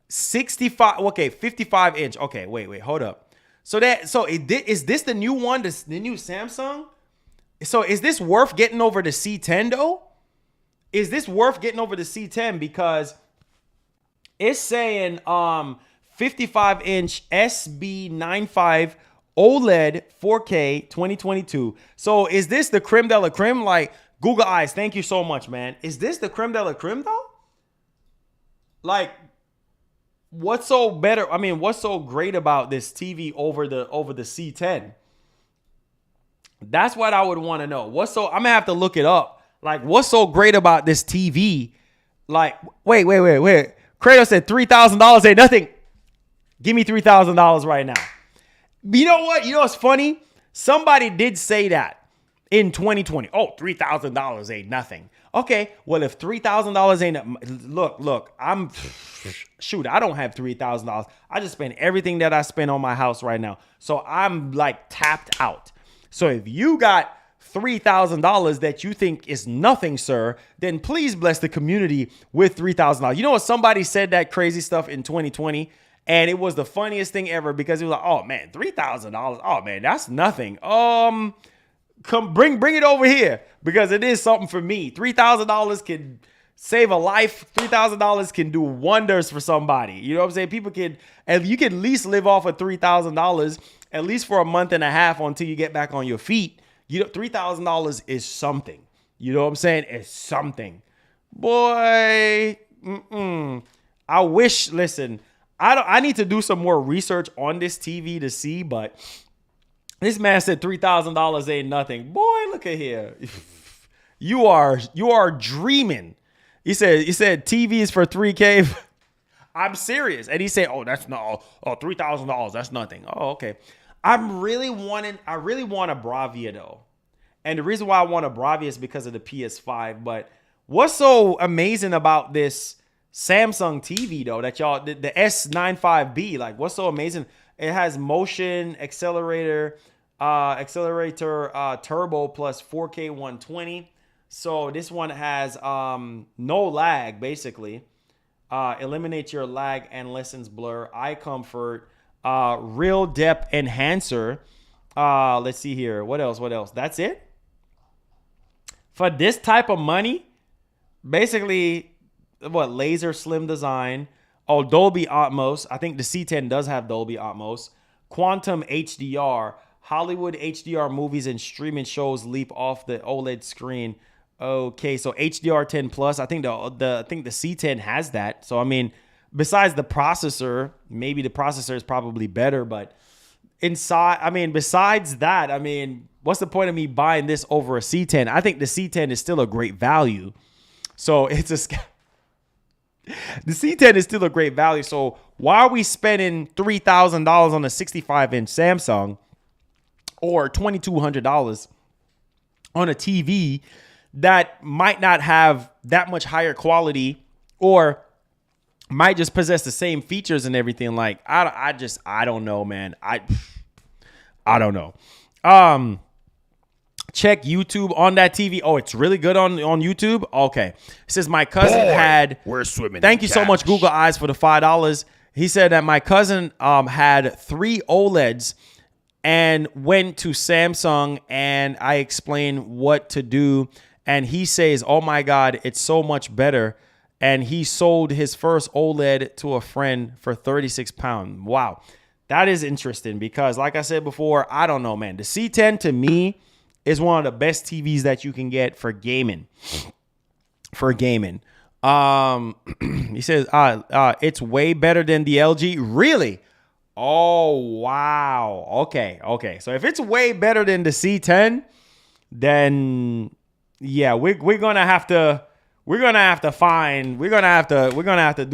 65, okay, 55 inch. Okay, wait, hold up. Is this the new one, the new Samsung? So is this worth getting over the C10 though? Is this worth getting over the C10? Because it's saying 55-inch SB95 OLED 4K 2022. So is this the creme de la creme? Like, Google Eyes, thank you so much, man. Is this the creme de la creme though? Like, what's so better? I mean, what's so great about this TV over the C10? That's what I would want to know. I'm gonna have to look it up. Like, what's so great about this TV? Like, wait. Kratos said $3,000 ain't nothing. Give me $3,000 right now. You know what? You know what's funny? Somebody did say that in 2020. Oh, $3,000 ain't nothing. Okay, well, if $3,000 ain't look, I don't have $3,000. I just spent everything that I spent on my house right now. So I'm like tapped out. So if you got $3,000 that you think is nothing, sir, then please bless the community with $3,000. You know what? Somebody said that crazy stuff in 2020, and it was the funniest thing ever because it was like, oh man, $3,000. Oh man, that's nothing. Come bring it over here because it is something for me. $3,000 can save a life. $3,000 can do wonders for somebody. You know what I'm saying? People can, and you can at least live off of $3,000 at least for a month and a half until you get back on your feet. You know, $3,000 is something. You know what I'm saying? It's something. Boy, I wish, listen, I need to do some more research on this TV to see, but this man said $3,000 ain't nothing. Boy, look at here. You are dreaming. He said TV is for $3K. I'm serious. And he said, oh, that's not, $3,000. That's nothing. Oh, okay. I really want a Bravia though. And the reason why I want a Bravia is because of the PS5. But what's so amazing about this Samsung TV though, that y'all, the S95B, like what's so amazing? It has motion accelerator turbo plus 4K 120. So this one has no lag basically. Eliminates your lag and lessens blur, eye comfort, real depth enhancer. Let's see here. What else? That's it? For this type of money, basically, what, laser slim design. Oh, Dolby Atmos. I think the C10 does have Dolby Atmos. Quantum HDR. Hollywood HDR movies and streaming shows leap off the OLED screen. Okay, so HDR10 plus. I think the C10 has that. So I mean, besides the processor, maybe the processor is probably better, but inside, I mean, besides that, I mean, what's the point of me buying this over a C10? I think the C10 is still a great value. So the C10 is still a great value. So why are we spending $3,000 on a 65-inch Samsung or $2,200 on a TV that might not have that much higher quality or might just possess the same features and everything? Like, I don't know, man. I don't know. Check YouTube on that TV. Oh, it's really good on YouTube. Okay. It says my cousin we're swimming. Thank you so much, Google Eyes, for the $5. He said that my cousin had 3 OLEDs and went to Samsung, and I explained what to do, and he says, oh my God, it's so much better. And he sold his first OLED to a friend for 36 pounds. Wow. That is interesting because, like I said before, I don't know, man. The C10 to me is one of the best TVs that you can get for gaming. He says, it's way better than the LG. Really? Oh, wow. Okay. So if it's way better than the C10, then yeah, we're gonna have to do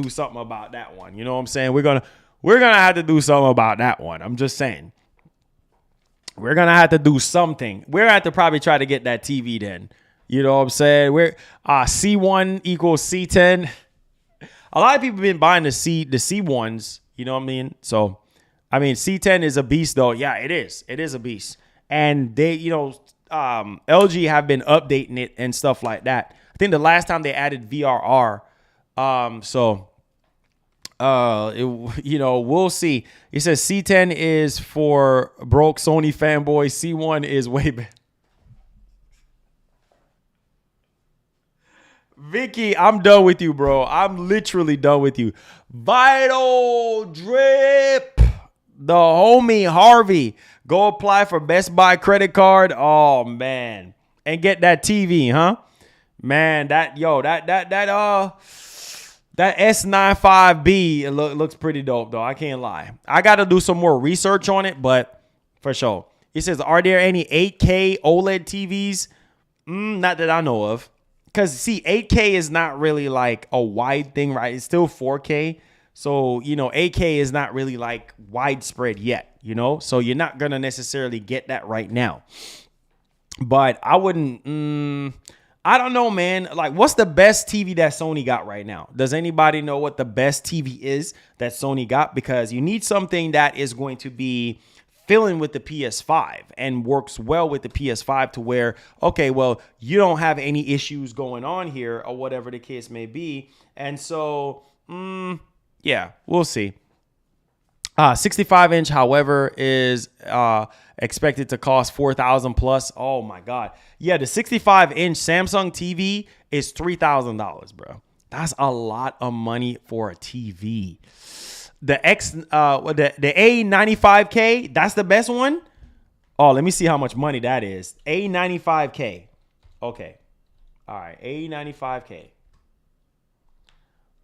something about that one. You know what I'm saying? We're gonna have to do something about that one. I'm just saying. We're gonna have to do something. We're gonna have to probably try to get that TV then. You know what I'm saying? We're C1 equals C10. A lot of people have been buying the C1s. You know what I mean? So, I mean, C10 is a beast though. Yeah, it is. It is a beast. And they, LG have been updating it and stuff like that. I think the last time they added VRR. We'll see. He says C10 is for broke Sony fanboys. C1 is way better. Vicky, I'm done with you, bro. I'm literally done with you. Vital Drip. The homie Harvey. Go apply for Best Buy credit card. Oh, man. And get that TV, huh? Man, that S95B looks pretty dope, though. I can't lie. I got to do some more research on it, but for sure. It says, are there any 8K OLED TVs? Not that I know of. Because, see, 8K is not really like a wide thing, right? It's still 4K. So, 8K is not really like widespread yet, So you're not going to necessarily get that right now. But I wouldn't, I don't know, man. Like, what's the best TV that Sony got right now? Does anybody know what the best TV is that Sony got? Because you need something that is going to be filling with the PS5 and works well with the PS5 to where, okay, well, you don't have any issues going on here or whatever the case may be. And so, yeah, we'll see. 65 inch, however, is expected to cost $4,000 plus. Oh my God. Yeah, the 65 inch Samsung TV is $3,000, bro. That's a lot of money for a TV. The A95K, that's the best one. Oh, let me see how much money that is. A95K. Okay. All right, A95K.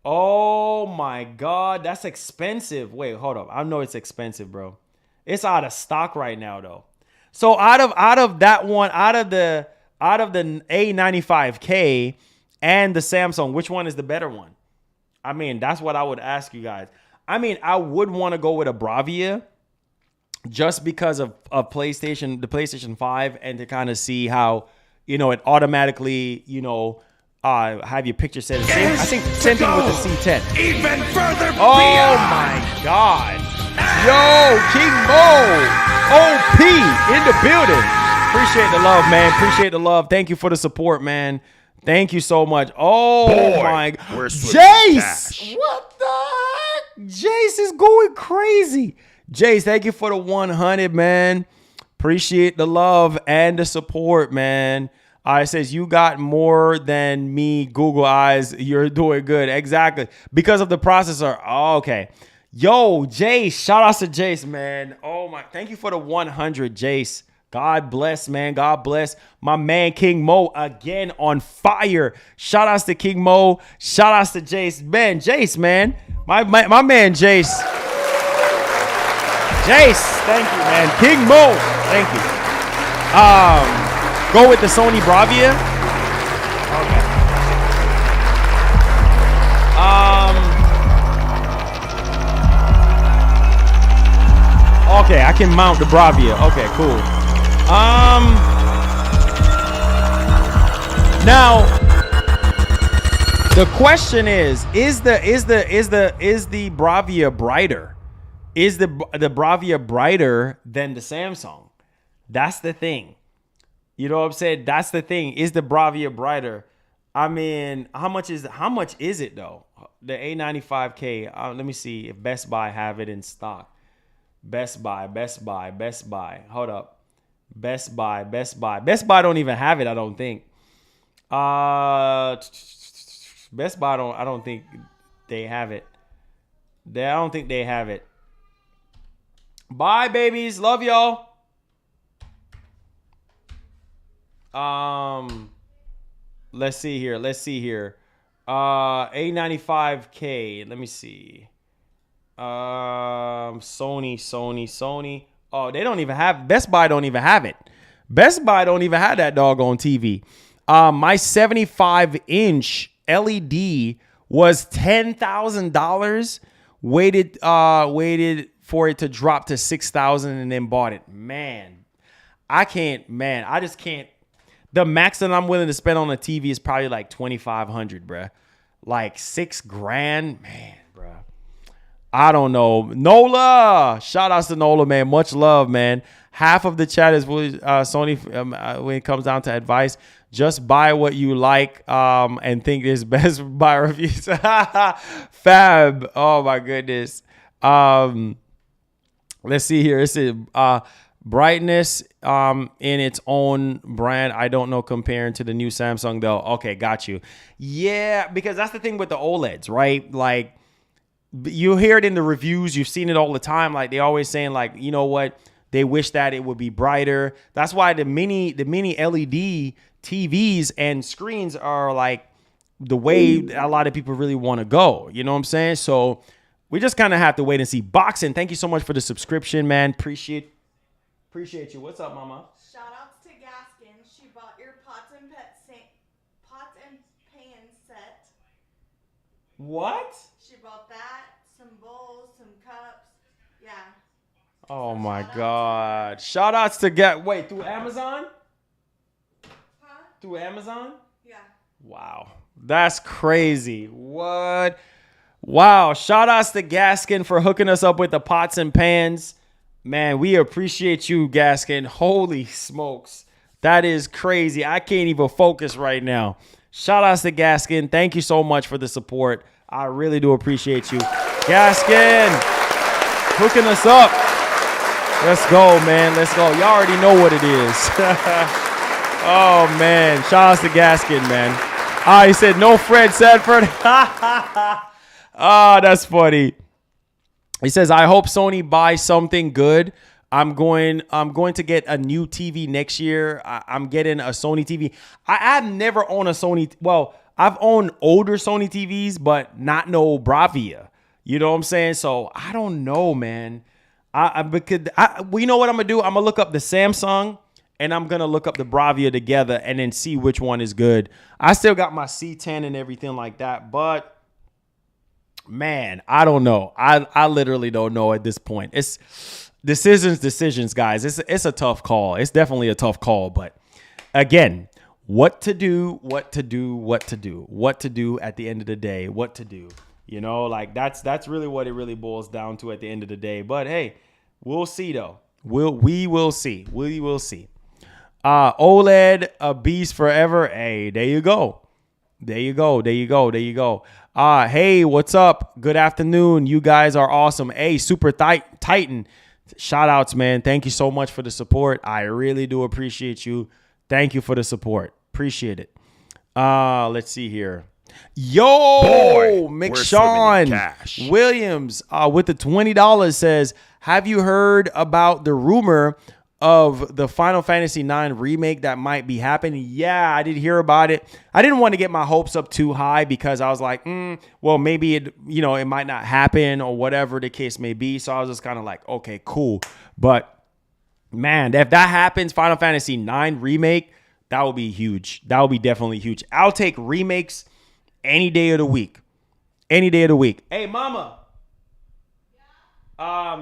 Oh my God, that's expensive. Wait, hold up. I know it's expensive, bro. It's out of stock right now, though. So out of that one, out of the A95K and the Samsung, which one is the better one? I mean, that's what I would ask you guys. I mean, I would want to go with a BELVIEU just because of the PlayStation 5, and to kind of see how, it automatically, have your picture set. I think same thing with the C10. Even further Oh my God. Yo, King Mo. OP in the building. Appreciate the love, man. Appreciate the love. Thank you for the support, man. Thank you so much. Oh my God. Jace. What the heck? Jace is going crazy. Jace, thank you for the 100, man. Appreciate the love and the support, man. It says, you got more than me, Google eyes. You're doing good. Exactly. Because of the processor. Oh, okay. Yo, Jace. Shout out to Jace, man. Oh, my. Thank you for the 100, Jace. God bless, man. God bless. My man, King Mo, again on fire. Shout outs to King Mo. Shout outs to Jace. Man, Jace, man. My man, Jace. Jace. Thank you, man. King Mo. Thank you. Go with the Sony BELVIEU. Okay. Okay, I can mount the BELVIEU. Okay, cool. Now the question is the BELVIEU brighter? Is the BELVIEU brighter than the Samsung? That's the thing. You know what I'm saying? That's the thing. Is the BELVIEU brighter? I mean, how much is it though? The A95K. Let me see if Best Buy have it in stock. Best Buy. Hold up. Best Buy. Best Buy don't even have it, I don't think. Best Buy I don't think they have it. I don't think they have it. Bye, babies. Love y'all. Let's see here. A95K. Let me see. Sony. Oh, they don't even have, Best Buy don't even have it. Best Buy don't even have that doggone TV. My 75-inch LED was $10,000. Waited for it to drop to $6,000 and then bought it. Man, I just can't. The max that I'm willing to spend on a TV is probably like $2,500, bruh. Like $6,000, man, bruh. I don't know. Nola, shout outs to Nola, man. Much love, man. Half of the chat is Sony. When it comes down to advice, just buy what you like and think is Best Buy reviews. Fab. Oh my goodness. Let's see here. It says Brightness in its own brand. I don't know comparing to the new Samsung though. Okay, got you. Yeah, because that's the thing with the OLEDs, right? Like you hear it in the reviews. You've seen it all the time. Like they always saying like, you know what? They wish that it would be brighter. That's why the mini LED TVs and screens are like the way a lot of people really want to go. You know what I'm saying? So we just kind of have to wait and see. Boxing, thank you so much for the subscription, man. Appreciate you. What's up, mama? Shout outs to Gaskin. She bought your pots and pan set. What? She bought that, some bowls, some cups. Yeah. Oh my God. Shout outs to wait, through Amazon? Huh? Through Amazon? Yeah. Wow. That's crazy. What? Wow. Shout outs to Gaskin for hooking us up with the pots and pans. Man, we appreciate you, Gaskin. Holy smokes. That is crazy. I can't even focus right now. Shout outs to Gaskin. Thank you so much for the support. I really do appreciate you. Gaskin, hooking us up. Let's go, man. Let's go. Y'all already know what it is. Oh, man. Shout outs to Gaskin, man. He said no Fred Sanford. That's funny. He says, I hope Sony buys something good. I'm going to get a new TV next year. I'm getting a Sony TV. I've never owned a Sony. Well, I've owned older Sony TVs, but not no Bravia. You know what I'm saying? So I don't know, man. Well, you know what I'm going to do? I'm going to look up the Samsung and I'm going to look up the Bravia together and then see which one is good. I still got my C10 and everything like that, but man, I don't know. I literally don't know at this point. It's decisions, guys. It's a tough call. It's definitely a tough call. But again, what to do at the end of the day, what to do. You know, like that's really what it really boils down to at the end of the day. But hey, we'll see though. We will see. OLED, a beast forever. Hey, there you go. Hey, what's up? Good afternoon. You guys are awesome. Hey, Super Titan. Shout outs, man. Thank you so much for the support. I really do appreciate you. Thank you for the support. Appreciate it. Let's see here. Yo, Boy, McShawn Williams with the $20 says, have you heard about the rumor of the Final Fantasy IX remake that might be happening? Yeah, I did hear about it. I didn't want to get my hopes up too high because I was like, well, maybe it might not happen or whatever the case may be. So I was just kind of like, okay, cool. But man, if that happens, Final Fantasy IX remake, that would be huge. That would be definitely huge. I'll take remakes any day of the week. Hey, mama.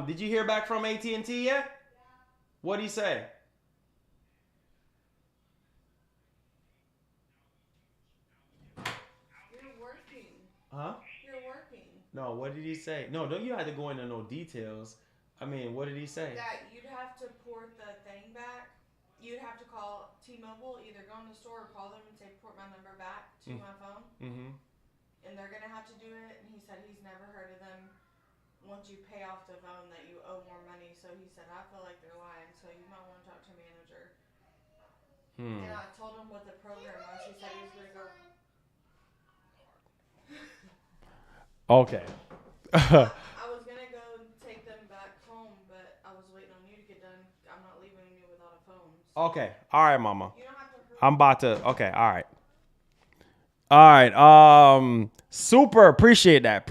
Did you hear back from AT&T yet? What'd he say? You're working. Huh? You're working. No, what did he say? No, don't you have to go into no details. I mean, what did he say? That you'd have to port the thing back. You'd have to call T-Mobile, either go in the store or call them and say, port my number back to my phone. Mm-hmm. And they're going to have to do it. And he said he's never heard of them. Once you pay off the phone that you owe more money. So he said, I feel like they're lying. So you might want to talk to a manager. And I told him what the program was. He said he was going to go. Okay. I was going to go and take them back home, but I was waiting on you to get done. I'm not leaving you without a phone. So Okay. All right, mama. you don't have to hurry. I'm about to. Okay. All right. Super. Appreciate that.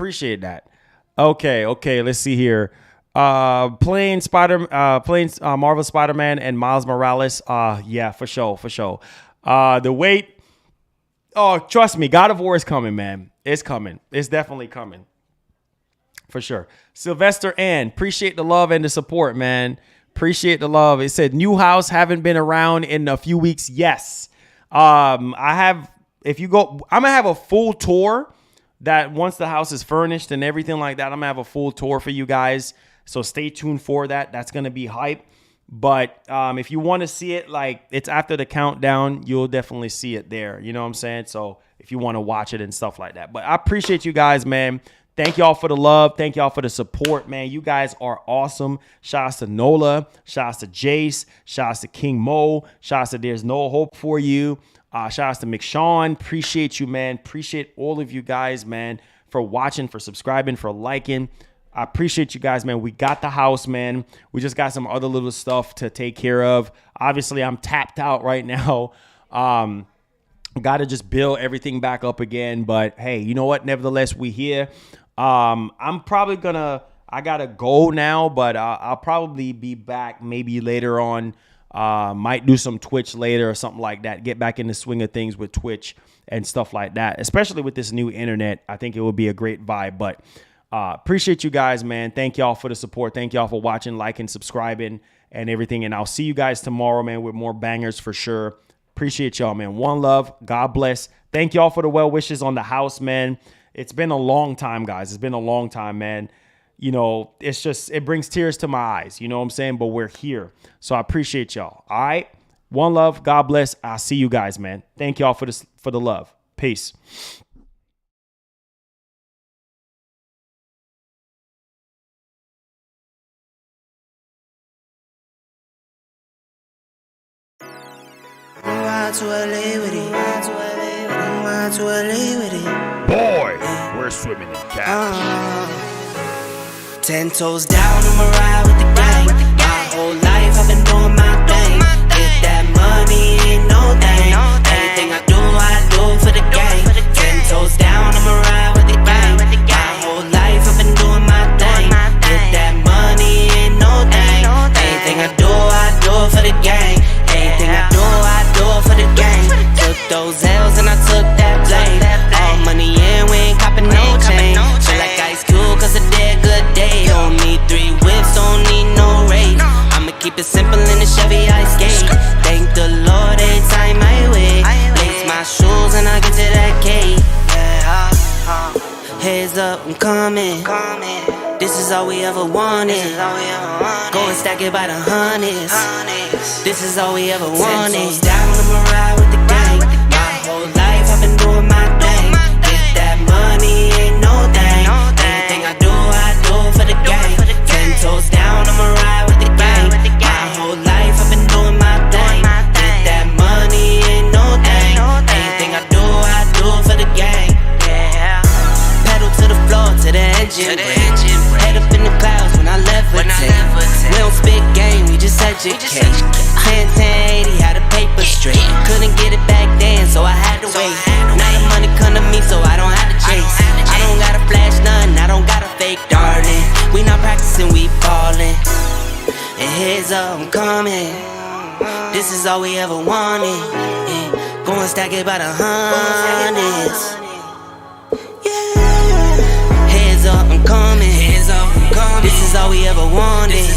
Okay. Let's see here. Playing Marvel Spider-Man and Miles Morales. Yeah, for sure. The wait. Oh, trust me, God of War is coming, man. It's coming. It's definitely coming. For sure. Sylvester Ann, appreciate the love and the support, man. Appreciate the love. It said new house, haven't been around in a few weeks. Yes. I'm gonna have a full tour that once the house is furnished and everything like that, I'm gonna have a full tour for you guys. So stay tuned for that. That's gonna be hype. But if you want to see it, like it's after the countdown, you'll definitely see it there. You know what I'm saying? So if you want to watch it and stuff like that. But I appreciate you guys, man. Thank y'all for the love. Thank y'all for the support, man. You guys are awesome. Shouts to Nola. Shouts to Jace. Shouts to King Mo. Shouts to There's No Hope For You. Shouts to McShawn. Appreciate you, man. Appreciate all of you guys, man, for watching, for subscribing, for liking. I appreciate you guys, man. We got the house, man. We just got some other little stuff to take care of. Obviously, I'm tapped out right now. Got to just build everything back up again. But, hey, you know what? Nevertheless, we here. I'm probably going to – I got to go now, but I'll probably be back maybe later on. Might do some Twitch later or something like that. Get back in the swing of things with Twitch and stuff like that, especially with this new internet. I think it would be a great vibe. But appreciate you guys, man. Thank y'all for the support. Thank y'all for watching, liking, subscribing, and everything. And I'll see you guys tomorrow, man, with more bangers for sure. Appreciate y'all, man. One love. God bless. Thank y'all for the well wishes on the house, man. It's been a long time, guys. It's been a long time, man. You know, it's just, it brings tears to my eyes. You know what I'm saying? But we're here. So I appreciate y'all. All right. One love. God bless. I'll see you guys, man. Thank y'all for the love. Peace. Boy, we're swimming in cash. 10 toes down, I'ma ride with the gang. My whole life I've been doing my thing. Get that money, ain't no thing. Anything I do for the gang. 10 toes down, I'ma ride with the gang. My whole life I've been doing my thing. Get that money, ain't no thing. Anything I do for the gang. Anything I do for the gang. Took those L's and I took that blame. All money in, we ain't copping no chain. Feel like Ice Cube, cause I did good day. Don't need 3 whips, don't need no race. I'ma keep it simple in the Chevy I skate. Thank the Lord every time I wait. Lace my shoes and I get to that cake. Heads up, I'm coming. This is all we ever wanted. Go and stack it by the hundreds. This is all we ever wanted. 10 toes down, I'ma ride with the gang. My whole life I've been doing my thing. Get that money, ain't no thing. Anything I do for the gang. 10 toes down, I'ma ride with the gang. My whole life I've been doing my thing. Get that money, ain't no thing. Anything I do for the gang. Pedal to the floor, to the engine. Head up in the clouds when I levitate. We don't spit game, we just educate. 10-80, had a paper straight. Couldn't get it back then, so I had to wait. Now the money come to me, so I don't have to chase. I don't gotta flash nothing, I don't gotta fake, darling. We not practicing, we ballin'. And heads up, I'm coming. This is all we ever wanted. Go and stack it by the hundreds. Heads up, I'm coming. This is all we ever wanted.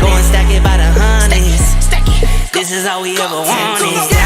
Go and stack it by the hundreds. This is all we ever wanted.